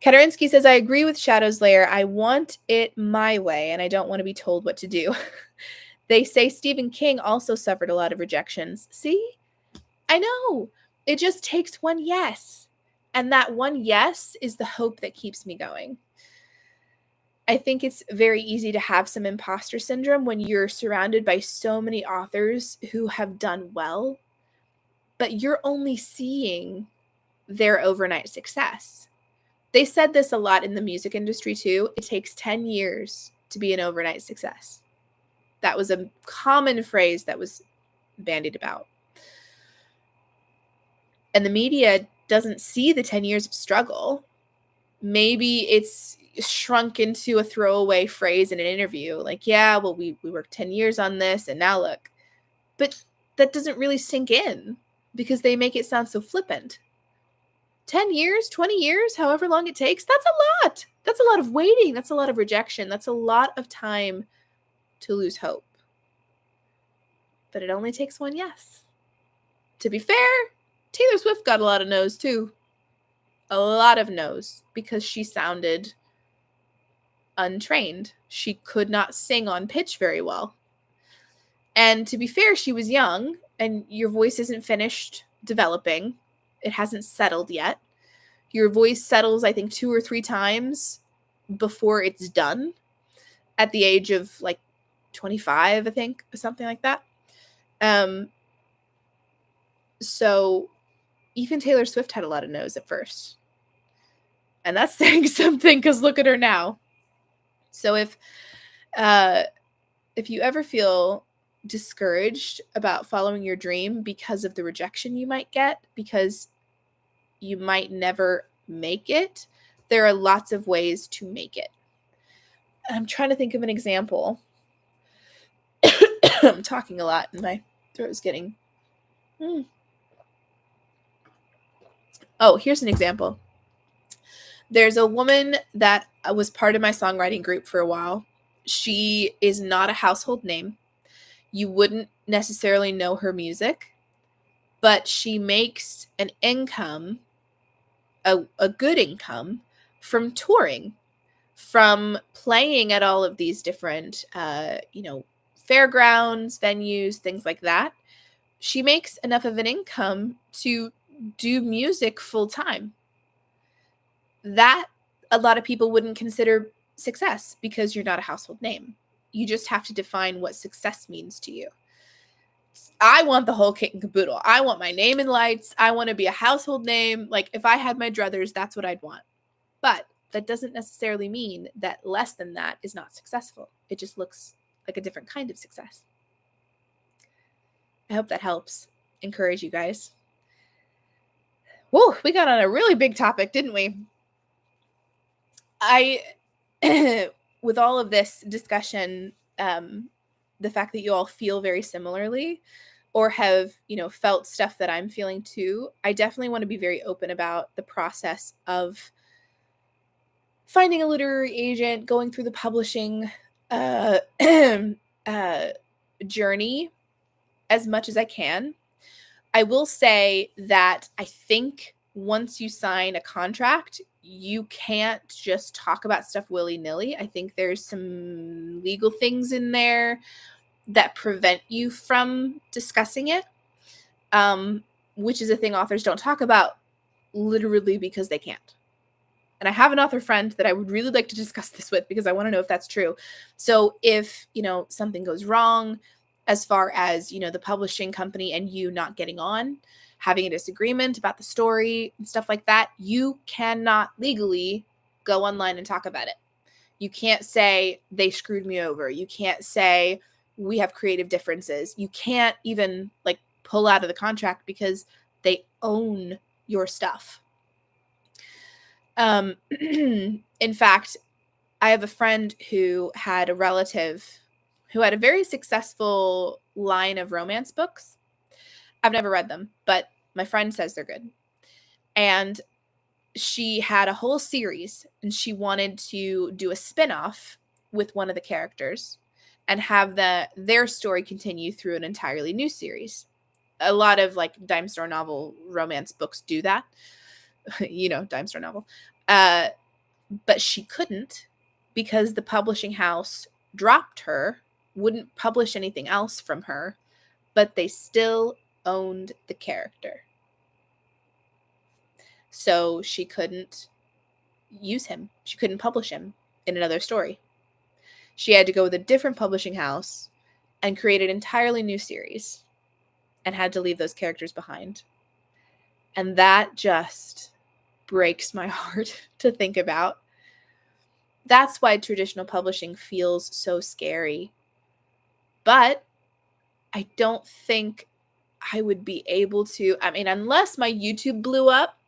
Katarinsky says, I agree with Shadow's Lair. I want it my way, and I don't want to be told what to do. They say Stephen King also suffered a lot of rejections. See? I know. It just takes one yes. And that one yes is the hope that keeps me going. I think it's very easy to have some imposter syndrome when you're surrounded by so many authors who have done well, but you're only seeing their overnight success. They said this a lot in the music industry too. It takes 10 years to be an overnight success. That was a common phrase that was bandied about. And the media doesn't see the 10 years of struggle. Maybe it's shrunk into a throwaway phrase in an interview. Like, yeah, well, we worked 10 years on this and now look. But that doesn't really sink in because they make it sound so flippant. 10 years, 20 years, however long it takes, that's a lot. That's a lot of waiting. That's a lot of rejection. That's a lot of time to lose hope. But it only takes one yes. To be fair, Taylor Swift got a lot of no's too. A lot of no's because she sounded untrained. She could not sing on pitch very well. And to be fair, she was young and your voice isn't finished developing. It hasn't settled yet. Your voice settles, I think, 2 or 3 times before it's done at the age of like 25, I think, or something like that. So even Taylor Swift had a lot of no's at first. And that's saying something because look at her now. So if you ever feel discouraged about following your dream because of the rejection you might get, because you might never make it, there are lots of ways to make it. I'm trying to think of an example. I'm talking a lot and my throat is getting... Oh, here's an example. There's a woman that was part of my songwriting group for a while. She is not a household name. You wouldn't necessarily know her music, but she makes an income, a good income, from touring, from playing at all of these different, fairgrounds, venues, things like that. She makes enough of an income to do music full time. That a lot of people wouldn't consider success because you're not a household name. You just have to define what success means to you. I want the whole kit and caboodle. I want my name in lights. I want to be a household name. Like if I had my druthers, that's what I'd want. But that doesn't necessarily mean that less than that is not successful. It just looks like a different kind of success. I hope that helps encourage you guys. Whoa, we got on a really big topic, didn't we? With all of this discussion, the fact that you all feel very similarly or have, felt stuff that I'm feeling too, I definitely want to be very open about the process of finding a literary agent, going through the publishing journey as much as I can. I will say that I think once you sign a contract, you can't just talk about stuff willy-nilly. I think there's some legal things in there that prevent you from discussing it, which is a thing authors don't talk about literally because they can't. And I have an author friend that I would really like to discuss this with because I want to know if that's true. So if, something goes wrong as far as, the publishing company and you not getting on, having a disagreement about the story and stuff like that, you cannot legally go online and talk about it. You can't say they screwed me over. You can't say we have creative differences. You can't even pull out of the contract because they own your stuff. In fact, I have a friend who had a relative who had a very successful line of romance books. I've never read them, but my friend says they're good. And she had a whole series and she wanted to do a spin-off with one of the characters and have their story continue through an entirely new series. A lot of dime store novel romance books do that. Dime store novel. But she couldn't because the publishing house dropped her, wouldn't publish anything else from her, but they still owned the character. So she couldn't use him. She couldn't publish him in another story. She had to go with a different publishing house and create an entirely new series and had to leave those characters behind. And that just breaks my heart to think about. That's why traditional publishing feels so scary. But I don't think I would be able to, unless my YouTube blew up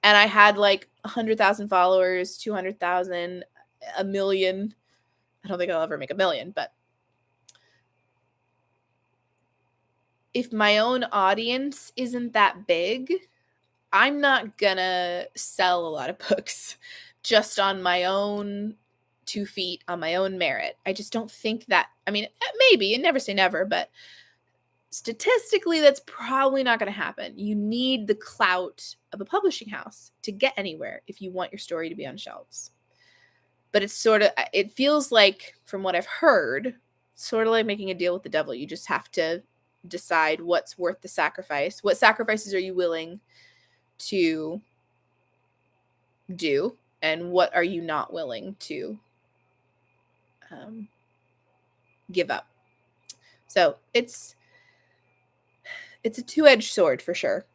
and I had 100,000 followers, 200,000, a million. I don't think I'll ever make a million, but if my own audience isn't that big, I'm not gonna sell a lot of books just on my own 2 feet, on my own merit. I just don't think that, maybe, and never say never, but statistically, that's probably not going to happen. You need the clout of a publishing house to get anywhere if you want your story to be on shelves. But it feels like, from what I've heard, sort of like making a deal with the devil. You just have to decide what's worth the sacrifice. What sacrifices are you willing to do, and what are you not willing to give up? So it's a two-edged sword for sure.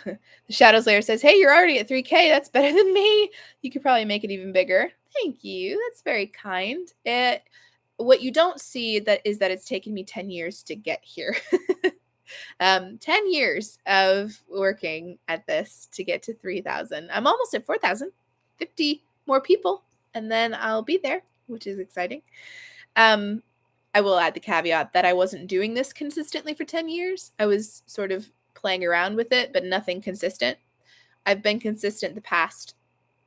The Shadows Lair says, hey, you're already at 3K. That's better than me. You could probably make it even bigger. Thank you. That's very kind. What you don't see is that it's taken me 10 years to get here. 10 years of working at this to get to 3,000. I'm almost at 4,000. 50 more people, and then I'll be there, which is exciting. I will add the caveat that I wasn't doing this consistently for 10 years. I was sort of playing around with it, but nothing consistent. I've been consistent the past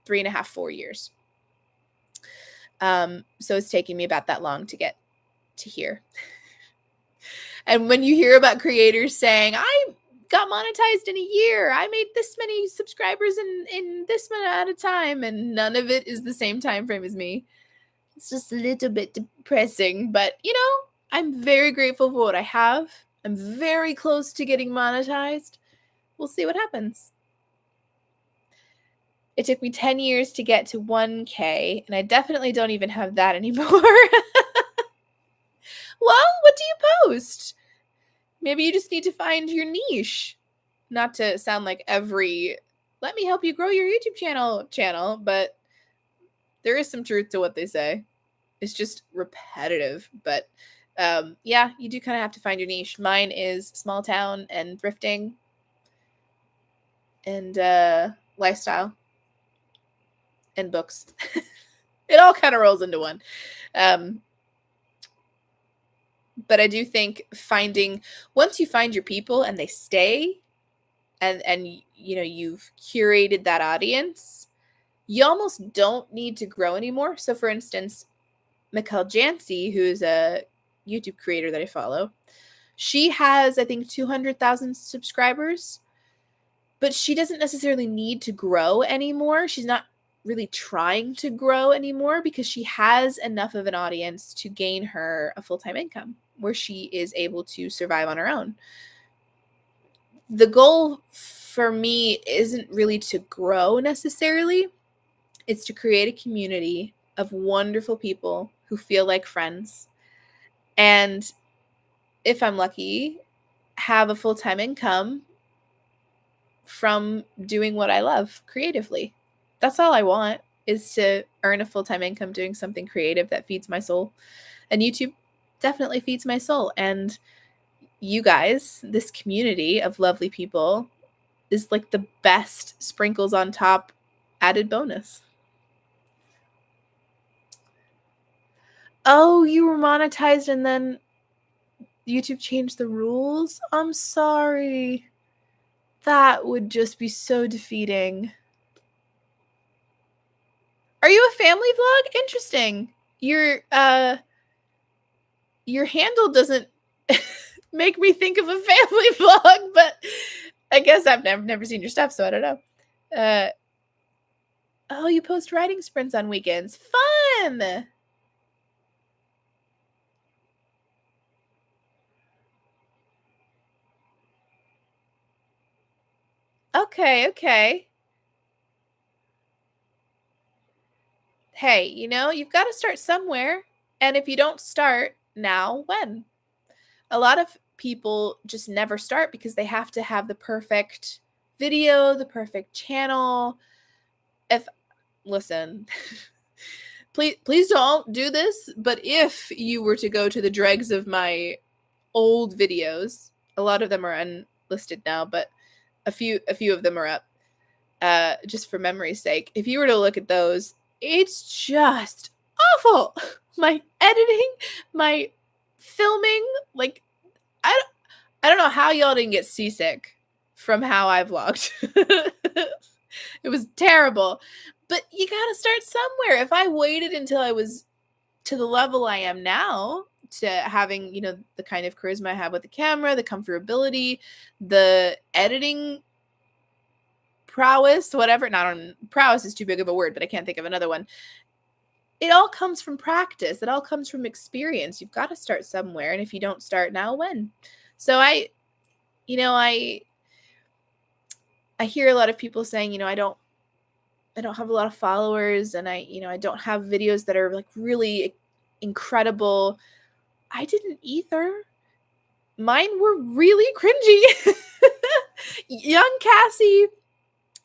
3.5, 4 years. So it's taking me about that long to get to here. And when you hear about creators saying, I got monetized in a year, I made this many subscribers in this amount of time, and none of it is the same time frame as me, it's just a little bit depressing. But, I'm very grateful for what I have. I'm very close to getting monetized. We'll see what happens. It took me 10 years to get to 1K, and I definitely don't even have that anymore. Well, what do you post? Maybe you just need to find your niche. Not to sound like every let me help you grow your YouTube channel, but there is some truth to what they say. It's just repetitive, but yeah, you do kind of have to find your niche. Mine is small town and thrifting and lifestyle and books. It all kind of rolls into one. But I do think once you find your people and they stay and you've curated that audience, you almost don't need to grow anymore. So for instance, Mikkel Jancy, who's a YouTube creator that I follow, she has, I think, 200,000 subscribers, but she doesn't necessarily need to grow anymore. She's not really trying to grow anymore because she has enough of an audience to gain her a full-time income where she is able to survive on her own. the goal for me isn't really to grow necessarily. It's to create a community of wonderful people who feel like friends. And if I'm lucky, have a full-time income from doing what I love creatively. That's all I want, is to earn a full-time income doing something creative that feeds my soul. And YouTube definitely feeds my soul. And you guys, this community of lovely people, is like the best sprinkles on top added bonus. Oh, you were monetized and then YouTube changed the rules? I'm sorry. That would just be so defeating. Are you a family vlog? Interesting. Your handle doesn't make me think of a family vlog, but I guess I've never seen your stuff, so I don't know. Oh, you post writing sprints on weekends. Fun! Okay. Hey, you've got to start somewhere. And if you don't start now, when? A lot of people just never start because they have to have the perfect video, the perfect channel. Listen, please don't do this, but if you were to go to the dregs of my old videos, a lot of them are unlisted now, but a few of them are up. Just for memory's sake, if you were to look at those, it's just awful. My editing, my filming, like I don't know how y'all didn't get seasick from how I vlogged. It was terrible. But you gotta start somewhere. If I waited until I was to the level I am now, to having, the kind of charisma I have with the camera, the comfortability, the editing prowess, whatever. Prowess is too big of a word, but I can't think of another one. It all comes from practice. It all comes from experience. You've got to start somewhere. And if you don't start now, when? So I hear a lot of people saying, I don't have a lot of followers, and I don't have videos that are like really incredible. I didn't either. Mine were really cringy. Young Cassie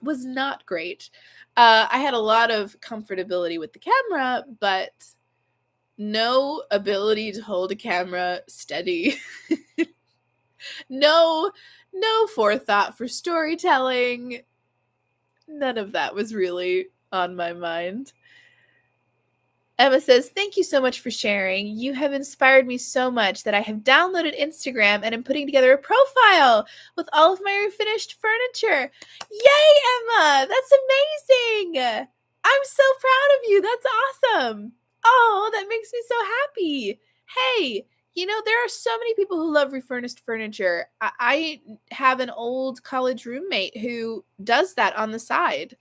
was not great. I had a lot of comfortability with the camera, but no ability to hold a camera steady. No forethought for storytelling. None of that was really on my mind. Emma says, thank you so much for sharing. You have inspired me so much that I have downloaded Instagram and am putting together a profile with all of my finished furniture. Yay, Emma! That's amazing! I'm so proud of you. That's awesome. Oh, that makes me so happy. Hey, there are so many people who love refurnished furniture. I have an old college roommate who does that on the side.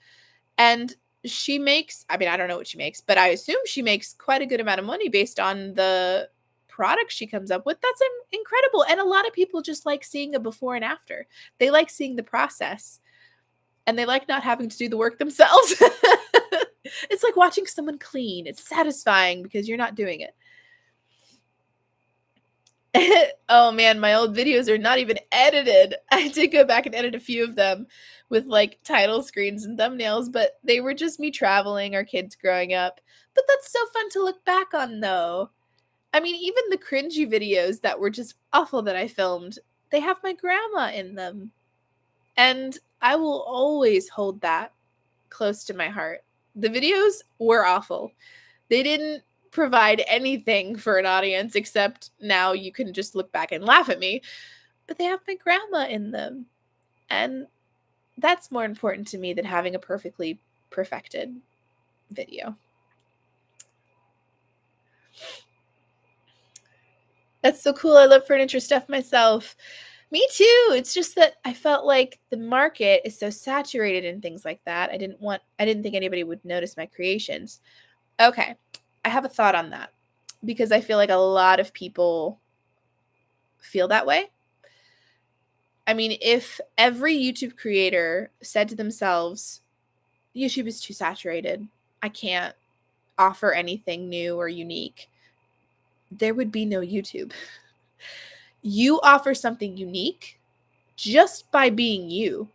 And she makes, I don't know what she makes, but I assume she makes quite a good amount of money based on the products she comes up with. That's incredible. And a lot of people just like seeing a before and after. They like seeing the process, and they like not having to do the work themselves. It's like watching someone clean. It's satisfying because you're not doing it. Oh man, my old videos are not even edited. I did go back and edit a few of them with like title screens and thumbnails, but they were just me traveling, our kids growing up. But that's so fun to look back on, though. I mean, even the cringy videos that were just awful that I filmed, they have my grandma in them. And I will always hold that close to my heart. The videos were awful. They didn't provide anything for an audience except now you can just look back and laugh at me. But they have my grandma in them. And that's more important to me than having a perfectly perfected video. That's so cool. I love furniture stuff myself. Me too. It's just that I felt like the market is so saturated in things like that. I didn't think anybody would notice my creations. Okay. I have a thought on that because I feel like a lot of people feel that way. I mean, if every YouTube creator said to themselves, YouTube is too saturated, I can't offer anything new or unique, there would be no YouTube. You offer something unique just by being you,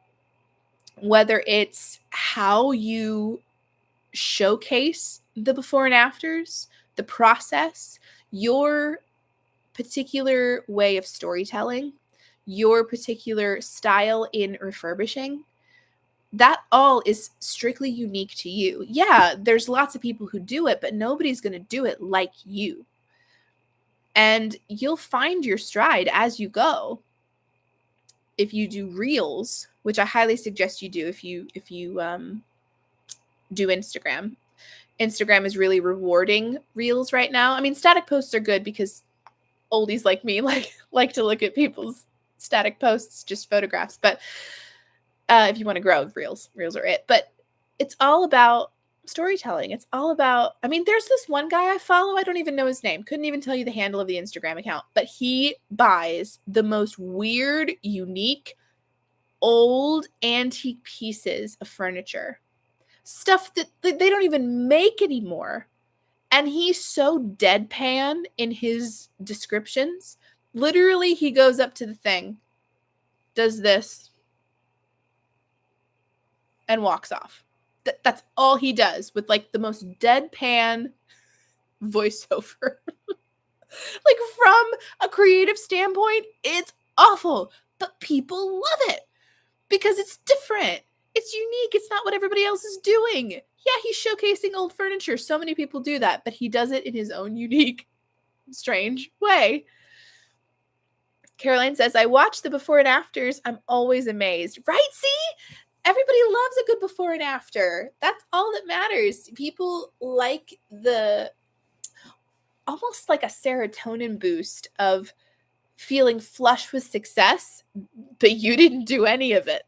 whether it's how you showcase the before and afters, the process, your particular way of storytelling, your particular style in refurbishing. That all is strictly unique to you. Yeah, there's lots of people who do it, but nobody's going to do it like you. And you'll find your stride as you go. If you do reels, which I highly suggest you do if you do Instagram. Instagram is really rewarding reels right now. I mean, static posts are good because oldies like me like to look at people's static posts, just photographs. But if you want to grow, reels are it. But it's all about storytelling. It's all about, I mean, there's this one guy I follow. I don't even know his name. Couldn't even tell you the handle of the Instagram account. But he buys the most weird, unique, old, antique pieces of furniture. Stuff that they don't even make anymore. And he's so deadpan in his descriptions. Literally, he goes up to the thing, does this, and walks off. That's all he does with like the most deadpan voiceover. Like from a creative standpoint, it's awful, but people love it because it's different. It's unique. It's not what everybody else is doing. Yeah, he's showcasing old furniture. So many people do that, but he does it in his own unique, strange way. Caroline says, I watch the before and afters. I'm always amazed. Right? See? Everybody loves a good before and after. That's all that matters. People like the almost like a serotonin boost of feeling flush with success, but you didn't do any of it.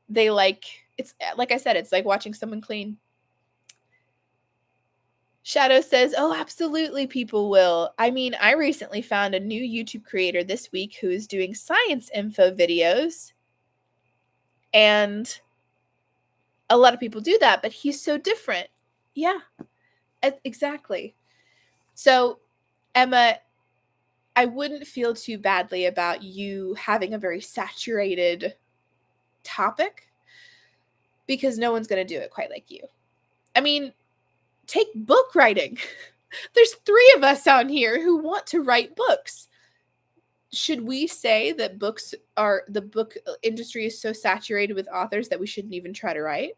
They like, it's like I said, it's like watching someone clean. Shadow says, oh, absolutely, people will. I mean, I recently found a new YouTube creator this week who is doing science info videos. And a lot of people do that, but he's so different. Yeah, exactly. So, Emma, I wouldn't feel too badly about you having a very saturated topic because no one's going to do it quite like you. I mean, take book writing. There's 3 of us on here who want to write books. Should we say that the book industry is so saturated with authors that we shouldn't even try to write?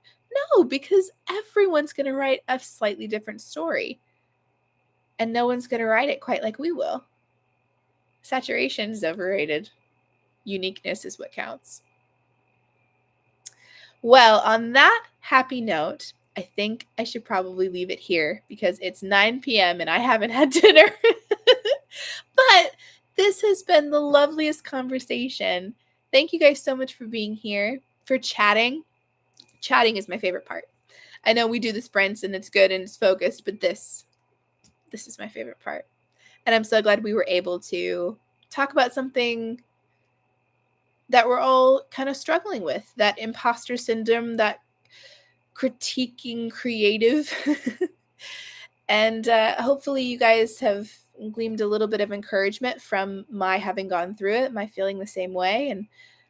No, because everyone's going to write a slightly different story. And no one's going to write it quite like we will. Saturation is overrated. Uniqueness is what counts. Well, on that happy note, I think I should probably leave it here because it's 9 p.m. and I haven't had dinner. But this has been the loveliest conversation. Thank you guys so much for being here, for chatting. Chatting is my favorite part. I know we do the sprints and it's good and it's focused, but this is my favorite part. And I'm so glad we were able to talk about something that we're all kind of struggling with, that imposter syndrome, that critiquing creative. And hopefully you guys have gleaned a little bit of encouragement from my having gone through it, my feeling the same way and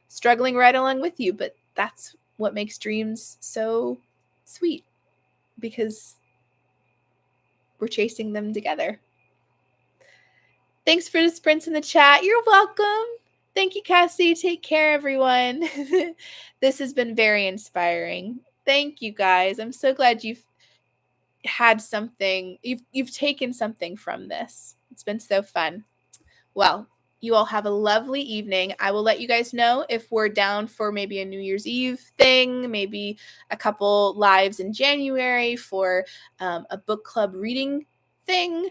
struggling right along with you. But that's what makes dreams so sweet, because we're chasing them together. Thanks for the sprints in the chat. You're welcome. Thank you, Cassie. Take care, everyone. This has been very inspiring. Thank you, guys. I'm so glad you've had something, you've taken something from this. It's been so fun. Well, you all have a lovely evening. I will let you guys know if we're down for maybe a New Year's Eve thing, maybe a couple lives in January for a book club reading thing.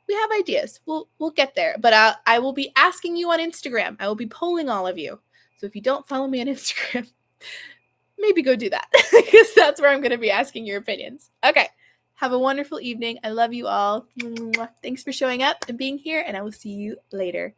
We have ideas. We'll get there. But I will be asking you on Instagram. I will be polling all of you. So if you don't follow me on Instagram, maybe go do that, because that's where I'm going to be asking your opinions. Okay. Have a wonderful evening. I love you all. Thanks for showing up and being here, and I will see you later.